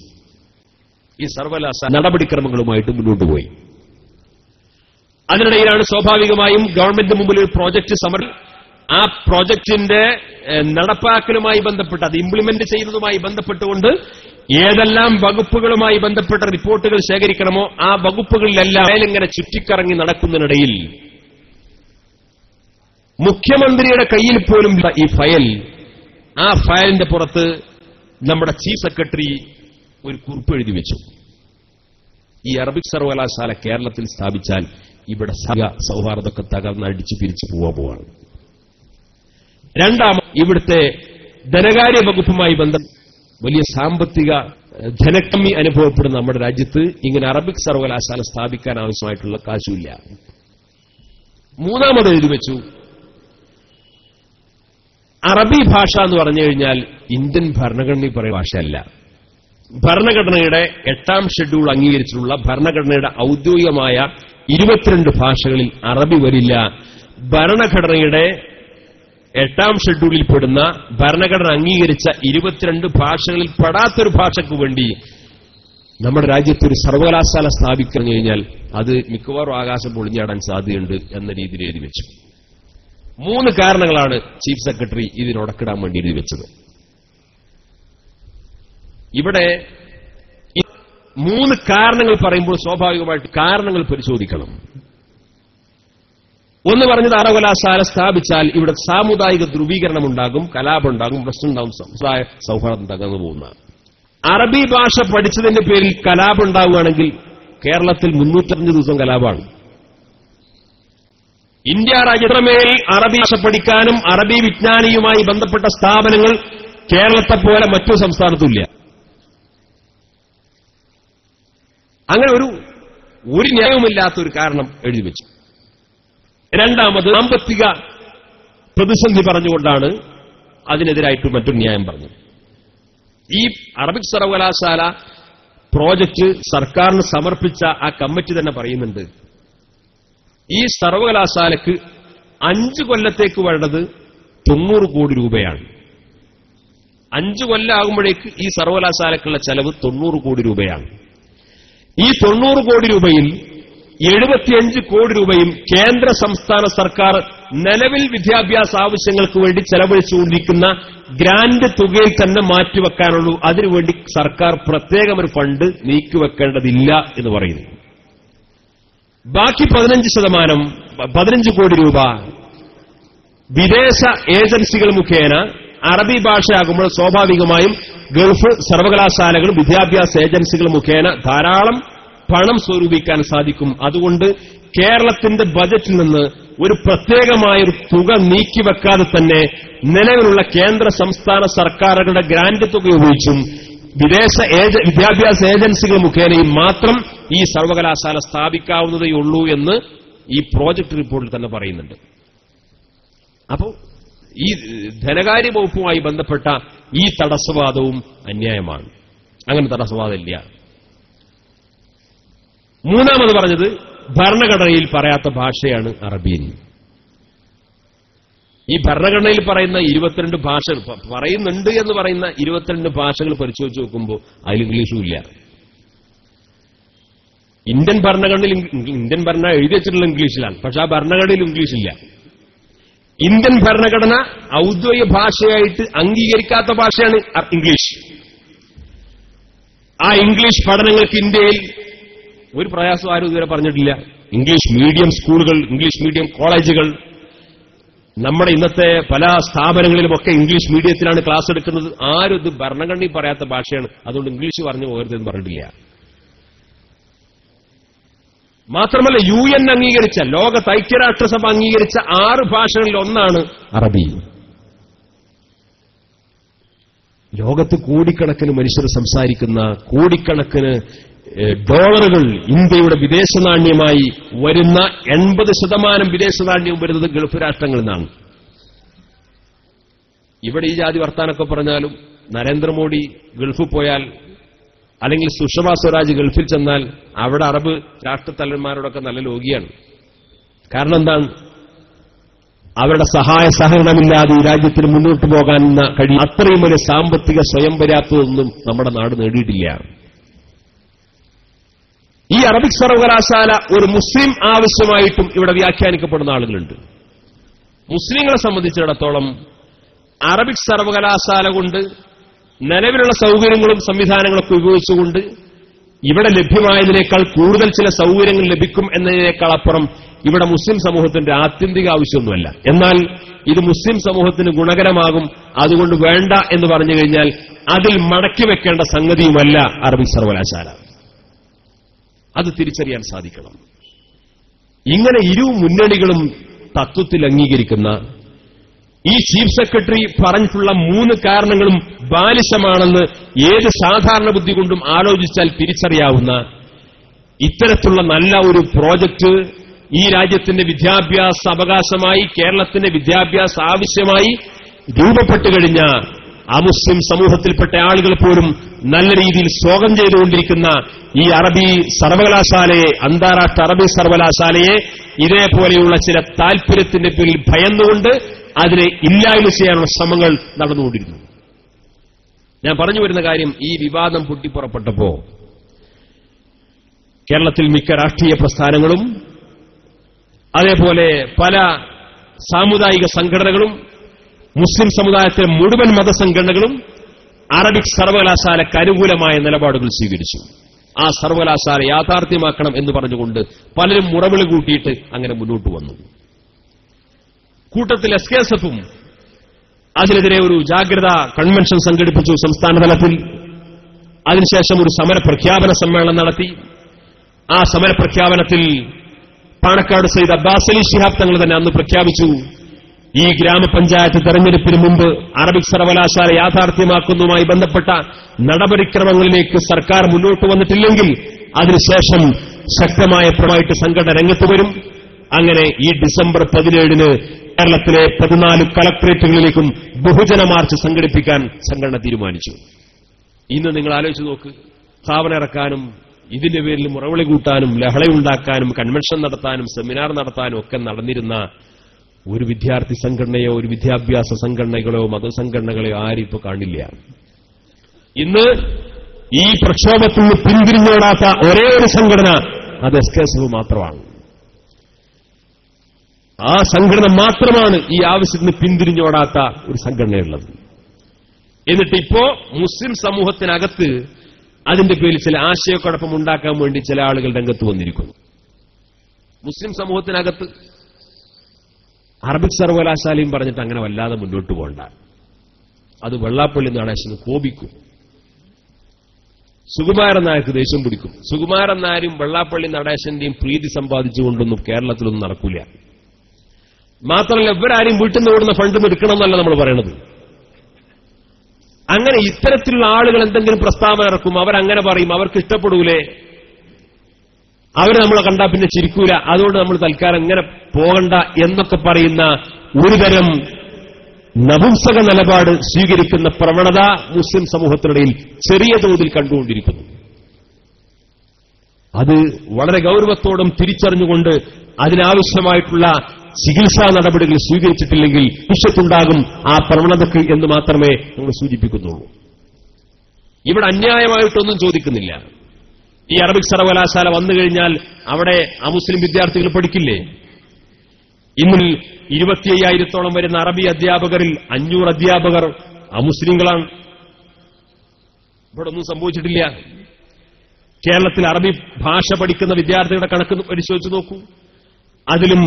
ഈ സർവകലാശാല നടപടിക്രമങ്ങളുമായിട്ട് മുന്നോട്ട് പോയി. അതിനിടയിലാണ് സ്വാഭാവികമായും ഗവൺമെന്റ് മുമ്പിൽ ഒരു പ്രോജക്ട് ആ പ്രോജക്ടിന്റെ നടപ്പാക്കലുമായി ബന്ധപ്പെട്ട് അത് ഇംപ്ലിമെന്റ് ചെയ്യുന്നതുമായി ബന്ധപ്പെട്ടുകൊണ്ട് ഏതെല്ലാം വകുപ്പുകളുമായി ബന്ധപ്പെട്ട റിപ്പോർട്ടുകൾ ശേഖരിക്കണമോ ആ വകുപ്പുകളിലെല്ലാം ഇങ്ങനെ ചുറ്റിക്കറങ്ങി നടക്കുന്നതിനിടയിൽ മുഖ്യമന്ത്രിയുടെ കയ്യിൽ പോലും ഈ ഫയൽ, ആ ഫയലിന്റെ പുറത്ത് നമ്മുടെ ചീഫ് സെക്രട്ടറി ഒരു കുറിപ്പ് എഴുതി വെച്ചു. ഈ അറബിക് സർവകലാശാല കേരളത്തിൽ സ്ഥാപിച്ചാൽ ഇവിടെ സൗഹാർദ്ദമൊക്കെ തകർന്ന് അടിച്ചു പിരിച്ചു പോവാണ്. രണ്ടാമത്, ഇവിടുത്തെ ധനകാര്യ വകുപ്പുമായി ബന്ധം വലിയ സാമ്പത്തിക ധനക്കമ്മി അനുഭവപ്പെടുന്ന നമ്മുടെ രാജ്യത്ത് ഇങ്ങനെ അറബിക് സർവകലാശാല സ്ഥാപിക്കാൻ ആവശ്യമായിട്ടുള്ള കാശുമില്ല. മൂന്നാമത് എഴുതി വെച്ചു, അറബി ഭാഷ എന്ന് പറഞ്ഞു കഴിഞ്ഞാൽ ഇന്ത്യൻ ഭരണഘടനയിൽ പറയുന്ന ഭാഷയല്ല. ഭരണഘടനയുടെ 8ാം ഷെഡ്യൂൾ അംഗീകരിച്ചിട്ടുള്ള ഭരണഘടനയുടെ ഔദ്യോഗികമായ 22 ഭാഷകളിൽ അറബി വരില്ല. ഭരണഘടനയുടെ 8ാം ഷെഡ്യൂളിൽ പെടുന്ന ഭരണഘടന അംഗീകരിച്ച 22 ഭാഷകളിൽ പെടാത്തൊരു ഭാഷയ്ക്ക് വേണ്ടി നമ്മുടെ രാജ്യത്ത് ഒരു സർവകലാശാല സ്ഥാപിക്കാൻ കഴിഞ്ഞാൽ അത് മിക്കവാറും ആകാശം പൊളിഞ്ഞാടാൻ സാധ്യതയുണ്ട് എന്ന രീതിയിൽ എഴുതി വെച്ചു. 3 കാരണങ്ങളാണ് ചീഫ് സെക്രട്ടറി ഇതിനൊടക്കിടാൻ വേണ്ടി എഴുതി വെച്ചത്. ഇവിടെ 3 കാരണങ്ങൾ പറയുമ്പോൾ സ്വാഭാവികമായിട്ട് കാരണങ്ങൾ പരിശോധിക്കണം. ഒന്ന് പറഞ്ഞത് സർവകലാശാല സ്ഥാപിച്ചാൽ ഇവിടെ സാമുദായിക ധ്രുവീകരണം ഉണ്ടാകും, കലാപം ഉണ്ടാകും, പ്രശ്നം ഉണ്ടാകും, സൗഹാർദ്ദം തകർന്നു പോകുന്ന. അറബി ഭാഷ പഠിച്ചതിന്റെ പേരിൽ കലാപം ഉണ്ടാവുകയാണെങ്കിൽ കേരളത്തിൽ 305 ദിവസം കലാപമാണ്. ഇന്ത്യ രാജ്യത്തിന്മേൽ അറബി ഭാഷ പഠിക്കാനും അറബി വിജ്ഞാനിയുമായി ബന്ധപ്പെട്ട സ്ഥാപനങ്ങൾ കേരളത്തെ പോലെ മറ്റു സംസ്ഥാനത്തുമില്ല. അങ്ങനെ ഒരു ന്യായവുമില്ലാത്തൊരു കാരണം എഴുതി വെച്ചു. രണ്ടാമത്, സാമ്പത്തിക പ്രതിസന്ധി പറഞ്ഞുകൊണ്ടാണ് അതിനെതിരായിട്ട് മറ്റൊരു ന്യായം പറഞ്ഞത്. ഈ അറബിക് സർവകലാശാല പ്രോജക്ട് സർക്കാരിന് സമർപ്പിച്ച ആ കമ്മിറ്റി തന്നെ പറയുന്നുണ്ട്, ഈ സർവകലാശാലയ്ക്ക് 5 കൊല്ലത്തേക്ക് വേണ്ടത് 90 കോടി രൂപയാണ്. 5 കൊല്ലമാകുമ്പോഴേക്ക് ഈ സർവകലാശാലയ്ക്കുള്ള ചെലവ് 90 കോടി രൂപയാണ്. ഈ 90 കോടി രൂപയിൽ 75 കോടി രൂപയും കേന്ദ്ര സംസ്ഥാന സർക്കാർ നിലവിൽ വിദ്യാഭ്യാസ ആവശ്യങ്ങൾക്ക് വേണ്ടി ചെലവഴിച്ചുകൊണ്ടിരിക്കുന്ന ഗ്രാന്റ് തുകയിൽ തന്നെ മാറ്റിവെക്കാനുള്ളൂ. അതിനുവേണ്ടി സർക്കാർ പ്രത്യേകം ഒരു ഫണ്ട് നീക്കിവെക്കേണ്ടതില്ല എന്ന് പറയുന്നു. ബാക്കി 15 കോടി രൂപ വിദേശ ഏജൻസികൾ മുഖേന, അറബി ഭാഷയാകുമ്പോൾ സ്വാഭാവികമായും ഗൾഫ് സർവകലാശാലകൾ വിദ്യാഭ്യാസ ഏജൻസികൾ മുഖേന ധാരാളം പണം സ്വരൂപിക്കാൻ സാധിക്കും. അതുകൊണ്ട് കേരളത്തിന്റെ ബജറ്റിൽ നിന്ന് ഒരു പ്രത്യേകമായൊരു തുക നീക്കിവെക്കാതെ തന്നെ നിലവിലുള്ള കേന്ദ്ര സംസ്ഥാന സർക്കാരുകളുടെ ഗ്രാന്റ് തുക ഉപയോഗിച്ചും വിദേശ വിദ്യാഭ്യാസ ഏജൻസികൾ മുഖേനയും മാത്രം ഈ സർവകലാശാല സ്ഥാപിക്കാവുന്നതേയുള്ളൂ എന്ന് ഈ പ്രോജക്ട് റിപ്പോർട്ടിൽ തന്നെ പറയുന്നുണ്ട്. അപ്പോൾ ഈ ധനകാര്യ വകുപ്പുമായി ബന്ധപ്പെട്ട ഈ തടസ്സവാദവും അന്യായമാണ്. അങ്ങനെ തടസ്സവാദമില്ല. മൂന്നാമത് പറഞ്ഞത്, ഭരണഘടനയിൽ പറയാത്ത ഭാഷയാണ് അറബിയൻ. ഈ ഭരണഘടനയിൽ പറയുന്ന 22 ഭാഷകൾ പറയുന്നുണ്ട് എന്ന് പറയുന്ന 22 ഭാഷകൾ പരിശോധിച്ച് നോക്കുമ്പോൾ അതിൽ ഇംഗ്ലീഷും ഇല്ല. ഇന്ത്യൻ ഭരണ എഴുതി വെച്ചിട്ടുള്ള ഇംഗ്ലീഷിലാണ്, പക്ഷെ ആ ഭരണഘടനയിൽ ഇംഗ്ലീഷില്ല. ഇന്ത്യൻ ഭരണഘടന ഔദ്യോഗിക ഭാഷയായിട്ട് അംഗീകരിക്കാത്ത ഭാഷയാണ് ഇംഗ്ലീഷ്. ആ ഇംഗ്ലീഷ് പഠനങ്ങൾക്ക് ഇന്ത്യയിൽ ഒരു പ്രയാസം ആരും ഇതുവരെ പറഞ്ഞിട്ടില്ല. ഇംഗ്ലീഷ് മീഡിയം സ്കൂളുകൾ, ഇംഗ്ലീഷ് മീഡിയം കോളേജുകൾ, നമ്മുടെ ഇന്നത്തെ പല സ്ഥാപനങ്ങളിലുമൊക്കെ ഇംഗ്ലീഷ് മീഡിയത്തിലാണ് ക്ലാസ് എടുക്കുന്നത്. ആരും ഇത് ഭരണഘടനയിൽ പറയാത്ത ഭാഷയാണ്, അതുകൊണ്ട് ഇംഗ്ലീഷ് പറഞ്ഞു പോകരുതെന്ന് പറഞ്ഞിട്ടില്ല. മാത്രമല്ല, UN അംഗീകരിച്ച, ലോകത്ത് ഐക്യരാഷ്ട്രസഭ അംഗീകരിച്ച 6 ഭാഷകളിൽ ഒന്നാണ് അറബി. ലോകത്ത് കോടിക്കണക്കിന് മനുഷ്യർ സംസാരിക്കുന്ന, കോടിക്കണക്കിന് ഡോളറുകൾ ഇന്ത്യയുടെ വിദേശ നാണ്യമായി വരുന്ന 80% വിദേശ നാണ്യവും വരുന്നത് ഗൾഫ് രാഷ്ട്രങ്ങളിൽ നിന്നാണ്. ഇവിടെ ഈ ജാതി വർത്താനൊക്കെ പറഞ്ഞാലും നരേന്ദ്രമോദി ഗൾഫിൽ പോയാൽ അല്ലെങ്കിൽ സുഷമ സ്വരാജ് ഗൾഫിൽ ചെന്നാൽ അവിടെ അറബ് രാഷ്ട്രത്തലവന്മാരോടൊക്കെ നല്ല ലോകിയാണ്. കാരണം എന്താണ്? അവരുടെ സഹായ സഹകരണമില്ലാതെ ഈ രാജ്യത്തിന് മുന്നോട്ട് പോകാൻ കഴിയും അത്രയും വലിയ സാമ്പത്തിക സ്വയം പര്യാപ്തതൊന്നും നമ്മുടെ നാട് നേടിയിട്ടില്ല. ഈ അറബിക് സർവകലാശാല ഒരു മുസ്ലിം ആവശ്യമായിട്ടും ഇവിടെ വ്യാഖ്യാനിക്കപ്പെടുന്ന ആളുകളുണ്ട്. മുസ്ലിങ്ങളെ സംബന്ധിച്ചിടത്തോളം അറബിക് സർവകലാശാല കൊണ്ട് നിലവിലുള്ള സൗകര്യങ്ങളും സംവിധാനങ്ങളൊക്കെ ഉപയോഗിച്ചുകൊണ്ട് ഇവിടെ ലഭ്യമായതിനേക്കാൾ കൂടുതൽ ചില സൗകര്യങ്ങൾ ലഭിക്കും എന്നതിനേക്കാൾ അപ്പുറം ഇവിടെ മുസ്ലിം സമൂഹത്തിന്റെ ആത്യന്തിക ആവശ്യമൊന്നുമല്ല. എന്നാൽ ഇത് മുസ്ലിം സമൂഹത്തിന് ഗുണകരമാകും, അതുകൊണ്ട് വേണ്ട എന്ന് പറഞ്ഞു കഴിഞ്ഞാൽ അതിൽ മടക്കി വെക്കേണ്ട സംഗതിയുമല്ല അറബിക് സർവകലാശാല. അത് തിരിച്ചറിയാൻ സാധിക്കണം. ഇങ്ങനെ ഇരു മുന്നണികളും തത്വത്തിൽ അംഗീകരിക്കുന്ന ഈ ചീഫ് സെക്രട്ടറി പറഞ്ഞിട്ടുള്ള 3 കാരണങ്ങളും ബാലിശമാണെന്ന് ഏത് സാധാരണ ബുദ്ധി കൊണ്ടും ആലോചിച്ചാൽ തിരിച്ചറിയാവുന്ന ഇത്തരത്തിലുള്ള നല്ല ഒരു പ്രോജക്റ്റ് ഈ രാജ്യത്തിന്റെ വിദ്യാഭ്യാസ അവകാശമായി, കേരളത്തിന്റെ വിദ്യാഭ്യാസ ആവശ്യമായി രൂപപ്പെട്ടു കഴിഞ്ഞ അമുസ്ലിം സമൂഹത്തിൽപ്പെട്ട ആളുകൾ പോലും നല്ല രീതിയിൽ സ്വാഗതം ചെയ്തുകൊണ്ടിരിക്കുന്ന ഈ അറബി സർവകലാശാലയെ, അന്താരാഷ്ട്ര അറബി സർവകലാശാലയെ ഇതേപോലെയുള്ള ചില താൽപര്യത്തിന്റെ പേരിൽ ഭയന്നുകൊണ്ട് അതിനെ ഇല്ലായ്മ ചെയ്യാനുള്ള ശ്രമങ്ങൾ നടന്നുകൊണ്ടിരുന്നു. ഞാൻ പറഞ്ഞു വരുന്ന കാര്യം, ഈ വിവാദം പൊട്ടിപ്പുറപ്പെട്ടപ്പോ കേരളത്തിൽ മിക്ക രാഷ്ട്രീയ പ്രസ്ഥാനങ്ങളും അതേപോലെ പല സാമുദായിക സംഘടനകളും മുസ്ലിം സമുദായത്തിലെ മുഴുവൻ മതസംഘടനകളും അറബിക് സർവകലാശാലയ്ക്ക് അനുകൂലമായ നിലപാടുകൾ സ്വീകരിച്ചു. ആ സർവകലാശാല യാഥാർത്ഥ്യമാക്കണം എന്ന് പറഞ്ഞുകൊണ്ട് പലരും മുറവിളി കൂട്ടിയിട്ട് അങ്ങനെ മുന്നോട്ട് വന്നു. കൂട്ടത്തിൽ SKSF-ഉം അതിനെതിരെ ഒരു ജാഗ്രതാ കൺവെൻഷൻ സംഘടിപ്പിച്ചു സംസ്ഥാന തലത്തിൽ. അതിനുശേഷം ഒരു സമരപ്രഖ്യാപന സമ്മേളനം നടത്തി. ആ സമരപ്രഖ്യാപനത്തിൽ പാണക്കാട് സയ്യിദ് അബ്ബാസ് അലി ശിഹാബ് തങ്ങൾ തന്നെ അന്ന് പ്രഖ്യാപിച്ചു, ഈ ഗ്രാമപഞ്ചായത്ത് തെരഞ്ഞെടുപ്പിന് മുമ്പ് അറബിക് സർവകലാശാല യാഥാർത്ഥ്യമാക്കുന്നതുമായി ബന്ധപ്പെട്ട നടപടിക്രമങ്ങളിലേക്ക് സർക്കാർ മുന്നോട്ട് വന്നിട്ടില്ലെങ്കിൽ അതിനുശേഷം ശക്തമായ പ്രമായിട്ട് സംഘടന രംഗത്ത് വരും. അങ്ങനെ ഈ ഡിസംബർ 17-ന് കേരളത്തിലെ 14 കളക്ടറേറ്റുകളിലേക്കും ബഹുജന മാർച്ച് സംഘടിപ്പിക്കാൻ സംഘടന തീരുമാനിച്ചു. ഇന്ന് നിങ്ങൾ ആലോചിച്ച് നോക്ക്, സ്ഥാപനം ഇറക്കാനും ഇതിന്റെ പേരിൽ മുറവിളി കൂട്ടാനും ലഹളയുണ്ടാക്കാനും കൺവെൻഷൻ നടത്താനും സെമിനാർ നടത്താനും ഒക്കെ നടന്നിരുന്ന ഒരു വിദ്യാർത്ഥി സംഘടനയോ ഒരു വിദ്യാഭ്യാസ സംഘടനകളോ മതസംഘടനകളോ ആരും ഇപ്പൊ കാണില്ല. ഇന്ന് ഈ പ്രക്ഷോഭത്തിൽ നിന്ന് പിന്തിരിഞ്ഞോടാത്ത ഒരേ ഒരു സംഘടന അത് SKSF മാത്രമാണ്. ആ സംഘടന മാത്രമാണ് ഈ ആവശ്യത്തിന് പിന്തിരിഞ്ഞോടാത്ത ഒരു സംഘടനയുള്ളത്. എന്നിട്ടിപ്പോ മുസ്ലിം സമൂഹത്തിനകത്ത് അതിന്റെ പേരിൽ ചില ആശയക്കുഴപ്പം ഉണ്ടാക്കാൻ വേണ്ടി ചില ആളുകൾ രംഗത്ത് വന്നിരിക്കുന്നു. മുസ്ലിം സമൂഹത്തിനകത്ത് അറബിക് സർവകലാശാലയും പറഞ്ഞിട്ട് അങ്ങനെ വല്ലാതെ മുന്നോട്ട് പോകണ്ട, അത് വെള്ളാപ്പള്ളി നടേശന് കോപിക്കും, സുകുമാരൻ നായർക്ക് ദേഷ്യം പിടിക്കും. സുകുമാരൻ നായരും വെള്ളാപ്പള്ളി നടേശന്റെയും പ്രീതി സമ്പാദിച്ചുകൊണ്ടൊന്നും കേരളത്തിലൊന്നും നടക്കില്ല. മാത്രമല്ല ഇവരാരും വീട്ടിൽ നിന്ന് ഓടുന്ന ഫണ്ട് എടുക്കണം എന്നല്ല നമ്മൾ പറയണത്. അങ്ങനെ ഇത്തരത്തിലുള്ള ആളുകൾ എന്തെങ്കിലും പ്രസ്താവന ഇറക്കും, അവരങ്ങനെ പറയും, അവർക്ക് ഇഷ്ടപ്പെടൂലേ, അവർ നമ്മളെ കണ്ടാ പിന്നെ ചിരിക്കൂല, അതുകൊണ്ട് നമ്മൾ തൽക്കാലം ഇങ്ങനെ പോകണ്ട എന്നൊക്കെ പറയുന്ന ഒരുതരം നപുംസക നിലപാട് സ്വീകരിക്കുന്ന പ്രവണത മുസ്ലിം സമൂഹത്തിനിടയിൽ ചെറിയ തോതിൽ കണ്ടുകൊണ്ടിരിക്കുന്നു. അത് വളരെ ഗൌരവത്തോടും തിരിച്ചറിഞ്ഞുകൊണ്ട് അതിനാവശ്യമായിട്ടുള്ള ചികിത്സാ നടപടികൾ സ്വീകരിച്ചിട്ടില്ലെങ്കിൽ വിഷത്തുണ്ടാകും ആ പ്രവണതയ്ക്ക് എന്ന് മാത്രമേ നമ്മൾ സൂചിപ്പിക്കുന്നുള്ളൂ. ഇവിടെ അന്യായമായിട്ടൊന്നും ചോദിക്കുന്നില്ല. ഈ അറബിക് സർവകലാശാല വന്നു കഴിഞ്ഞാൽ അവിടെ അമുസ്ലിം വിദ്യാർത്ഥികൾ പഠിക്കില്ലേ? ഇന്നിൽ 25,000-ഓളം വരുന്ന അറബി അധ്യാപകരിൽ 500 അധ്യാപകർ അമുസ്ലിങ്ങളാണ്. ഇവിടെ ഒന്നും സംഭവിച്ചിട്ടില്ല. കേരളത്തിൽ അറബി ഭാഷ പഠിക്കുന്ന വിദ്യാർത്ഥികളുടെ കണക്ക് പരിശോധിച്ച് നോക്കൂ, അതിലും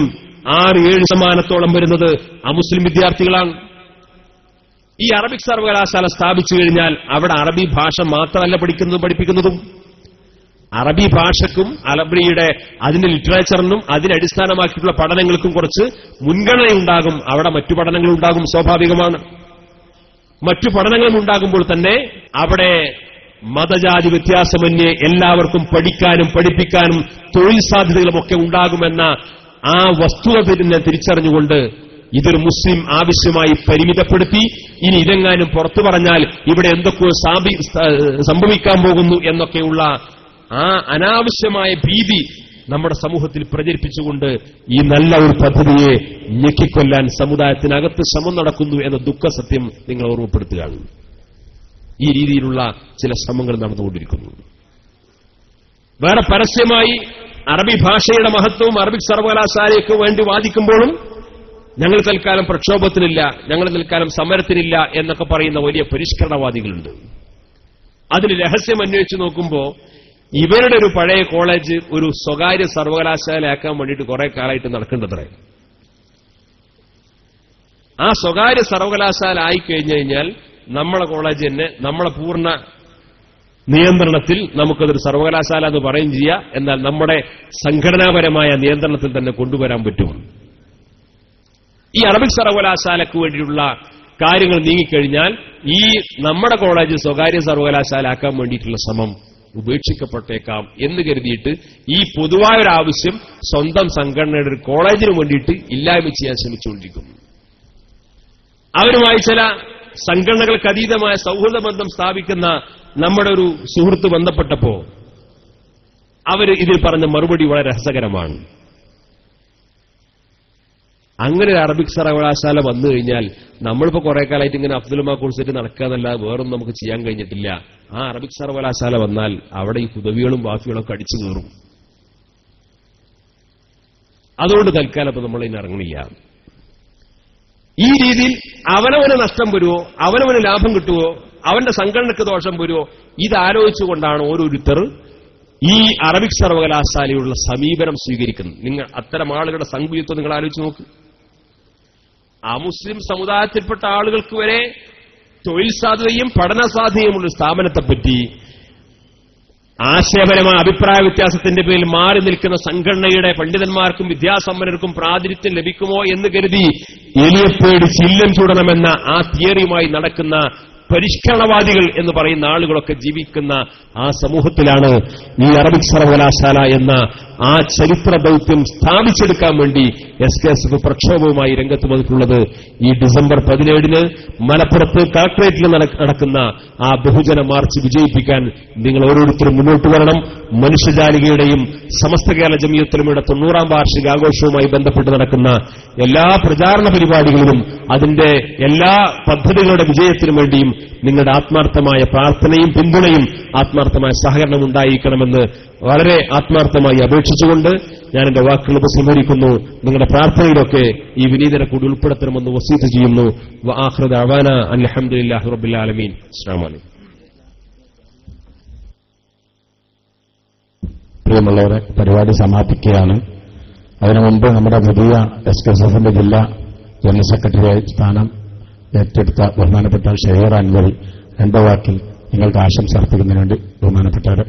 6-7% വരുന്നത് അമുസ്ലിം വിദ്യാർത്ഥികളാണ്. ഈ അറബിക് സർവകലാശാല സ്ഥാപിച്ചു കഴിഞ്ഞാൽ അവിടെ അറബി ഭാഷ മാത്രമല്ല പഠിപ്പിക്കുന്നതും അറബി ഭാഷയ്ക്കും അറബിയുടെ അതിന്റെ ലിറ്ററേച്ചറിനും അതിനടിസ്ഥാനമാക്കിയിട്ടുള്ള പഠനങ്ങൾക്കും കുറച്ച് മുൻഗണനയുണ്ടാകും. അവിടെ മറ്റു പഠനങ്ങളുണ്ടാകും, സ്വാഭാവികമാണ്. മറ്റു പഠനങ്ങളും ഉണ്ടാകുമ്പോൾ തന്നെ അവിടെ മതജാതി വ്യത്യാസമന്യേ എല്ലാവർക്കും പഠിക്കാനും പഠിപ്പിക്കാനും തൊഴിൽ സാധ്യതകളുമൊക്കെ ഉണ്ടാകുമെന്ന ആ വസ്തുത തിരിച്ചറിഞ്ഞുകൊണ്ട് ഇതൊരു മുസ്ലിം ആവശ്യമായി പരിമിതപ്പെടുത്തി ഇനി ഇതെങ്ങാനും പുറത്തു പറഞ്ഞാൽ ഇവിടെ എന്തൊക്കെയോ സംഭവിക്കാൻ പോകുന്നു എന്നൊക്കെയുള്ള ആ അനാവശ്യമായ ഭീതി നമ്മുടെ സമൂഹത്തിൽ പ്രചരിപ്പിച്ചുകൊണ്ട് ഈ നല്ല ഒരു പദ്ധതിയെ ഞെക്കിക്കൊല്ലാൻ സമുദായത്തിനകത്ത് ശ്രമം നടക്കുന്നു എന്ന ദുഃഖസത്യം നിങ്ങൾ ഓർമ്മപ്പെടുത്തുകയാണ്. ഈ രീതിയിലുള്ള ചില ശ്രമങ്ങൾ നടന്നുകൊണ്ടിരിക്കുന്നു. വേറെ പരസ്യമായി അറബി ഭാഷയുടെ മഹത്വവും അറബിക് സർവകലാശാലയ്ക്ക് വേണ്ടി വാദിക്കുമ്പോഴും ഞങ്ങൾ തൽക്കാലം പ്രക്ഷോഭത്തിനില്ല, ഞങ്ങൾ തൽക്കാലം സമരത്തിനില്ല എന്നൊക്കെ പറയുന്ന വലിയ പരിഷ്കരണവാദികളുണ്ട്. അതിന് രഹസ്യം അന്വേഷിച്ച് നോക്കുമ്പോൾ ഇവരുടെ ഒരു പഴയ കോളേജ് ഒരു സ്വകാര്യ സർവകലാശാലയാക്കാൻ വേണ്ടിയിട്ട് കുറെ കാലമായിട്ട് നടക്കേണ്ടത്രേ. ആ സ്വകാര്യ സർവകലാശാല ആയിക്കഴിഞ്ഞു കഴിഞ്ഞാൽ നമ്മളെ കോളേജ് തന്നെ നമ്മളെ പൂർണ്ണ നിയന്ത്രണത്തിൽ നമുക്കതൊരു സർവകലാശാല എന്ന് പറയും ചെയ്യാം. എന്നാൽ നമ്മുടെ സംഘടനാപരമായ നിയന്ത്രണത്തിൽ തന്നെ കൊണ്ടുവരാൻ പറ്റും. ഈ അറബിക് സർവകലാശാലയ്ക്ക് വേണ്ടിയുള്ള കാര്യങ്ങൾ നീങ്ങിക്കഴിഞ്ഞാൽ ഈ നമ്മുടെ കോളേജ് സ്വകാര്യ സർവകലാശാല ആക്കാൻ വേണ്ടിയിട്ടുള്ള ശ്രമം ഉപേക്ഷിക്കപ്പെട്ടേക്കാം എന്ന് കരുതിയിട്ട് ഈ പൊതുവായൊരാവശ്യം സ്വന്തം സംഘടനയുടെ ഒരു കോളേജിന് വേണ്ടിയിട്ട് ഇല്ലായ്മ ചെയ്യാൻ ശ്രമിച്ചുകൊണ്ടിരിക്കുന്നു. അവരുമായി ചില സംഘടനകൾക്ക് അതീതമായ സൗഹൃദ ബന്ധം സ്ഥാപിക്കുന്ന നമ്മുടെ ഒരു സുഹൃത്ത് ബന്ധപ്പെട്ടപ്പോ അവര് ഇതിൽ പറഞ്ഞ മറുപടി വളരെ രസകരമാണ്. അങ്ങനെ ഒരു അറബിക് സർവകലാശാല വന്നു കഴിഞ്ഞാൽ നമ്മളിപ്പോ കുറെ കാലമായിട്ട് ഇങ്ങനെ അബ്ദുൽമാ കോഴ്സിട്ട് നടക്കാന്നല്ലാതെ വേറൊന്നും നമുക്ക് ചെയ്യാൻ കഴിഞ്ഞിട്ടില്ല. ആ അറബിക് സർവകലാശാല വന്നാൽ അവിടെ ഈ ഹുദവികളും വാഫികളൊക്കെ അടിച്ചു കയറും. അതുകൊണ്ട് തൽക്കാലം ഇപ്പൊ നമ്മളിതിന് ഇറങ്ങണില്ല. ഈ രീതിയിൽ അവനവന് നഷ്ടം വരുമോ, അവനവന് ലാഭം കിട്ടുമോ, അവന്റെ സംഘടനയ്ക്ക് ദോഷം വരുമോ, ഇതാലോചിച്ചുകൊണ്ടാണ് ഓരോരുത്തർ ഈ അറബിക് സർവകലാശാലയുള്ള സമീപനം സ്വീകരിക്കുന്നത്. നിങ്ങൾ അത്തരം ആളുകളുടെ സംഘയുത്വം നിങ്ങൾ ആലോചിച്ച് നോക്ക്. അമുസ്ലിം സമുദായത്തിൽപ്പെട്ട ആളുകൾക്ക് വരെ തൊഴിൽ സാധ്യതയും പഠന സാധ്യതയുമുള്ള സ്ഥാപനത്തെപ്പറ്റി ആശയപരമായ അഭിപ്രായ വ്യത്യാസത്തിന്റെ പേരിൽ മാറി നിൽക്കുന്ന സംഘടനയുടെ പണ്ഡിതന്മാർക്കും വിദ്യാസമ്പന്നർക്കും പ്രാതിനിധ്യം ലഭിക്കുമോ എന്ന് കരുതി എലിയപ്പേടി ചില്ലം ചൂടണമെന്ന ആ തിയറിയുമായി നടക്കുന്ന പരിഷ്കരണവാദികൾ എന്ന് പറയുന്ന ആളുകളൊക്കെ ജീവിക്കുന്ന ആ സമൂഹത്തിലാണ് ഈ അറബിക് സർവകലാശാല എന്ന ആ ചരിത്ര ദൌത്യം സ്ഥാപിച്ചെടുക്കാൻ വേണ്ടി SKSF പ്രക്ഷോഭവുമായി രംഗത്ത് വന്നിട്ടുള്ളത്. ഈ ഡിസംബർ 17 മലപ്പുറത്ത് കളക്ടറേറ്റിൽ നടക്കുന്ന ആ ബഹുജന മാർച്ച് വിജയിപ്പിക്കാൻ നിങ്ങൾ ഓരോരുത്തരും മുന്നോട്ട് വരണം. മനുഷ്യജാലികയുടെയും സമസ്ത കേരള ജമിയത്തുലമയുടെ 90ാം വാർഷികാഘോഷവുമായി ബന്ധപ്പെട്ട് നടക്കുന്ന എല്ലാ പ്രചാരണ പരിപാടികളിലും അതിന്റെ എല്ലാ പദ്ധതികളുടെ വിജയത്തിനു വേണ്ടിയും നിങ്ങളുടെ ആത്മാർത്ഥമായ പ്രാർത്ഥനയും പിന്തുണയും ആത്മാർത്ഥമായ സഹകരണം ഉണ്ടായിരിക്കണമെന്ന് വളരെ ആത്മാർത്ഥമായി അപേക്ഷിച്ചുകൊണ്ട് ഞാൻ എന്റെ വാക്കുകൾ ഉപസംഹരിക്കുന്നു. നിങ്ങളുടെ പ്രാർത്ഥനയിലൊക്കെ ഈ വിനീതരെ കൂടി ഉൾപ്പെടുത്തണമെന്ന് വസീത്ത് ചെയ്യുന്നു. വആഖിറു ദഅവാന അൽഹംദുലില്ലാഹി റബ്ബിൽ ആലമീൻ. അസ്സലാമു അലൈക്കും. പ്രിയമുള്ളവരെ, പരിപാടി സമാപിക്കുകയാണ്. അതിനു മുമ്പ് നമ്മുടെ പുതിയ SKSFന്റെ ജില്ലാ ജനറൽ സെക്രട്ടറി സ്ഥാനം ഏറ്റെടുത്ത ബഹുമാനപ്പെട്ട ഷഹീർ അൻവരി എന്റെ വാക്കിൽ നിങ്ങൾക്ക് ആശംസ അർപ്പിക്കുന്നതിന് വേണ്ടി ബഹുമാനപ്പെട്ടവരെ